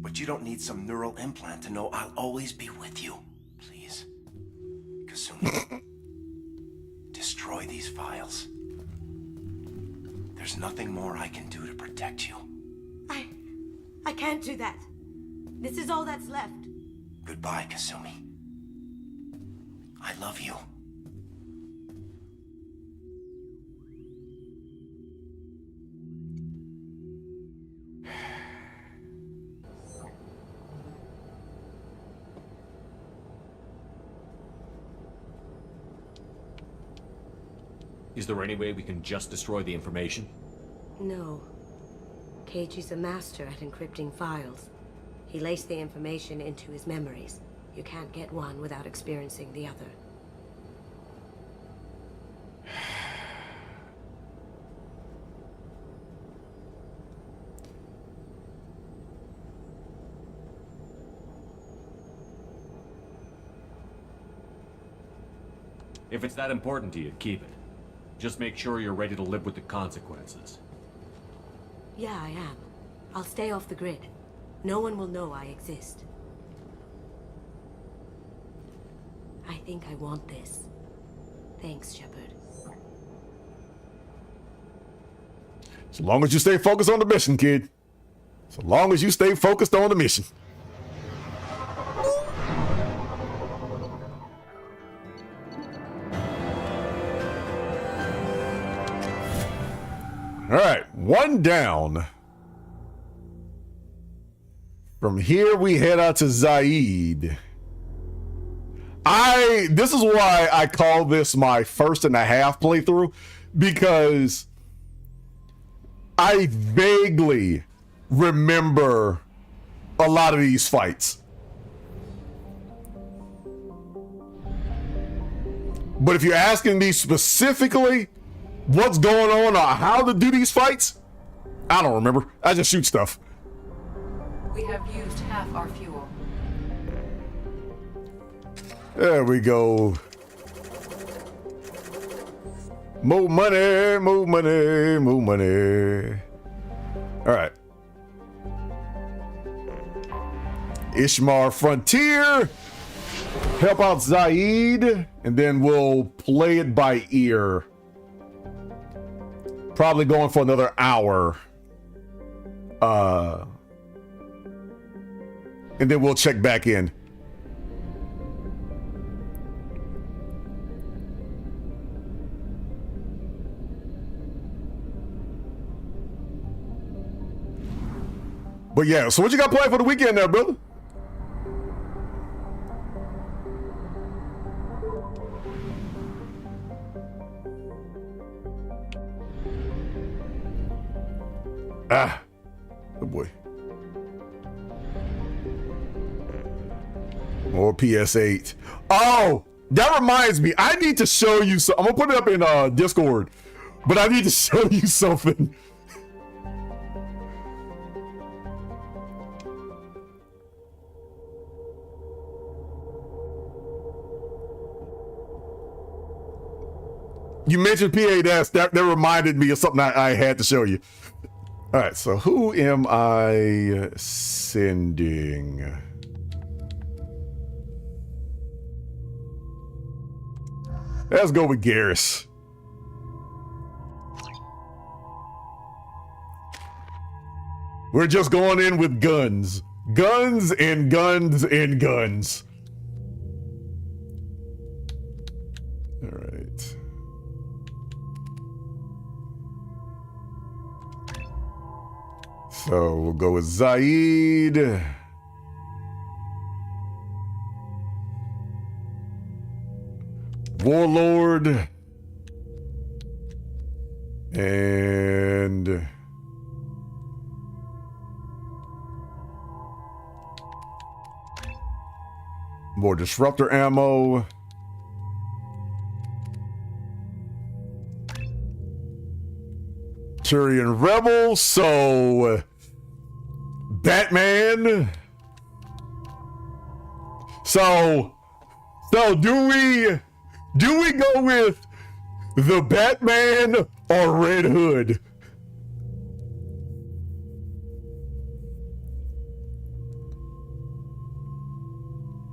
S15: But you don't need some neural implant to know I'll always be with you. Please. Kasumi. Destroy these files. There's nothing more I can do to protect you.
S11: I can't do that. This is all that's left.
S15: Goodbye, Kasumi. I love you.
S3: Is there any way we can just destroy the information?
S11: No. Keiji's a master at encrypting files. He laced the information into his memories. You can't get one without experiencing the other.
S3: If it's that important to you, keep it. Just make sure you're ready to live with the consequences.
S11: Yeah, I am. I'll stay off the grid. No one will know I exist. I think I want this. Thanks, Shepard.
S1: So long as you stay focused on the mission, kid. So long as you stay focused on the mission. All right, one down. From here, we head out to Zaid. This is why I call this my 1.5 playthrough, because I vaguely remember a lot of these fights. But if you're asking me specifically what's going on or how to do these fights, I don't remember. I just shoot stuff.
S13: We have used half our fuel.
S1: There we go. More money, more money, more money. All right. Ishmar Frontier. help out Zaid, and then we'll play it by ear. Probably going for another hour. And then we'll check back in. But yeah, so what you got planned for the weekend there, brother? Ah, oh boy. More PS8. Oh, that reminds me. I need to show you. I'm gonna put it up in Discord, but I need to show you something. You mentioned P8S. That reminded me of something I had to show you. All right, so who am I sending? Let's go with Garrus. We're just going in with guns. Guns and guns and guns. All right. So we'll go with Zaid. Warlord. And more disruptor ammo. Turian Rebel, so Batman. So do we go with the Batman or Red Hood?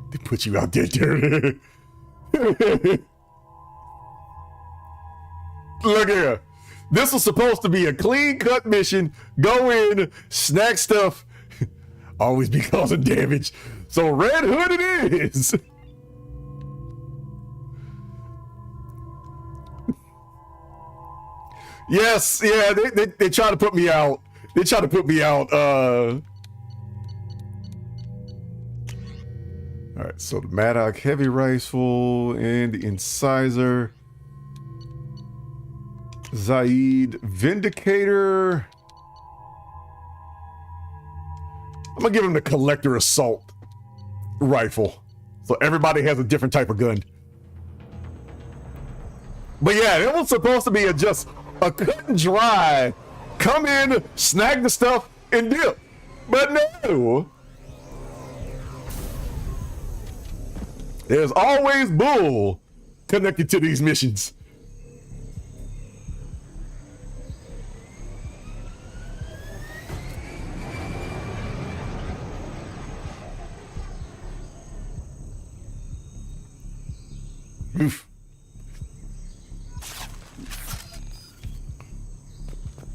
S1: They put you out there, dirty. Look here. This was supposed to be a clean-cut mission. Go in, snack stuff, always be causing damage. So Red Hood it is. Yes, yeah, they try to put me out. They try to put me out. All right, so the Maddock Heavy Rifle and the Incisor. Zaid Vindicator. I'm gonna give him the Collector Assault Rifle. So everybody has a different type of gun. But yeah, it was supposed to be just a cut and dry, come in, snag the stuff, and dip. But no. There's always bull connected to these missions. Oof.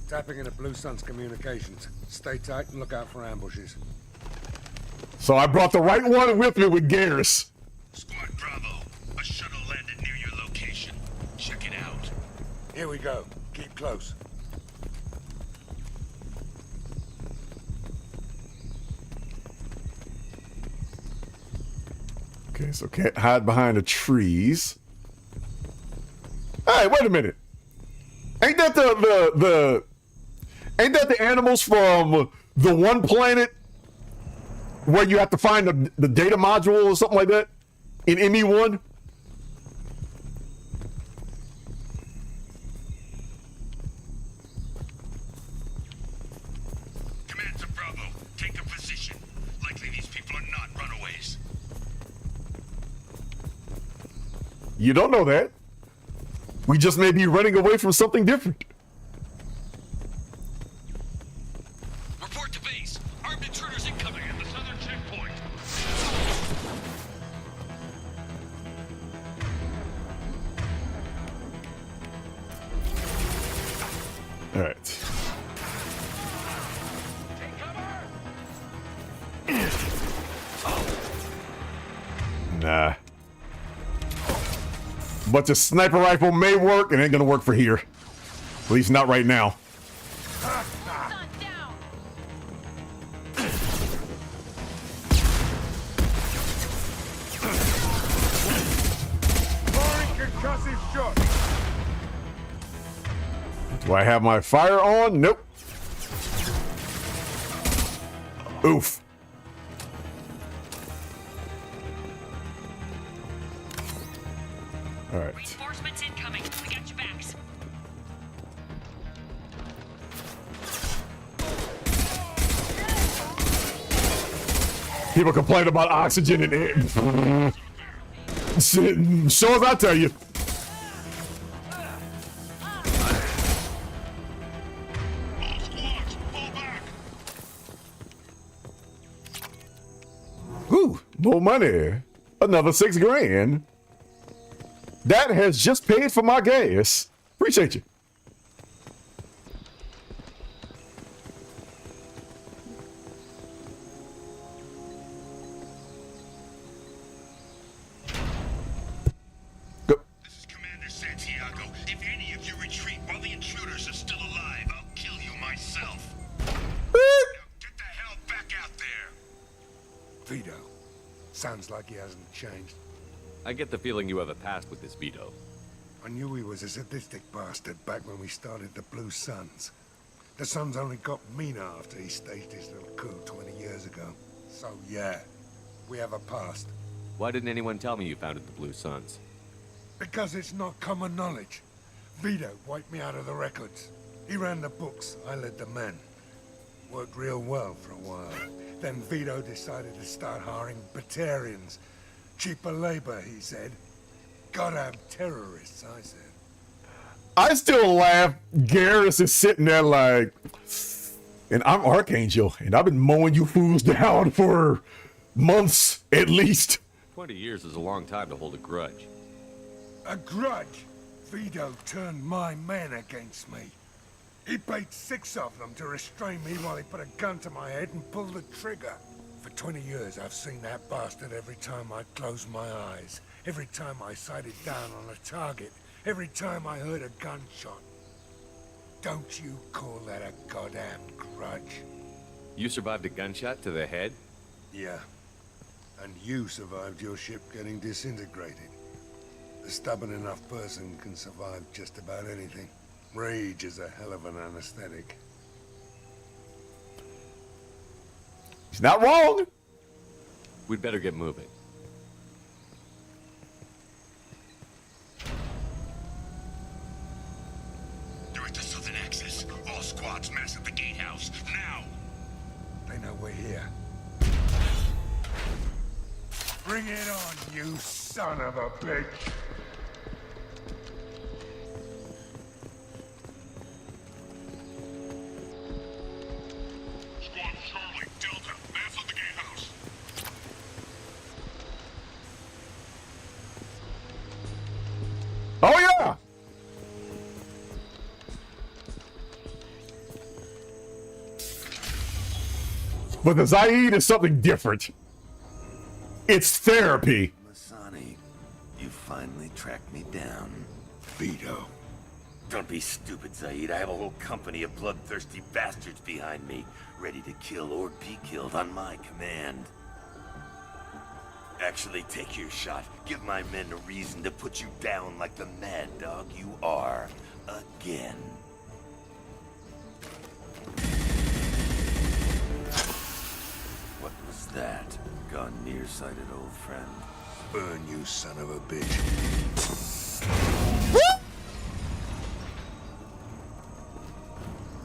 S18: Tapping into Blue Sun's communications. Stay tight and look out for ambushes.
S1: So I brought the right one with me with Garrus.
S17: Squad Bravo, a shuttle landed near your location. Check it out.
S18: Here we go. Keep close.
S1: Okay, so can't hide behind the trees. Hey, wait a minute. Ain't that ain't that the animals from the one planet where you have to find the data module or something like that in ME1?
S17: Command to Bravo, take a position. Likely these people are not runaways.
S1: You don't know that. We just may be running away from something different.
S17: Report to base. Armed intruders incoming at the southern checkpoint.
S1: All right. Nah. But the sniper rifle may work, and ain't gonna work for here. At least not right now. Do I have my fire on? Nope. Oof. All right.
S13: Reinforcements incoming. We got your backs.
S1: People complain about oxygen and air. So as I tell you. Ooh, more money. Another $6 grand. That has just paid for my gas. Appreciate you.
S19: This is Commander Santiago. If any of you retreat while the intruders are still alive, I'll kill you myself. Now get the hell back out there.
S18: Vito. Sounds like he hasn't changed.
S3: I get the feeling you have a past with this Vito.
S18: I knew he was a sadistic bastard back when we started the Blue Suns. The Suns only got meaner after he staged his little coup 20 years ago. So yeah, we have a past.
S3: Why didn't anyone tell me you founded the Blue Suns?
S18: Because it's not common knowledge. Vito wiped me out of the records. He ran the books, I led the men. Worked real well for a while. Then Vito decided to start hiring Batarians. Cheaper labor, he said. Goddamn terrorists, I said.
S1: I still laugh. Garrus is sitting there like, and I'm Archangel, and I've been mowing you fools down for months at least.
S3: 20 years is a long time to hold a grudge.
S18: A grudge? Vito turned my men against me. He paid 6 of them to restrain me while he put a gun to my head and pulled the trigger. For 20 years, I've seen that bastard every time I closed my eyes. Every time I sighted down on a target. Every time I heard a gunshot. Don't you call that a goddamn grudge?
S3: You survived a gunshot to the head?
S18: Yeah. And you survived your ship getting disintegrated. A stubborn enough person can survive just about anything. Rage is a hell of an anesthetic.
S1: He's not wrong.
S3: We'd better get moving.
S19: They're at the southern axis. All squads mass at the gatehouse. Now!
S18: They know we're here. Bring it on, you son of a bitch!
S19: Squad Charlie, Delta, mass at the gatehouse.
S1: Oh yeah. But the Zaid is something different. It's therapy.
S20: Masani, you finally tracked me down.
S18: Vito.
S20: Don't be stupid, Zaid. I have a whole company of bloodthirsty bastards behind me, ready to kill or be killed on my command. Actually, take your shot. Give my men a reason to put you down like the mad dog you are. Again. What was that? Gone nearsighted, old friend.
S18: Burn, you son of a bitch.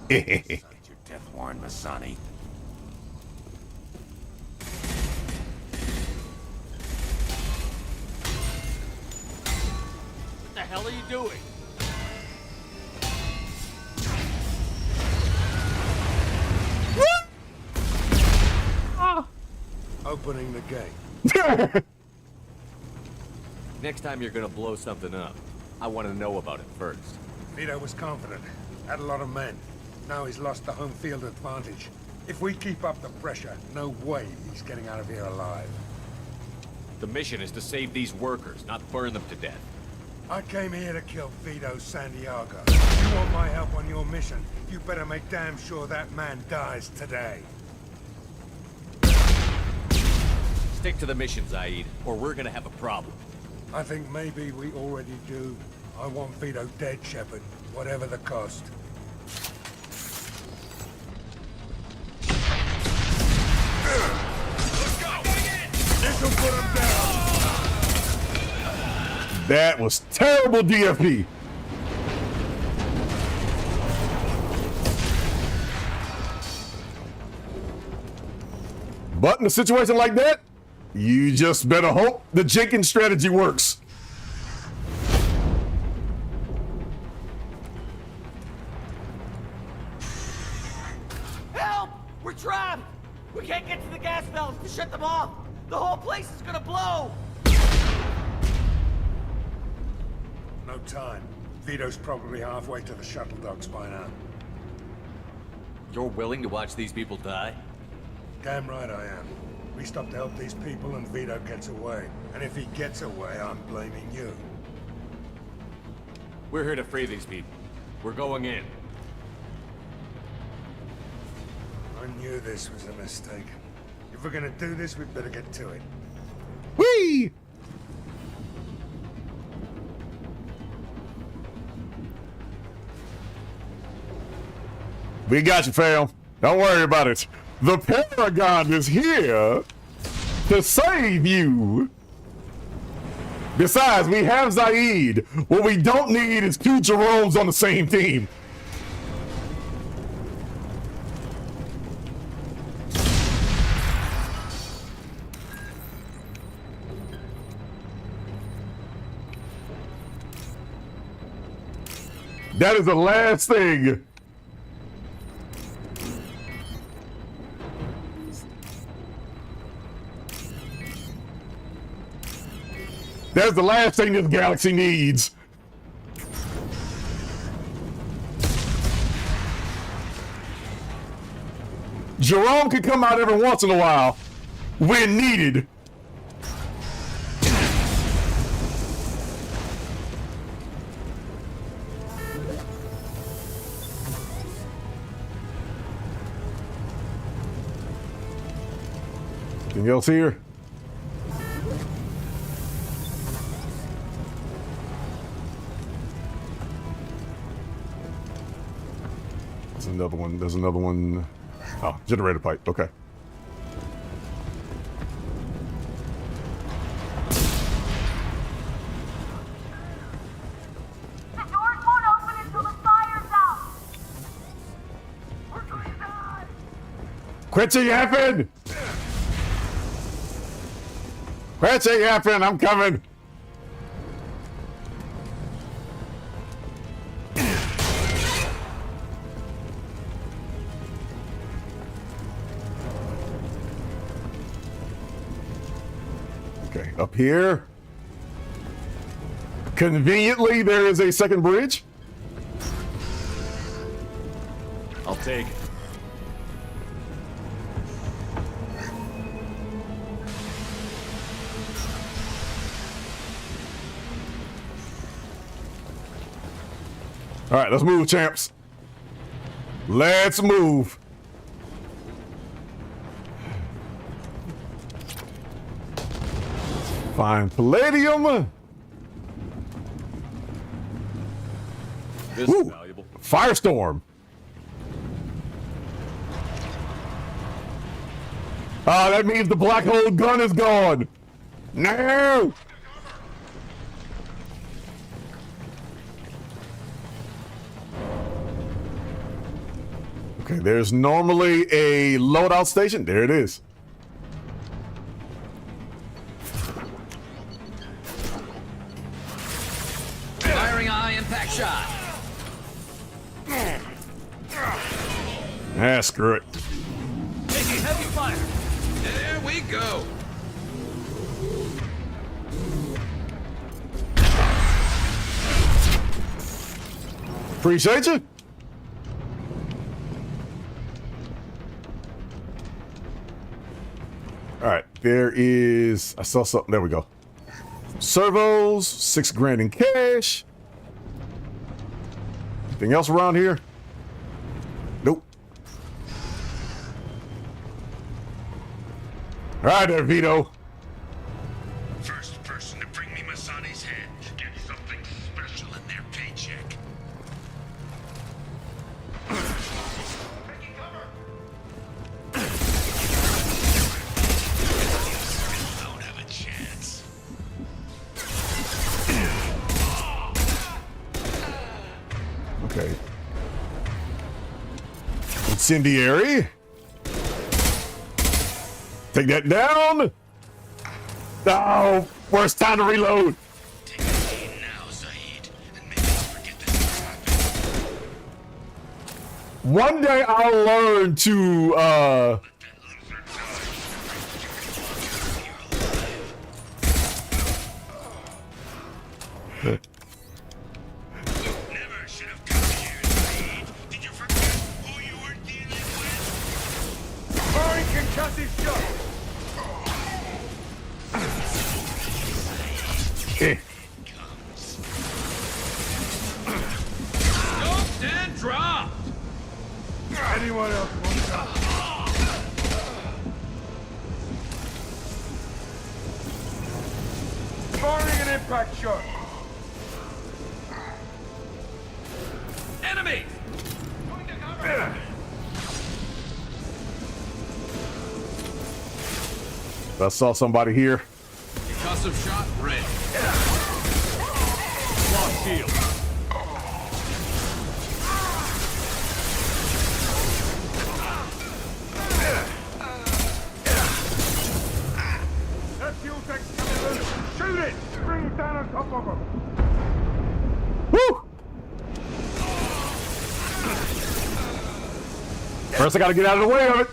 S20: Your death warrant, Masani.
S14: What the hell are you doing?
S18: Opening the gate.
S3: Next time you're gonna blow something up, I want to know about it first.
S18: Vito was confident. Had a lot of men. Now he's lost the home field advantage. If we keep up the pressure, no way he's getting out of here alive.
S5: The mission is to save these workers, not burn them to death.
S18: I came here to kill Vito Santiago. If you want my help on your mission, you better make damn sure that man dies today.
S5: Stick to the mission, Zaid, or we're gonna have a problem.
S18: I think maybe we already do. I want Vito dead, Shepard, whatever the cost. This'll put him down.
S1: That was terrible DFP. But in a situation like that, you just better hope the Jenkins strategy works.
S21: Help! We're trapped! We can't get to the gas valves to shut them off! The whole place is gonna blow!
S18: No time. Vito's probably halfway to the shuttle docks by now.
S3: You're willing to watch these people die?
S18: Damn right I am. We stop to help these people and Vito gets away. And if he gets away, I'm blaming you.
S3: We're here to free these people. We're going in.
S18: I knew this was a mistake. If we're gonna do this, we'd better get to it.
S1: Whee! We got you, fam. Don't worry about it. The Paragon is here to save you. Besides, we have Zaid. What we don't need is two Jeromes on the same team. That is the last thing. That's the last thing this galaxy needs. Jerome could come out every once in a while when needed. Anything else here? There's another one. There's another one. Oh, generator pipe. Okay.
S21: The doors won't open until the fire's out! We're gonna die!
S1: Quit yapping! Quit yapping! I'm coming! Okay, up here. Conveniently, there is a second bridge.
S3: I'll take it.
S1: All right, let's move, champs. Let's move. Find palladium.
S3: This is valuable.
S1: Firestorm. Ah, that means the black hole gun is gone. No. Okay, there's normally a loadout station. There it is.
S7: Firing a high impact shot.
S1: Ah, screw it.
S21: Taking heavy fire!
S7: There we go.
S1: Appreciate you. there is, I saw something, there we go. Servos, $6 grand in cash. Anything else around here? Nope. All right there, Vito.
S19: First person to bring me Masani's head should get something special in their paycheck. Don't have a chance.
S1: Okay. Incendiary. Take that down. Oh, worst time to reload. One day I'll learn to
S19: Never should have come here, Saeed. Did you forget who you were dealing with?
S18: Firing concussive shot!
S19: Scoped and dropped!
S18: Anyone else want that? Firing an impact shot!
S19: Enemy!
S1: I saw somebody here.
S12: Concussive shot ready. Lock shield.
S18: That fuel tank's coming loose! Shoot it! Bring it down on top of him!
S1: Woo! First I gotta get out of the way of it.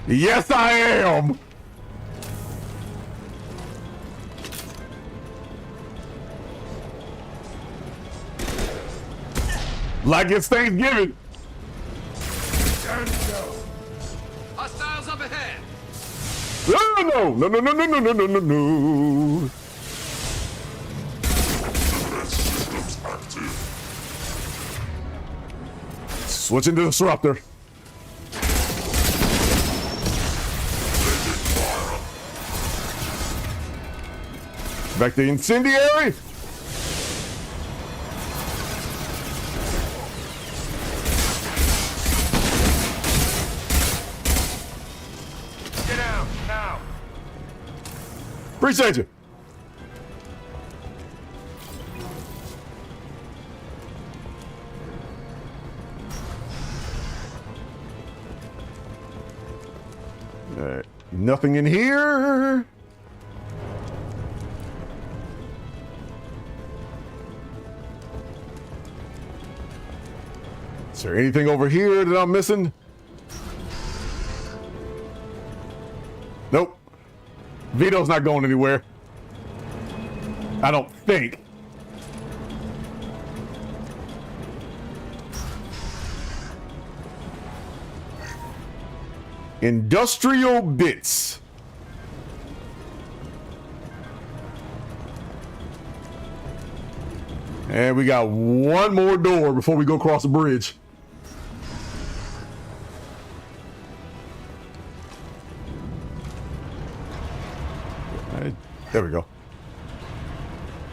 S1: Yes, I am. Like it's Thanksgiving.
S19: Hostiles up ahead!
S1: Oh, no, no, no, no, no, no, no, no, no. Switching to disruptor. Back to incendiary.
S18: Get out, now!
S1: Appreciate you. All right, nothing in here. Is there anything over here that I'm missing? Nope. Vito's not going anywhere. I don't think. Industrial bits. And we got one more door before we go across the bridge. There we go.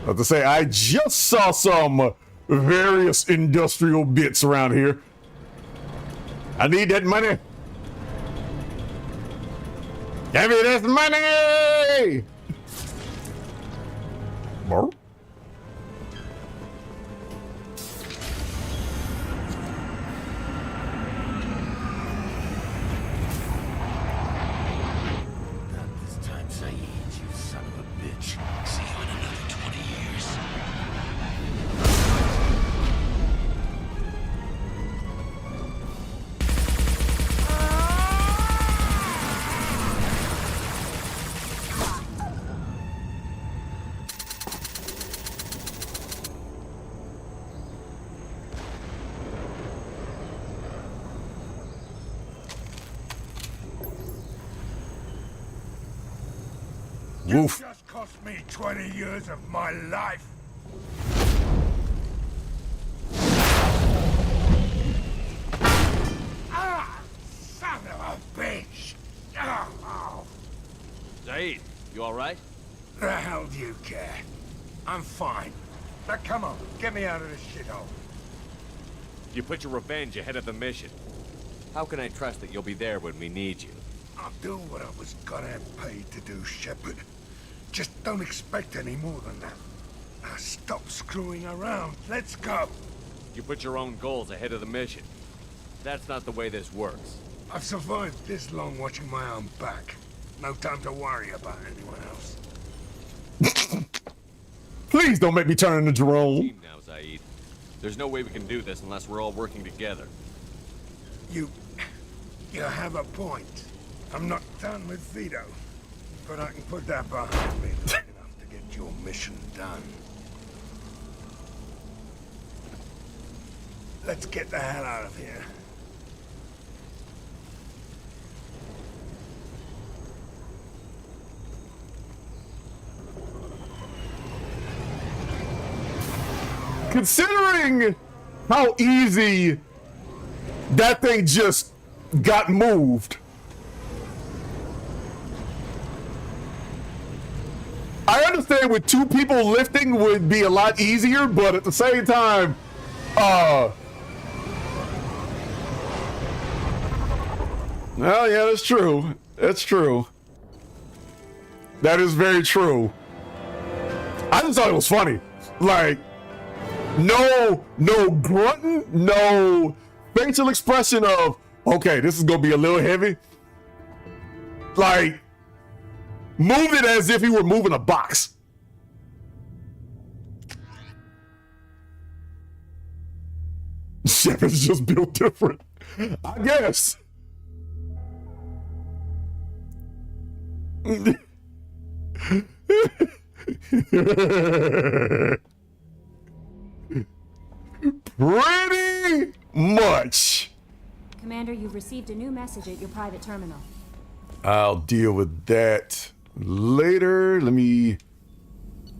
S1: I was to say, I just saw some various industrial bits around here. I need that money. Give me this money! Burp.
S20: This time, Saeed, you son of a bitch. See you in another 20 years.
S1: Woof.
S18: Just cost me 20 years of my life. Ah, son of a bitch. Oh.
S12: Zaid, you alright?
S18: The hell do you care? I'm fine. Now come on, get me out of this shithole.
S5: You put your revenge ahead of the mission. How can I trust that you'll be there when we need you?
S18: I'll do what I was gonna have paid to do, Shepard. Just don't expect any more than that. Now stop screwing around. Let's go.
S5: You put your own goals ahead of the mission. That's not the way this works.
S18: I've survived this long watching my own back. No time to worry about anyone else.
S1: Please don't make me turn into Jerome.
S5: Team now, Zaid. There's no way we can do this unless we're all working together.
S18: You have a point. I'm not done with Vito, but I can put that behind me long enough to get your mission done. Let's get the hell out of here.
S1: Considering how easy that thing just got moved, I understand with two people lifting would be a lot easier, but at the same time, well, yeah, that's true. That's true. That is very true. I just thought it was funny. Like, no grunting, no facial expression of, okay, this is gonna be a little heavy. Like, move it as if he were moving a box. Shepard's just built different, I guess. Pretty much.
S4: Commander, you've received a new message at your private terminal.
S1: I'll deal with that later. Let me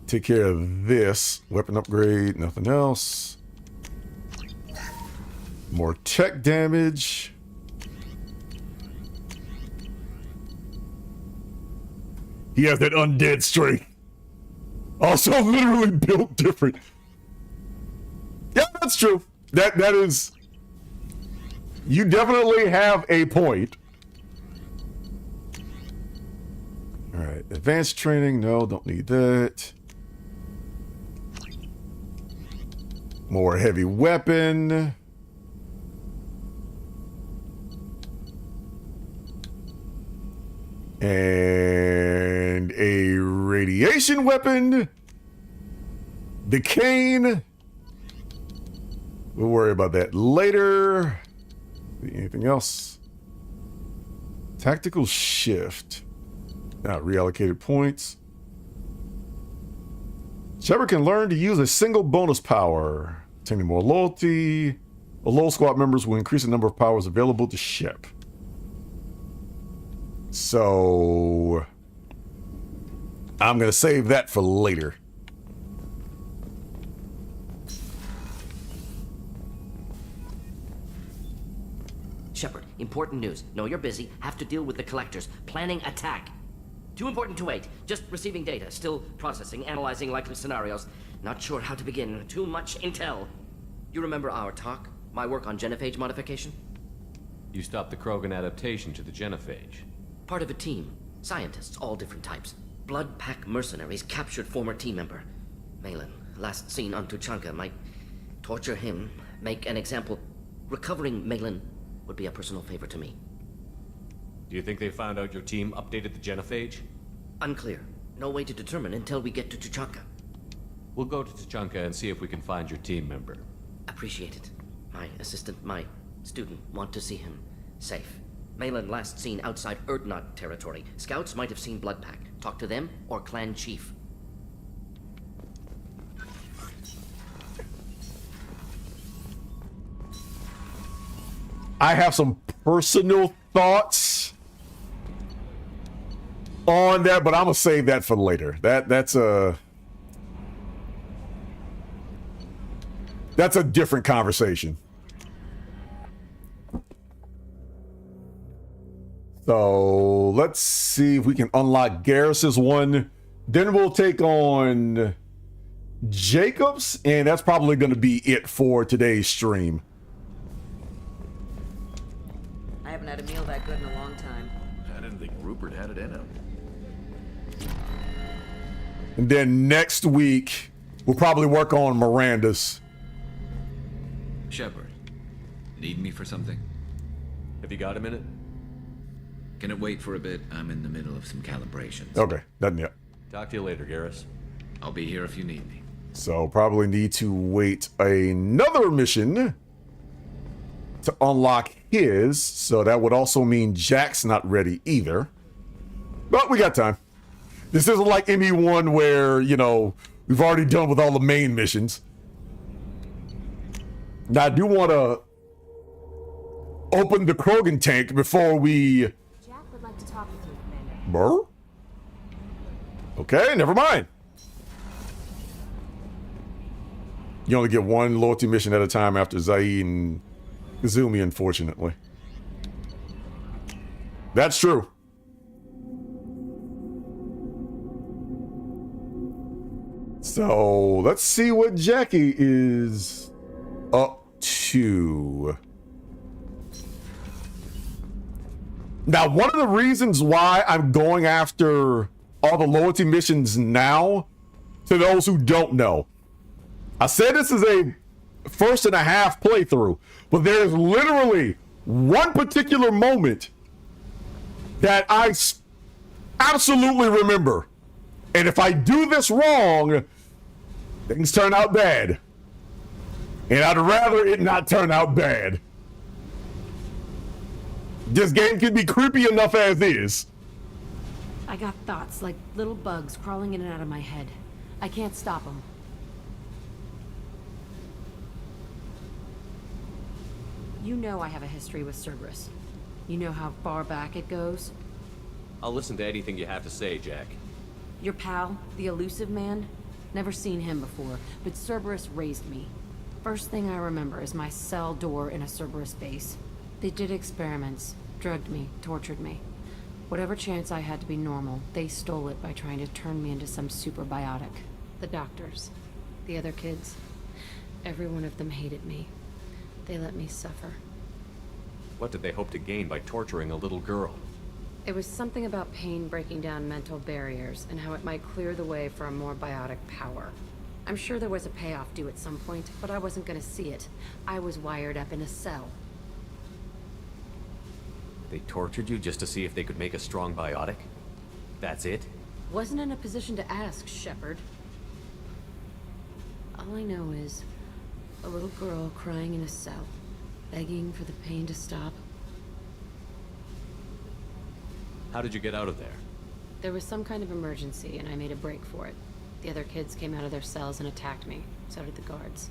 S1: take care of this. Weapon upgrade, nothing else. More tech damage. He has that undead strength. Also literally built different. Yeah, that's true. That is... You definitely have a point. Alright, advanced training. No, don't need that. More heavy weapon. And a radiation weapon. The cane. We'll worry about that later. Anything else? Tactical shift. Not reallocated points. Shepard can learn to use a single bonus power. Obtaining more loyalty. Below squad members will increase the number of powers available to Shep. So I'm gonna save that for later.
S22: Shepard, important news. Know you're busy. Have to deal with the collectors. Planning attack. Too important to wait. Just receiving data. Still processing, analyzing likely scenarios. Not sure how to begin. Too much intel. You remember our talk? My work on genophage modification?
S3: You stopped the Krogan adaptation to the genophage.
S22: Part of a team. Scientists, all different types. Blood Pack mercenaries captured former team member. Malin, last seen on Tuchanka, might torture him, make an example. Recovering Malin would be a personal favor to me.
S3: Do you think they found out your team updated the genophage?
S22: Unclear. No way to determine until we get to Tuchanka.
S3: We'll go to Tuchanka and see if we can find your team member.
S22: Appreciate it. My assistant, my student, want to see him safe. Malin last seen outside Urdnot territory. Scouts might have seen Blood Pack. Talk to them or clan chief.
S1: I have some personal thoughts on that, but I'm gonna save that for later. That's a different conversation. So let's see if we can unlock Garrus's one. Then we'll take on Jacobs, and that's probably going to be it for today's stream.
S6: I haven't had a meal that good in a long time.
S7: I didn't think Rupert had it in him.
S1: And then next week, we'll probably work on Miranda's.
S7: Shepard, need me for something?
S3: Have you got a minute?
S7: Can it wait for a bit? I'm in the middle of some calibrations.
S1: Okay, doesn't yet.
S3: Talk to you later, Garrus.
S7: I'll be here if you need me.
S1: So probably need to wait another mission to unlock his. So that would also mean Jack's not ready either. But we got time. This isn't like ME1 where, you know, we've already done with all the main missions. Now I do want to open the Krogan tank before we...
S4: Jack would like to talk with you, Commander.
S1: Burr? Okay, never mind. You only get one loyalty mission at a time after Zaid and Kazumi, unfortunately. That's true. So let's see what Jackie is up to. Now, one of the reasons why I'm going after all the loyalty missions now, to those who don't know, I said this is a 1.5 playthrough, but there's literally one particular moment that I absolutely remember. And if I do this wrong, things turn out bad. And I'd rather it not turn out bad. This game can be creepy enough as is.
S4: I got thoughts like little bugs crawling in and out of my head. I can't stop them. You know I have a history with Cerberus. You know how far back it goes?
S3: I'll listen to anything you have to say, Jack.
S4: Your pal, the elusive man? Never seen him before, but Cerberus raised me. First thing I remember is my cell door in a Cerberus base. They did experiments, drugged me, tortured me. Whatever chance I had to be normal, they stole it by trying to turn me into some superbiotic. The doctors, the other kids, every one of them hated me. They let me suffer.
S3: What did they hope to gain by torturing a little girl?
S4: It was something about pain breaking down mental barriers and how it might clear the way for a more biotic power. I'm sure there was a payoff due at some point, but I wasn't gonna see it. I was wired up in a cell.
S3: They tortured you just to see if they could make a strong biotic? That's it?
S4: Wasn't in a position to ask, Shepard. All I know is a little girl crying in a cell, begging for the pain to stop.
S3: How did you get out of there?
S4: There was some kind of emergency, and I made a break for it. The other kids came out of their cells and attacked me. So did the guards.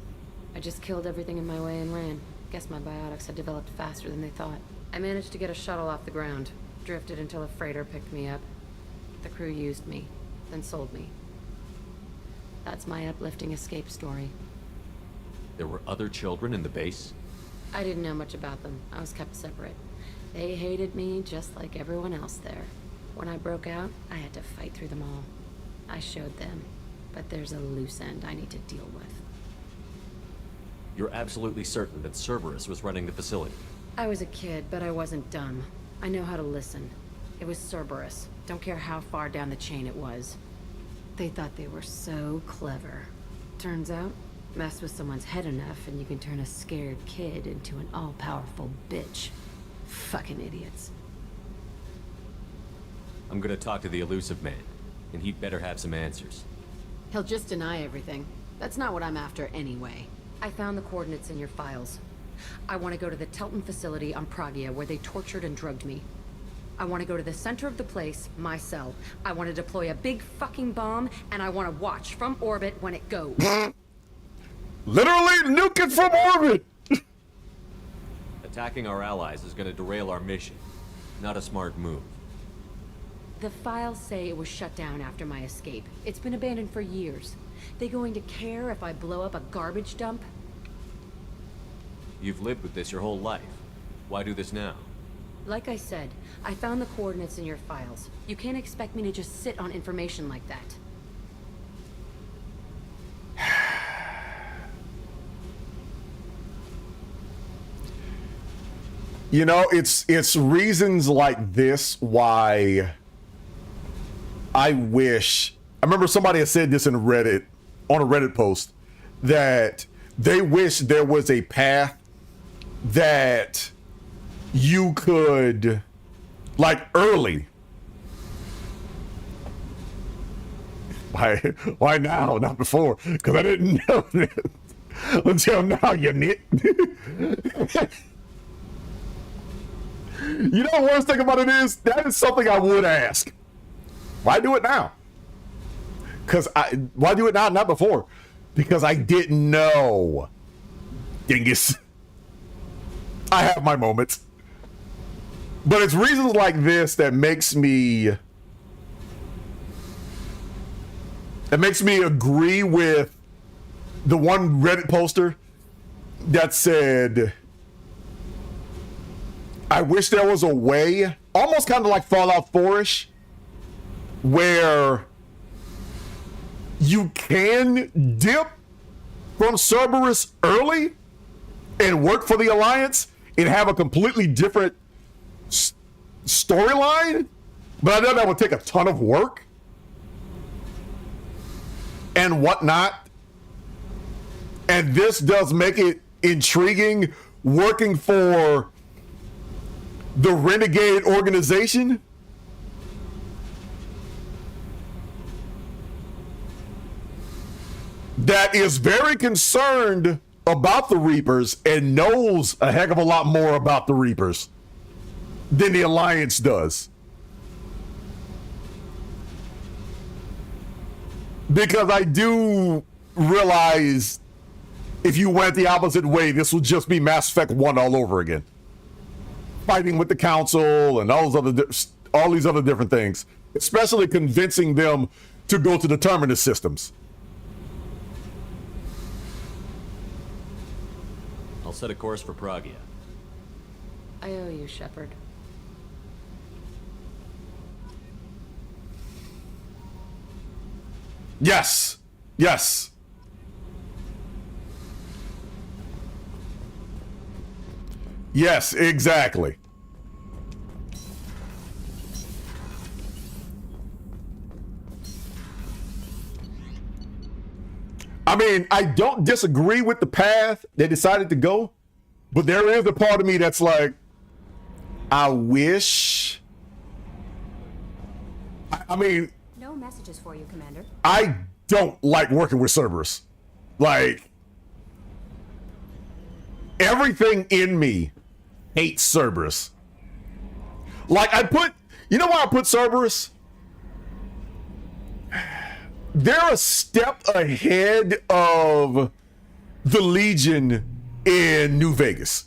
S4: I just killed everything in my way and ran. Guess my biotics had developed faster than they thought. I managed to get a shuttle off the ground. Drifted until a freighter picked me up. The crew used me, then sold me. That's my uplifting escape story.
S3: There were other children in the base?
S4: I didn't know much about them. I was kept separate. They hated me just like everyone else there. When I broke out, I had to fight through them all. I showed them, but there's a loose end I need to deal with.
S3: You're absolutely certain that Cerberus was running the facility?
S4: I was a kid, but I wasn't dumb. I know how to listen. It was Cerberus. Don't care how far down the chain it was. They thought they were so clever. Turns out, mess with someone's head enough and you can turn a scared kid into an all-powerful bitch. Fucking idiots.
S3: I'm gonna talk to the elusive man, and he'd better have some answers.
S4: He'll just deny everything. That's not what I'm after anyway. I found the coordinates in your files. I want to go to the Telton facility on Pragia where they tortured and drugged me. I want to go to the center of the place, my cell. I want to deploy a big fucking bomb, and I want to watch from orbit when it goes.
S1: Literally nuke it from orbit!
S3: Attacking our allies is gonna derail our mission. Not a smart move.
S4: The files say it was shut down after my escape. It's been abandoned for years. They going to care if I blow up a garbage dump?
S3: You've lived with this your whole life. Why do this now?
S4: Like I said, I found the coordinates in your files. You can't expect me to just sit on information like that.
S1: You know, it's reasons like this why I wish. I remember somebody had said this in Reddit, on a Reddit post, that they wish there was a path that you could, like, early. Why now, not before? Because I didn't know this until now, you nit. You know, the worst thing about it is, that is something I would ask. Why do it now? Why do it now, not before? Because I didn't know. Dingus. I have my moments. But it's reasons like this that makes me agree with the one Reddit poster that said, I wish there was a way, almost kind of like Fallout 4-ish, where you can dip from Cerberus early and work for the Alliance and have a completely different storyline, but I know that would take a ton of work and whatnot. And this does make it intriguing, working for the Renegade organization. That is very concerned about the Reapers and knows a heck of a lot more about the Reapers than the Alliance does. Because I do realize if you went the opposite way, this will just be Mass Effect 1 all over again. Fighting with the Council and all these other different things. Especially convincing them to go to the Terminus systems.
S3: I'll set a course for Pragia.
S4: I owe you, Shepard.
S1: Yes. Yes. Yes, exactly. I mean, I don't disagree with the path they decided to go, but there is a part of me that's like, I wish. I mean,
S10: No messages for you, Commander.
S1: I don't like working with Cerberus. Like, everything in me hates Cerberus. Like, you know why I put Cerberus? They're a step ahead of the Legion in New Vegas.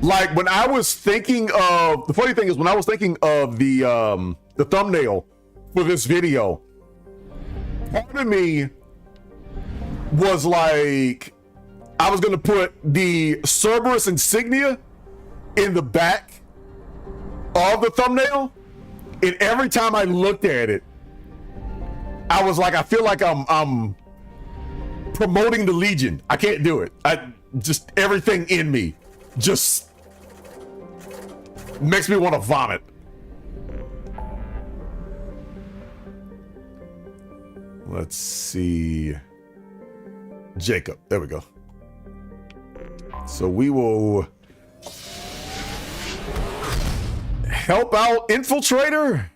S1: Like, when I was thinking of, the funny thing is, when I was thinking of the thumbnail for this video, part of me was like, I was gonna put the Cerberus insignia in the back of the thumbnail, and every time I looked at it, I was like, I feel like I'm promoting the Legion. I can't do it. Just everything in me just makes me want to vomit. Let's see. Jacob. There we go. So we will help out Infiltrator,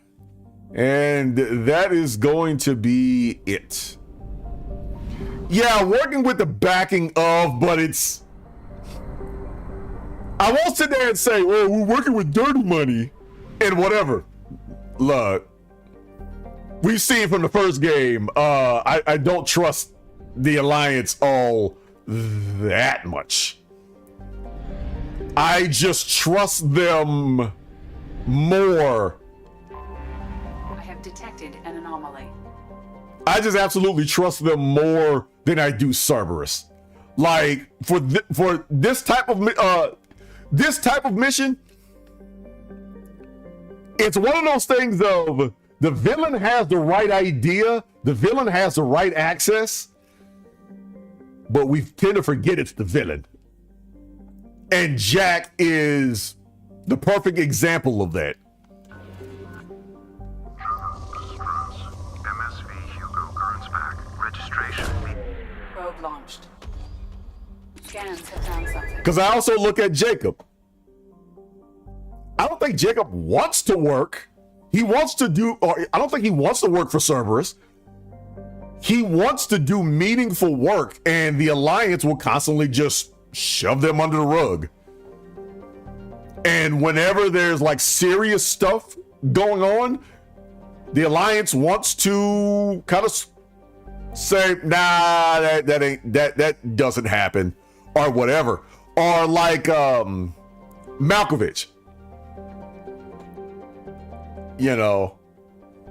S1: and that is going to be it. Yeah, working with the backing of, but it's, I won't sit there and say, well, we're working with dirty money and whatever. Look, we've seen from the first game, I don't trust the Alliance all that much. I just trust them more.
S13: I have detected an anomaly.
S1: I just absolutely trust them more than I do Cerberus. Like for this type of mission, it's one of those things of the villain has the right idea, the villain has the right access, but we tend to forget it's the villain. And Jack is the perfect example of that.
S17: MSV Hugo Gernsback. Registration.
S13: Probe launched. Scans have found something.
S1: Because I also look at Jacob. I don't think Jacob wants to work. He wants to do, or I don't think he wants to work for Cerberus. He wants to do meaningful work, and the Alliance will constantly just shove them under the rug. And whenever there's like serious stuff going on, the Alliance wants to kind of say, nah, that doesn't happen, or whatever. Or like Malkovich. You know,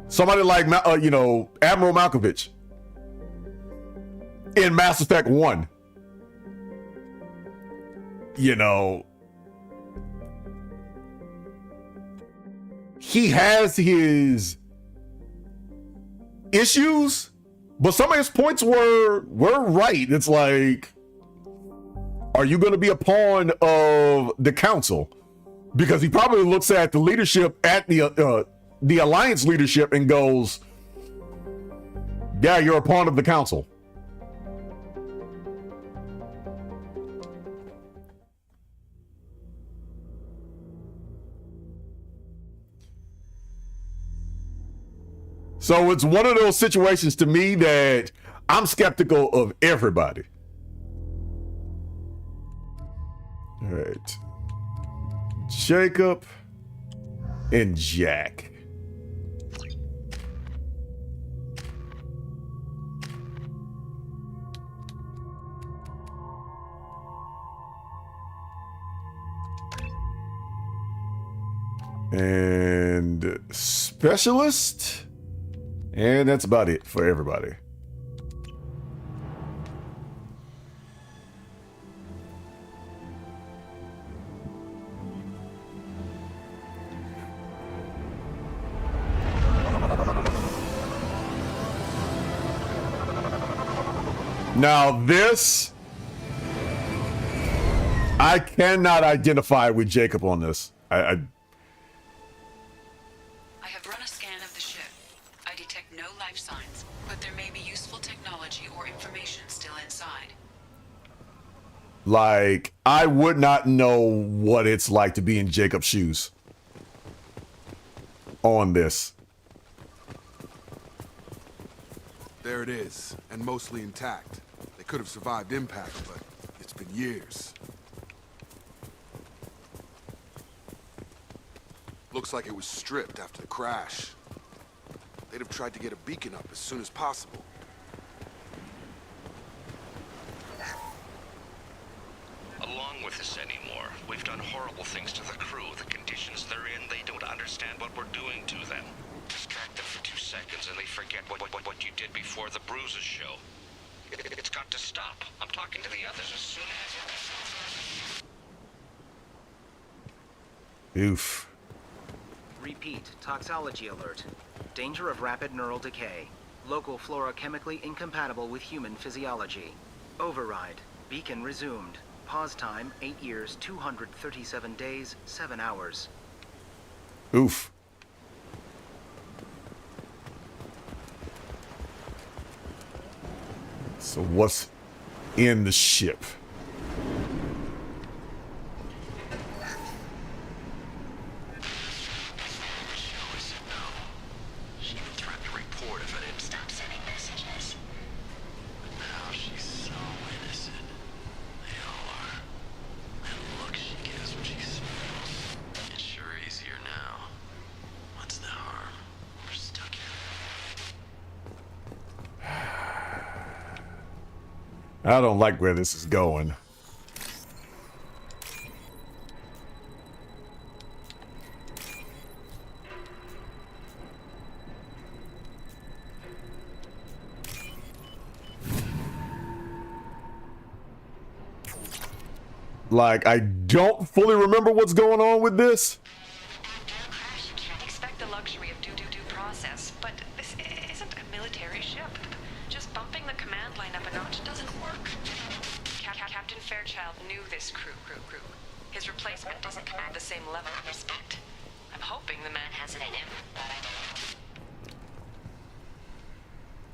S1: somebody like Admiral Malkovich in Mass Effect 1. You know, he has his issues, but some of his points were right. It's like, are you going to be a pawn of the council? Because he probably looks at the leadership at the Alliance leadership and goes, yeah, you're a pawn of the council. So it's one of those situations to me that I'm skeptical of everybody. All right. Jacob and Jack. And specialist. And that's about it for everybody. Now this, I cannot identify with Jacob on this.
S13: I have run a scan of the ship. I detect no life signs, but there may be useful technology or information still inside.
S1: Like, I would not know what it's like to be in Jacob's shoes on this.
S2: There it is, and mostly intact. They could have survived impact, but it's been years. Looks like it was stripped after the crash. They'd have tried to get a beacon up as soon as possible.
S8: Along with this anymore. We've done horrible things to the crew. The conditions they're in, they don't understand what we're doing to them. Distract them for 2 seconds and they forget what you did before the bruises show. It's got to stop. I'm talking to the others as soon as...
S1: Oof.
S23: Repeat, toxology alert. Danger of rapid neural decay. Local flora chemically incompatible with human physiology. Override. Beacon resumed. Pause time 8 years, 237 days, 7 hours.
S1: Oof. So what's in the ship?
S8: She even threatened to report if I didn't stop sending messages. But now she's so innocent. They all are. That look she gives when she smiles. It's sure easier now. What's the harm? We're stuck here.
S1: I don't like where this is going. Like, I don't fully remember what's going on with this.
S13: Expect the luxury of due process, but this isn't a military ship. Just bumping the command line up a notch doesn't work. Captain Fairchild knew this crew. His replacement doesn't command the same level of respect. I'm hoping the man has it in him, but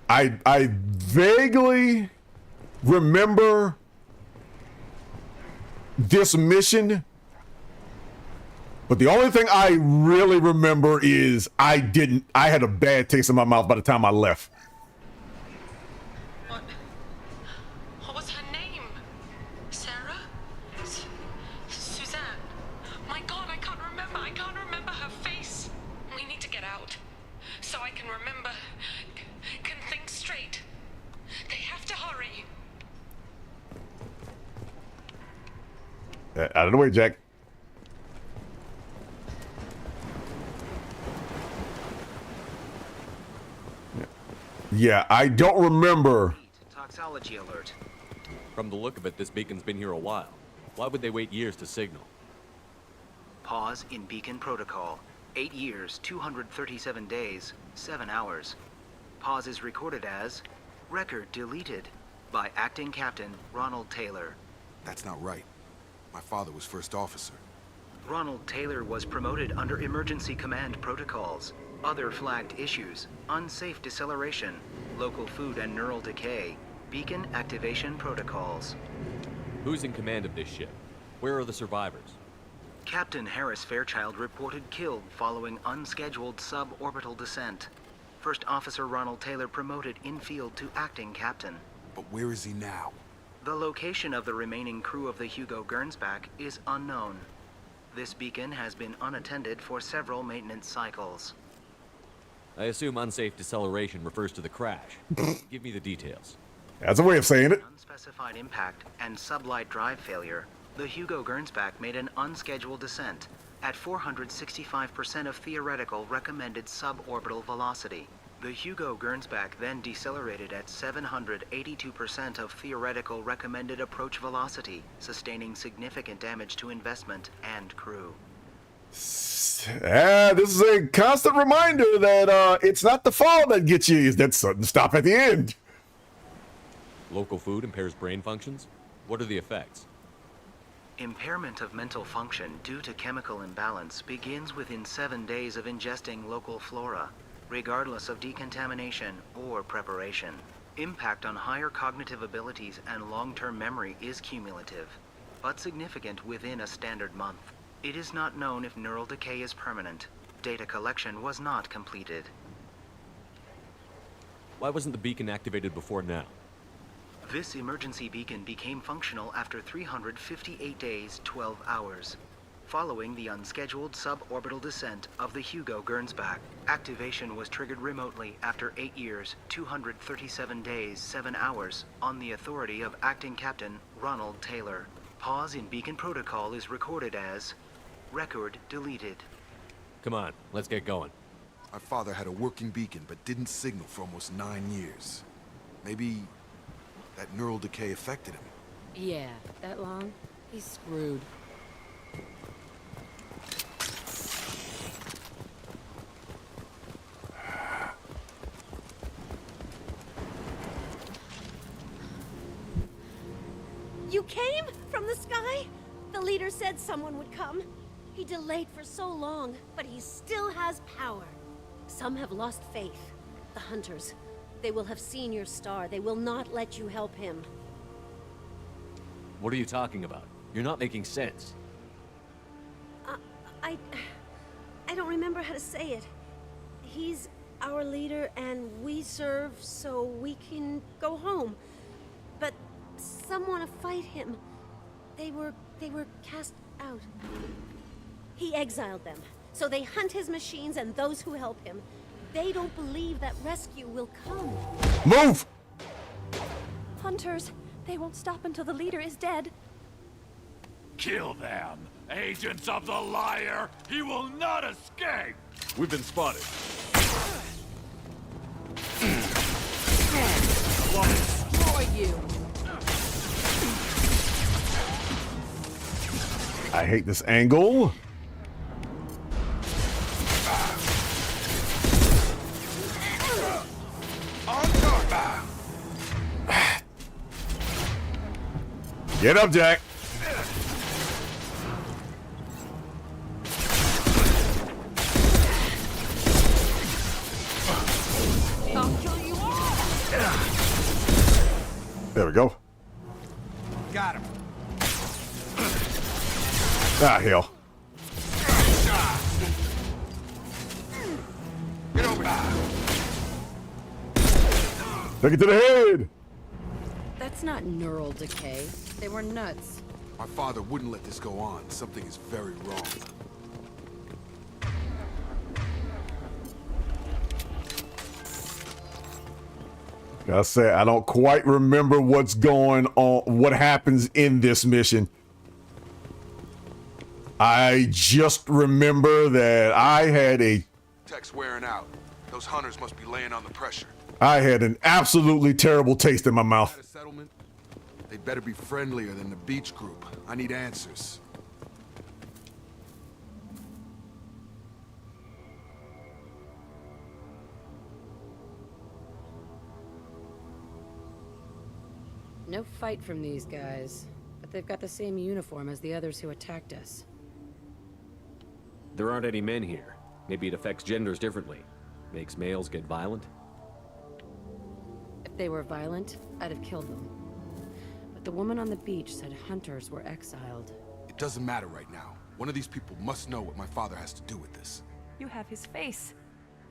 S13: I don't know.
S1: I vaguely remember this mission, but the only thing I really remember is I had a bad taste in my mouth by the time I left.
S13: What was her name? Sarah? Suzanne? My God, I can't remember. I can't remember her face. We need to get out so I can remember, can think straight. They have to hurry.
S1: Out of the way, Jack. Yeah, I don't remember.
S23: Toxology alert.
S3: From the look of it, this beacon's been here a while. Why would they wait years to signal?
S23: Pause in beacon protocol. 8 years, 237 days, 7 hours. Pause is recorded as record deleted by acting captain Ronald Taylor.
S2: That's not right. My father was first officer.
S23: Ronald Taylor was promoted under emergency command protocols. Other flagged issues: unsafe deceleration, local food and neural decay, beacon activation protocols.
S3: Who's in command of this ship? Where are the survivors?
S23: Captain Harris Fairchild reported killed following unscheduled suborbital descent. First Officer Ronald Taylor promoted in-field to acting captain.
S2: But where is he now?
S23: The location of the remaining crew of the Hugo Gernsback is unknown. This beacon has been unattended for several maintenance cycles.
S3: I assume unsafe deceleration refers to the crash. Give me the details.
S1: That's a way of saying it.
S23: Unspecified impact and sublight drive failure. The Hugo Gernsback made an unscheduled descent at 465% of theoretical recommended suborbital velocity. The Hugo Gernsback then decelerated at 782% of theoretical recommended approach velocity, sustaining significant damage to investment and crew.
S1: This is a constant reminder that it's not the fall that gets you, it's that sudden stop at the end.
S3: Local food impairs brain functions? What are the effects?
S23: Impairment of mental function due to chemical imbalance begins within 7 days of ingesting local flora, regardless of decontamination or preparation. Impact on higher cognitive abilities and long-term memory is cumulative, but significant within a standard month. It is not known if neural decay is permanent. Data collection was not completed.
S3: Why wasn't the beacon activated before now?
S23: This emergency beacon became functional after 358 days, 12 hours. Following the unscheduled suborbital descent of the Hugo Gernsback, activation was triggered remotely after 8 years, 237 days, 7 hours, on the authority of Acting Captain Ronald Taylor. Pause in beacon protocol is recorded as record deleted.
S3: Come on, let's get going.
S2: My father had a working beacon, but didn't signal for almost 9 years. Maybe that neural decay affected him.
S4: Yeah, that long? He's screwed.
S9: You came? From the sky? The leader said someone would come. He delayed for so long, but he still has power. Some have lost faith. The hunters. They will have seen your star. They will not let you help him.
S3: What are you talking about? You're not making sense.
S9: I don't remember how to say it. He's our leader and we serve so we can go home. But some want to fight him. They were cast out. He exiled them, so they hunt his machines and those who help him. They don't believe that rescue will come.
S1: Move!
S9: Hunters, they won't stop until the leader is dead.
S12: Kill them! Agents of the liar! He will not escape! We've been spotted.
S4: Destroy you!
S1: I hate this angle. Get up, Jack.
S21: I'll kill you all!
S1: There we go.
S14: Got him.
S1: Ah, hell.
S14: Get over here.
S1: Take it to the head.
S4: That's not neural decay. They were nuts.
S2: My father wouldn't let this go on. Something is very wrong.
S1: Gotta say, I don't quite remember what's going on, what happens in this mission. I just remember that I had
S2: Tech's wearing out. Those hunters must be laying on the pressure.
S1: an absolutely terrible taste in my mouth.
S2: At a settlement, they'd better be friendlier than the beach group. I need answers.
S4: No fight from these guys, but they've got the same uniform as the others who attacked us.
S3: There aren't any men here. Maybe it affects genders differently. Makes males get violent?
S4: If they were violent, I'd have killed them. But the woman on the beach said hunters were exiled.
S2: It doesn't matter right now. One of these people must know what my father has to do with this.
S11: You have his face.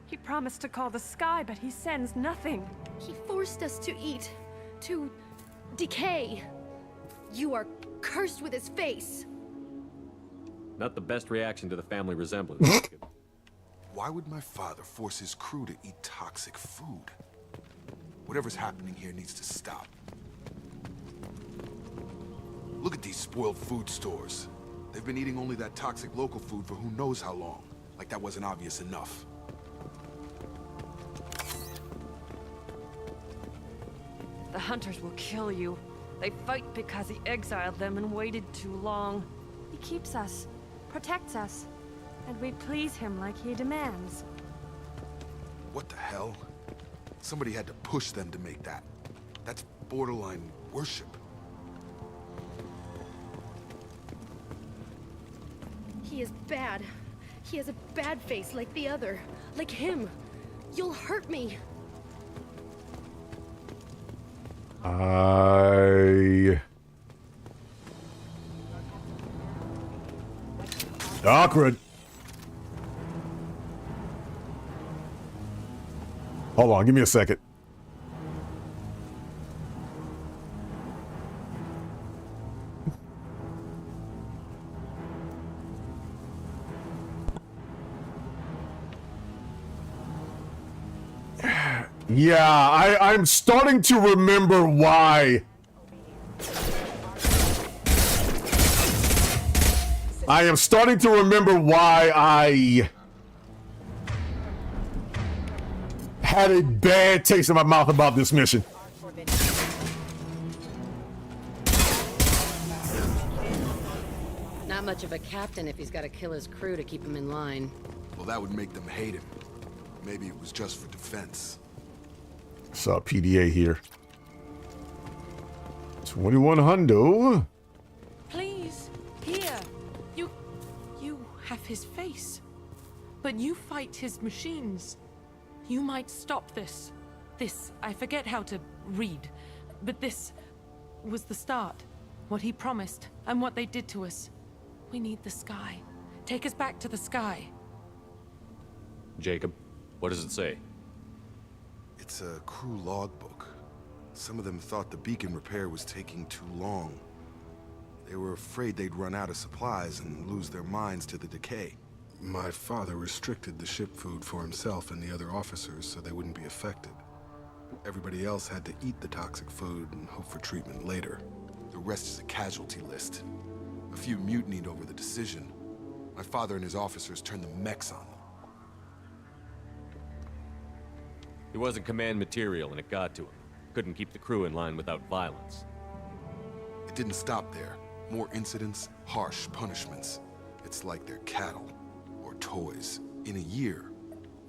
S11: He promised to call the sky, but he sends nothing.
S15: He forced us to eat, to decay. You are cursed with his face.
S3: Not the best reaction to the family resemblance.
S2: Why would my father force his crew to eat toxic food? Whatever's happening here needs to stop. Look at these spoiled food stores. They've been eating only that toxic local food for who knows how long. Like that wasn't obvious enough.
S11: The hunters will kill you. They fight because he exiled them and waited too long. He keeps us, protects us, and we please him like he demands.
S2: What the hell? Somebody had to push them to make that. That's borderline worship.
S15: He is bad. He has a bad face like the other. Like him. You'll hurt me.
S1: Awkward. Hold on, give me a second. Yeah, I'm starting to remember why. I am starting to remember why I had a bad taste in my mouth about this mission.
S4: Not much of a captain if he's got to kill his crew to keep him in line.
S2: Well, that would make them hate him. Maybe it was just for defense.
S1: Saw PDA here. 21 hundo.
S10: Please, here. You have his face. But you fight his machines. You might stop this. This, I forget how to read. But this was the start. What he promised, and what they did to us. We need the sky. Take us back to the sky.
S3: Jacob, what does it say?
S2: It's a crew logbook. Some of them thought the beacon repair was taking too long. They were afraid they'd run out of supplies and lose their minds to the decay. My father restricted the ship food for himself and the other officers so they wouldn't be affected. Everybody else had to eat the toxic food and hope for treatment later. The rest is a casualty list. A few mutinied over the decision. My father and his officers turned the mechs on them.
S3: He wasn't command material and it got to him. Couldn't keep the crew in line without violence.
S2: It didn't stop there. More incidents, harsh punishments. It's like they're cattle or toys. In a year,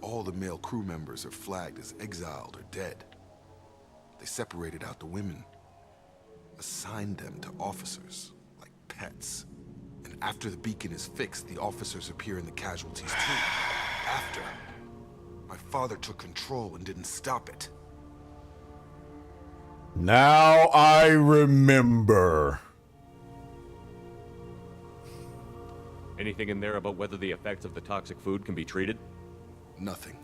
S2: all the male crew members are flagged as exiled or dead. They separated out the women, assigned them to officers, like pets. And after the beacon is fixed, the officers appear in the casualties too. After. My father took control and didn't stop it.
S1: Now I remember.
S5: Anything in there about whether the effects of the toxic food can be treated?
S2: Nothing.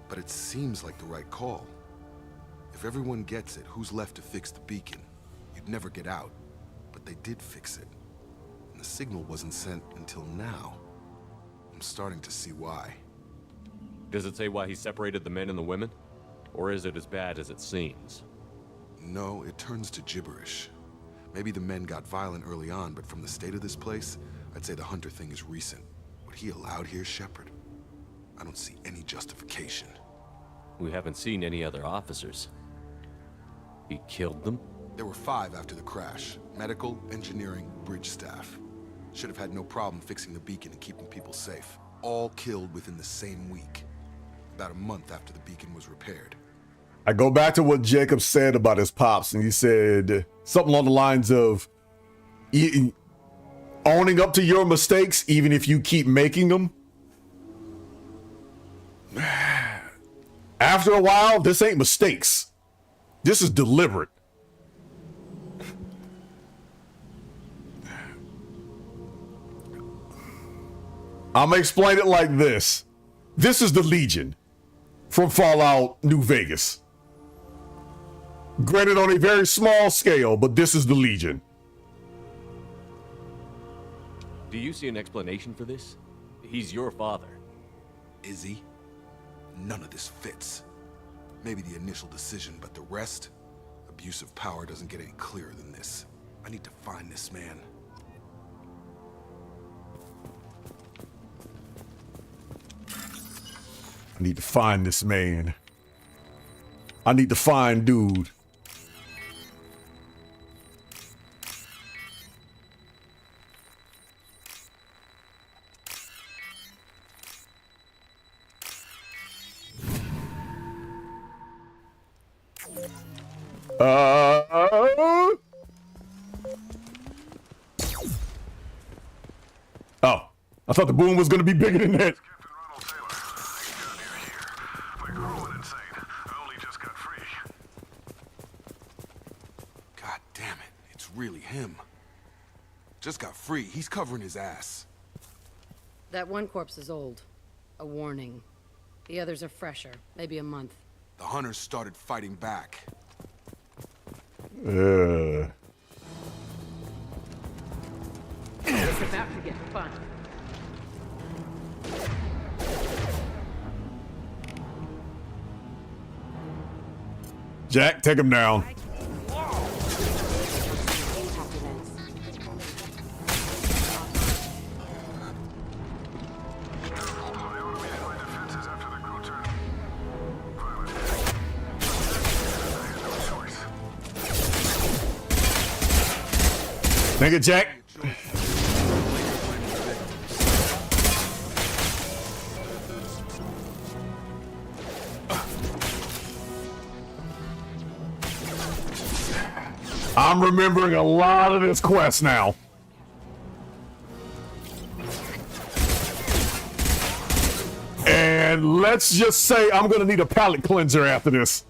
S2: But it seems like the right call. If everyone gets it, who's left to fix the beacon? You'd never get out. But they did fix it. And the signal wasn't sent until now. I'm starting to see why.
S5: Does it say why he separated the men and the women? Or is it as bad as it seems?
S2: No, it turns to gibberish. Maybe the men got violent early on, but from the state of this place, I'd say the Hunter thing is recent. What he allowed here, Shepard, I don't see any justification.
S5: We haven't seen any other officers. He killed them?
S2: There were 5 after the crash. Medical, engineering, bridge staff. Should have had no problem fixing the beacon and keeping people safe. All killed within the same week. About a month after the beacon was repaired.
S1: I go back to what Jacob said about his pops, and he said something along the lines of owning up to your mistakes, even if you keep making them. After a while, this ain't mistakes. This is deliberate. I'm gonna explain it like this. This is the Legion from Fallout New Vegas. Granted on a very small scale, but this is the Legion.
S5: Do you see an explanation for this? He's your father.
S2: Is he? None of this fits. Maybe the initial decision, but the rest? Abuse of power doesn't get any clearer than this. I need to find this man.
S1: I need to find this man. I need to find dude. Oh, I thought the boom was going to be bigger than that.
S2: God damn it, it's really him. Just got free, he's covering his ass.
S4: That one corpse is old. A warning. The others are fresher, maybe a month.
S2: The hunters started fighting back.
S4: It's about to get fun.
S1: Jack, take him down. Thank you, Jack. I'm remembering a lot of this quest now. And let's just say I'm gonna need a palate cleanser after this.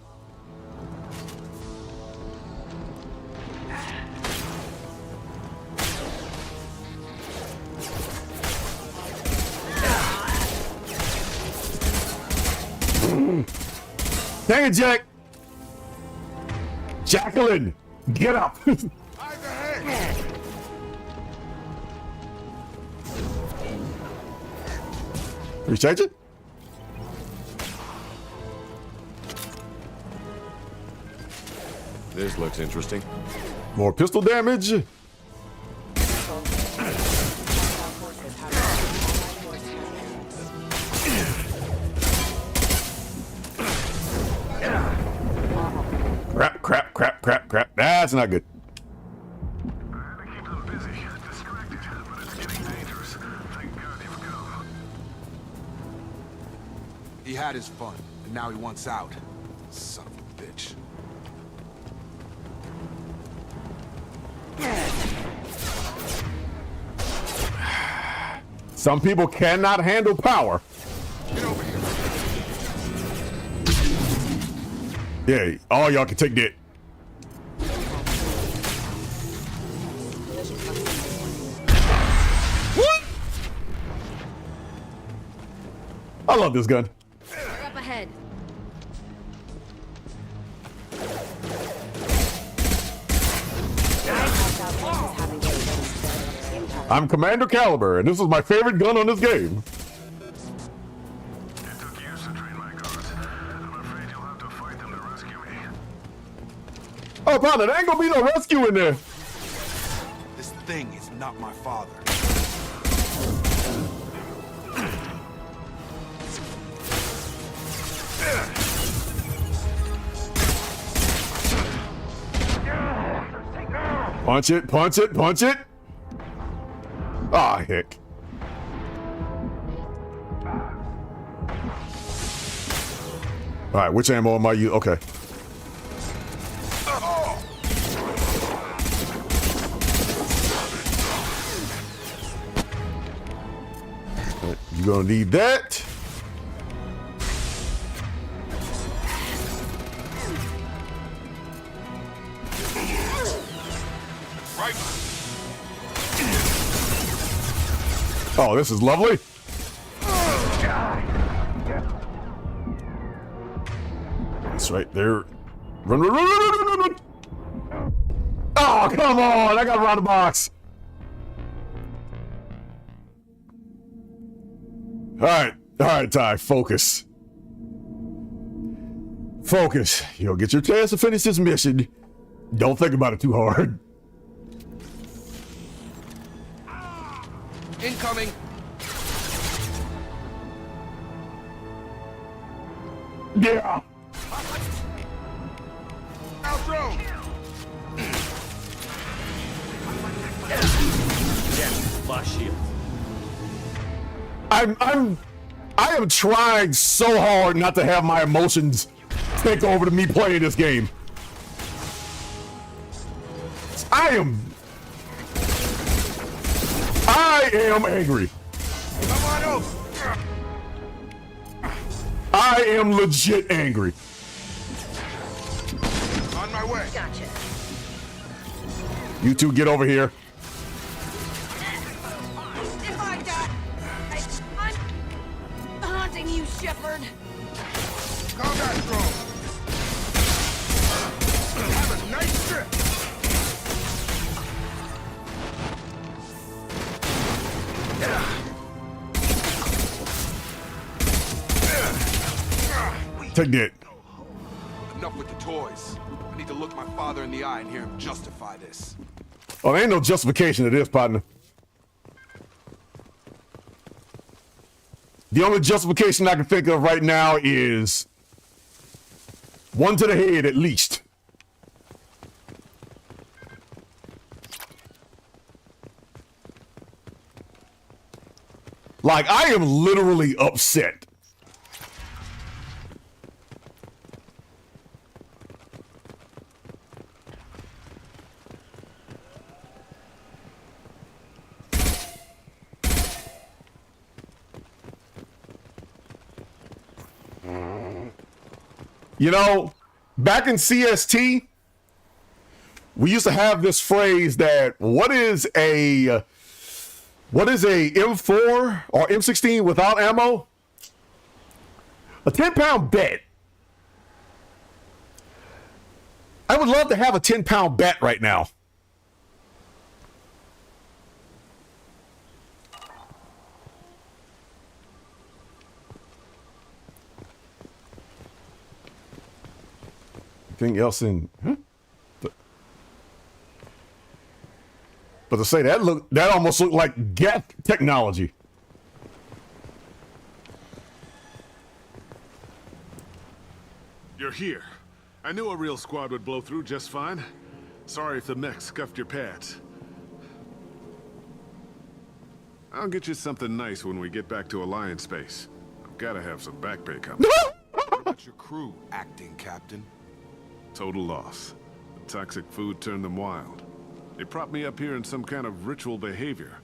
S1: Dang it, Jack. Jacqueline, get up. Recharge it.
S5: This looks interesting.
S1: More pistol damage. Crap. That's not good.
S2: He had his fun, and now he wants out. Son of a bitch.
S1: Some people cannot handle power.
S2: Get over here.
S1: Yeah, all y'all can take that. What? I love this gun.
S15: We're up ahead.
S1: I'm Commander Caliber, and this is my favorite gun on this game. Oh, partner, there ain't gonna be no rescue in there.
S2: This thing is not my father.
S1: Punch it, punch it, punch it. Ah, heck. All right, which ammo am I using? Okay. You're gonna need that.
S2: Right.
S1: Oh, this is lovely. That's right there. Run, run, run, run, run, run, run. Oh, come on. I got around the box. All right, Ty, focus. Focus. You'll get your chance to finish this mission. Don't think about it too hard.
S2: Incoming.
S1: Yeah.
S2: Outro.
S5: Yeah, flash shield.
S1: I am trying so hard not to have my emotions take over to me playing this game. I am angry.
S2: Come on over.
S1: I am legit angry.
S2: On my way.
S9: Gotcha.
S1: You two get over here.
S9: If I die, I'm haunting you, Shepard.
S2: Combat drone. Have a nice trip.
S1: Take that.
S2: Enough with the toys. I need to look my father in the eye and hear him justify this.
S1: Oh, there ain't no justification to this, partner. The only justification I can think of right now is one to the head at least. Like, I am literally upset. You know, back in CST, we used to have this phrase that what is a M4 or M16 without ammo? A 10-pound bet. I would love to have a 10-pound bet right now. Anything else in? Huh? But to say that almost looked like Geth technology.
S16: You're here. I knew a real squad would blow through just fine. Sorry if the mech scuffed your pads. I'll get you something nice when we get back to Alliance space. Gotta have some back pay coming.
S2: What about your crew acting, Captain?
S16: Total loss. The toxic food turned them wild. They propped me up here in some kind of ritual behavior.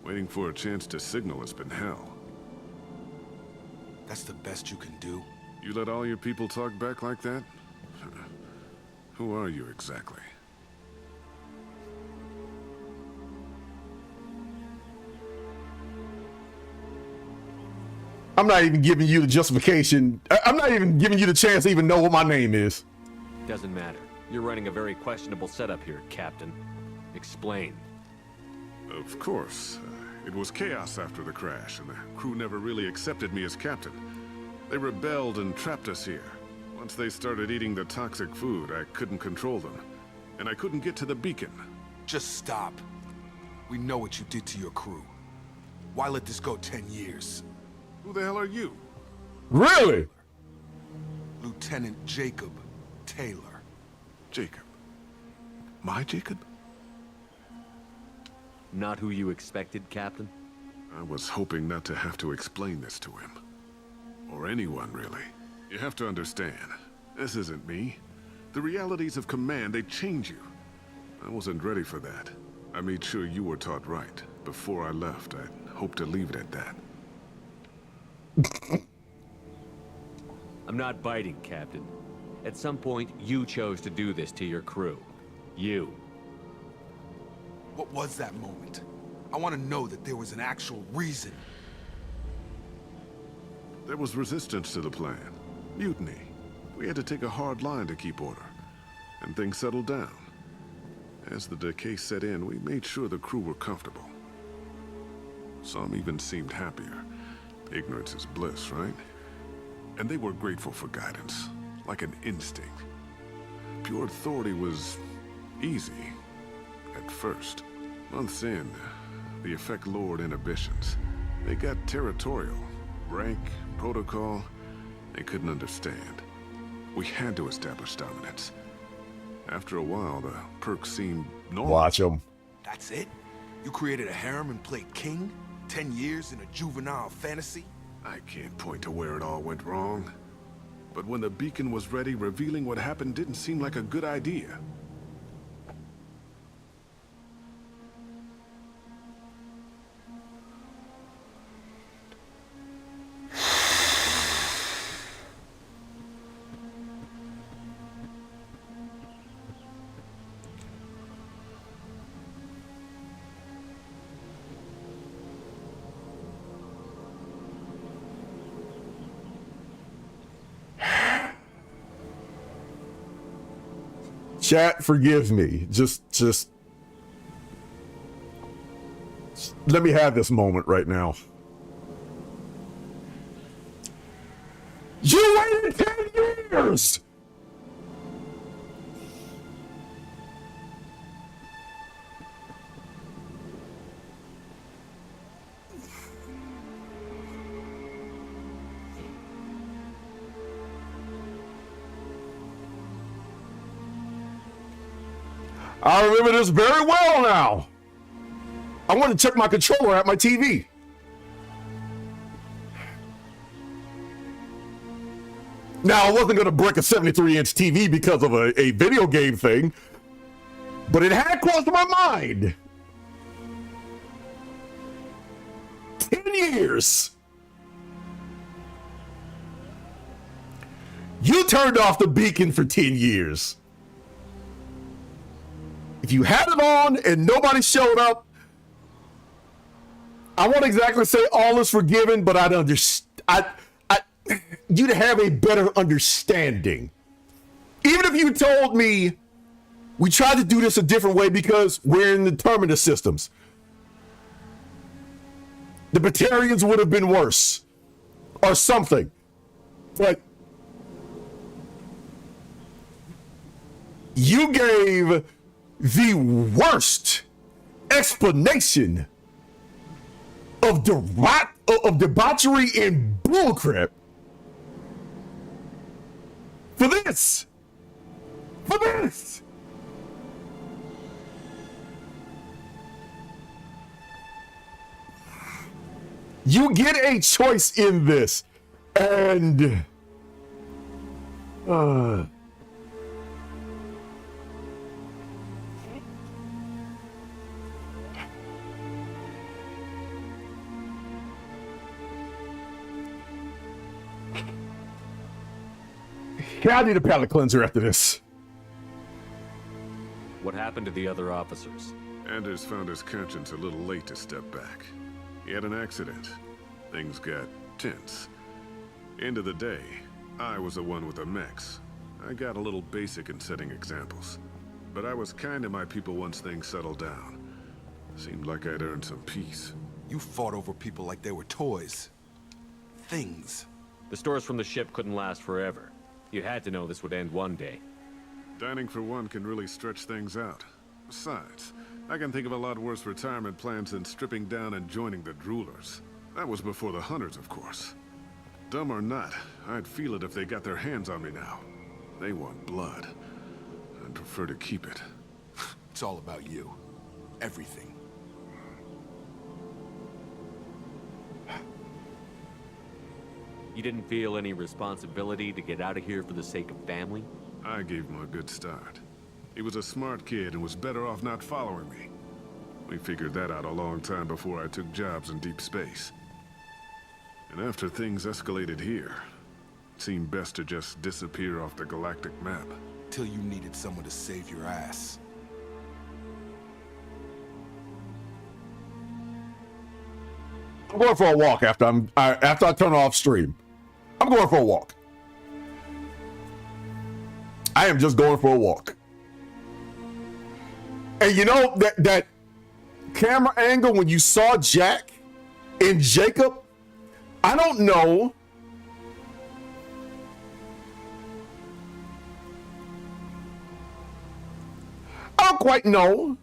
S16: Waiting for a chance to signal has been hell.
S2: That's the best you can do?
S16: You let all your people talk back like that? Who are you exactly?
S1: I'm not even giving you the justification. I'm not even giving you the chance to even know what my name is.
S3: Doesn't matter. You're running a very questionable setup here, Captain. Explain.
S16: Of course. It was chaos after the crash, and the crew never really accepted me as captain. They rebelled and trapped us here. Once they started eating the toxic food, I couldn't control them. And I couldn't get to the beacon.
S2: Just stop. We know what you did to your crew. Why let this go 10 years?
S16: Who the hell are you?
S1: Really?
S2: Lieutenant Jacob Taylor.
S16: Jacob? My Jacob?
S3: Not who you expected, Captain?
S16: I was hoping not to have to explain this to him. Or anyone, really. You have to understand, this isn't me. The realities of command, they change you. I wasn't ready for that. I made sure you were taught right. Before I left, I hoped to leave it at that.
S3: I'm not biting, Captain. At some point, you chose to do this to your crew. You.
S2: What was that moment? I want to know that there was an actual reason.
S16: There was resistance to the plan. Mutiny. We had to take a hard line to keep order. And things settled down. As the decay set in, we made sure the crew were comfortable. Some even seemed happier. Ignorance is bliss, right? And they were grateful for guidance, like an instinct. Pure authority was easy, at first. Months in, the effect lowered inhibitions. They got territorial. Rank, protocol, they couldn't understand. We had to establish dominance. After a while, the perks seemed normal.
S1: Watch them.
S2: That's it? You created a harem and played king? 10 years in a juvenile fantasy?
S16: I can't point to where it all went wrong. But when the beacon was ready, revealing what happened didn't seem like a good idea.
S1: Chat, forgive me. Just let me have this moment right now. You waited 10 years! I remember this very well now. I want to check my controller at my TV. Now, I wasn't going to break a 73-inch TV because of a video game thing, but it had crossed my mind. 10 years. You turned off the beacon for 10 years. If you had it on and nobody showed up, I won't exactly say all is forgiven, but I'd understand. You'd have a better understanding. Even if you told me we tried to do this a different way because we're in the Terminus systems, the Batarians would have been worse or something. But you gave the worst explanation of debauchery and bullcrap for this. For this. You get a choice in this. And I need a palate cleanser after this.
S3: What happened to the other officers?
S16: Anders found his conscience a little late to step back. He had an accident. Things got tense. End of the day, I was the one with the mechs. I got a little basic in setting examples. But I was kind to my people once things settled down. Seemed like I'd earned some peace.
S2: You fought over people like they were toys. Things.
S3: The stores from the ship couldn't last forever. You had to know this would end one day.
S16: Dining for one can really stretch things out. Besides, I can think of a lot worse retirement plans than stripping down and joining the Droolers. That was before the Hunters, of course. Dumb or not, I'd feel it if they got their hands on me now. They want blood. I'd prefer to keep it.
S2: It's all about you. Everything.
S3: You didn't feel any responsibility to get out of here for the sake of family?
S16: I gave him a good start. He was a smart kid and was better off not following me. We figured that out a long time before I took jobs in deep space. And after things escalated here, it seemed best to just disappear off the galactic map.
S2: Till you needed someone to save your ass.
S1: I'm going for a walk after I turn off stream. I'm going for a walk. I am just going for a walk. And you know that camera angle when you saw Jack and Jacob, I don't know. I don't quite know.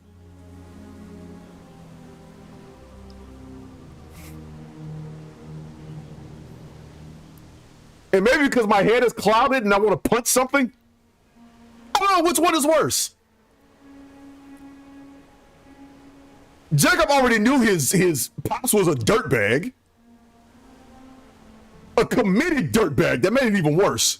S1: And maybe because my head is clouded and I want to punch something. I don't know which one is worse. Jacob already knew his pops was a dirtbag. A committed dirtbag. That made it even worse.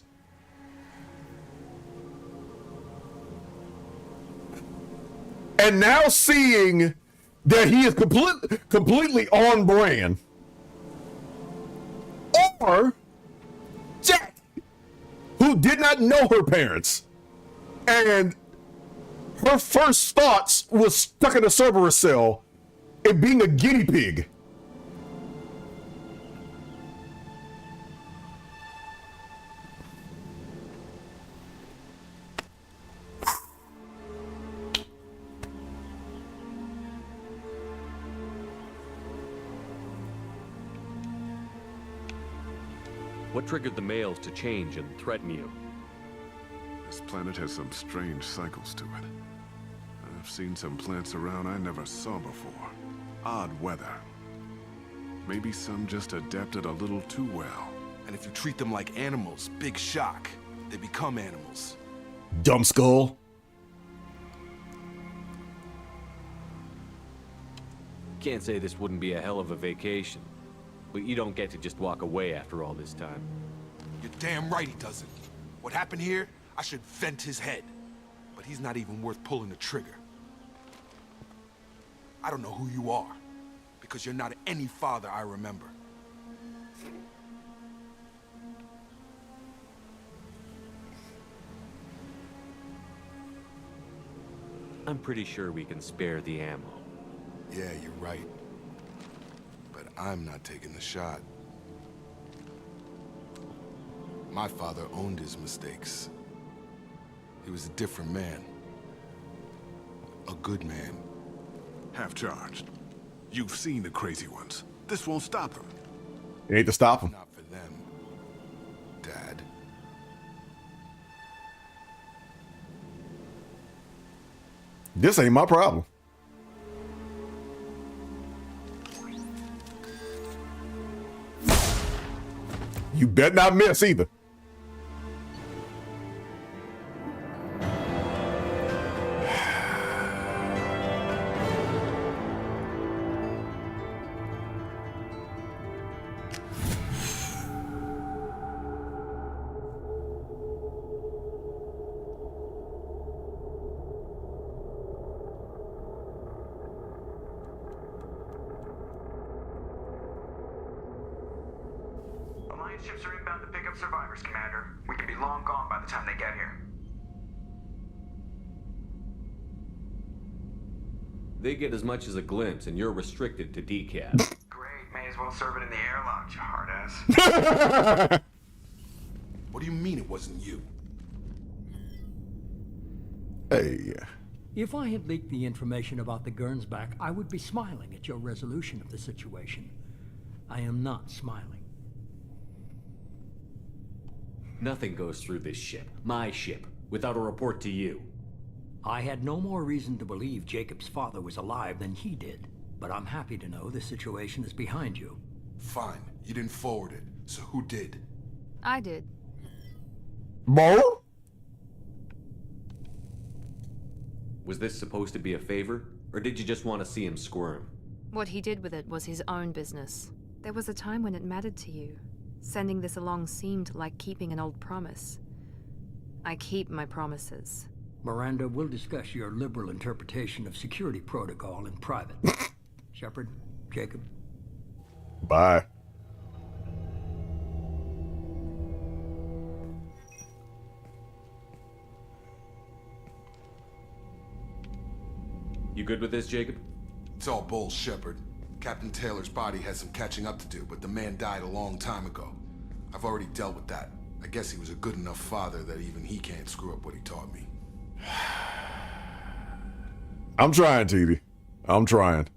S1: And now seeing that he is completely on brand. Or Jack, who did not know her parents, and her first thoughts was stuck in a Cerberus cell and being a guinea pig.
S3: What triggered the males to change and threaten you?
S16: This planet has some strange cycles to it. I've seen some plants around I never saw before. Odd weather. Maybe some just adapted a little too well.
S2: And if you treat them like animals, big shock. They become animals.
S1: Dumb skull.
S3: Can't say this wouldn't be a hell of a vacation. But you don't get to just walk away after all this time.
S2: You're damn right he doesn't. What happened here, I should vent his head. But he's not even worth pulling the trigger. I don't know who you are, because you're not any father I remember.
S3: I'm pretty sure we can spare the ammo.
S2: Yeah, you're right. But I'm not taking the shot. My father owned his mistakes. He was a different man. A good man.
S16: Half-charged. You've seen the crazy ones. This won't stop them.
S1: It ain't to stop them.
S2: Not for them, Dad.
S1: This ain't my problem. You better not miss either.
S18: Alliance ships are inbound to pick up survivors, Commander. We could be long gone by the time they get here.
S3: They get as much as a glimpse, and you're restricted to decab.
S18: Great, may as well serve it in the airlock, you hard ass.
S2: What do you mean it wasn't you?
S1: Hey.
S19: If I had leaked the information about the Gernsback, I would be smiling at your resolution of the situation. I am not smiling.
S3: Nothing goes through this ship, my ship, without a report to you.
S19: I had no more reason to believe Jacob's father was alive than he did, but I'm happy to know the situation is behind you.
S2: Fine, you didn't forward it, so who did?
S11: I did.
S1: Mo?
S3: Was this supposed to be a favor, or did you just want to see him squirm?
S11: What he did with it was his own business. There was a time when it mattered to you. Sending this along seemed like keeping an old promise. I keep my promises.
S19: Miranda, we'll discuss your liberal interpretation of security protocol in private. Shepard, Jacob.
S1: Bye.
S3: You good with this, Jacob?
S2: It's all bull, Shepard. Captain Taylor's body has some catching up to do, but the man died a long time ago. I've already dealt with that. I guess he was a good enough father that even he can't screw up what he taught me.
S1: I'm trying, TD. I'm trying.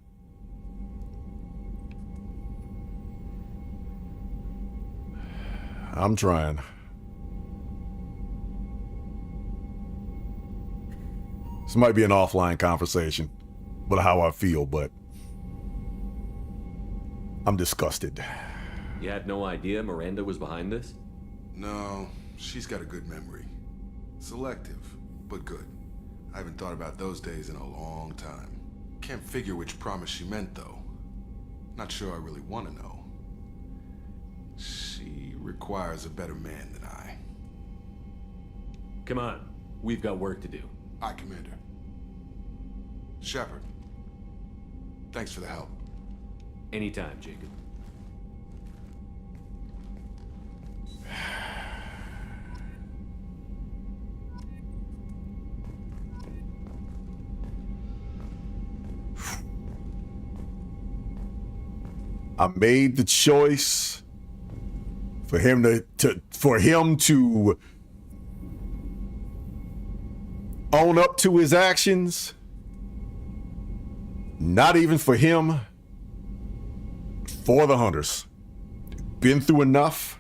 S1: I'm trying. This might be an offline conversation, but how I feel, but I'm disgusted.
S3: You had no idea Miranda was behind this?
S2: No, she's got a good memory. Selective, but good. I haven't thought about those days in a long time. Can't figure which promise she meant, though. Not sure I really want to know. She requires a better man than I.
S3: Come on, we've got work to do.
S2: Aye, Commander. Shepard, thanks for the help.
S3: Anytime, Jacob.
S1: I made the choice for him to own up to his actions. Not even for him, for the hunters. Been through enough.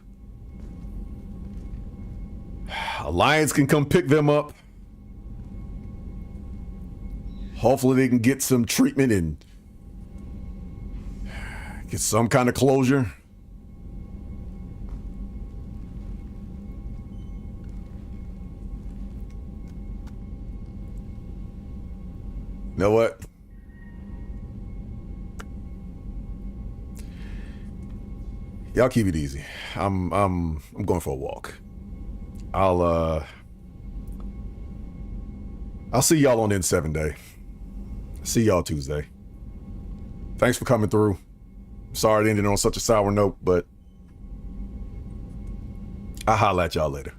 S1: Alliance can come pick them up. Hopefully they can get some treatment and get some kind of closure. You know what? Y'all keep it easy. I'm going for a walk. I'll see y'all on N7 Day. See y'all Tuesday. Thanks for coming through. Sorry it ended on such a sour note, but I'll holler at y'all later.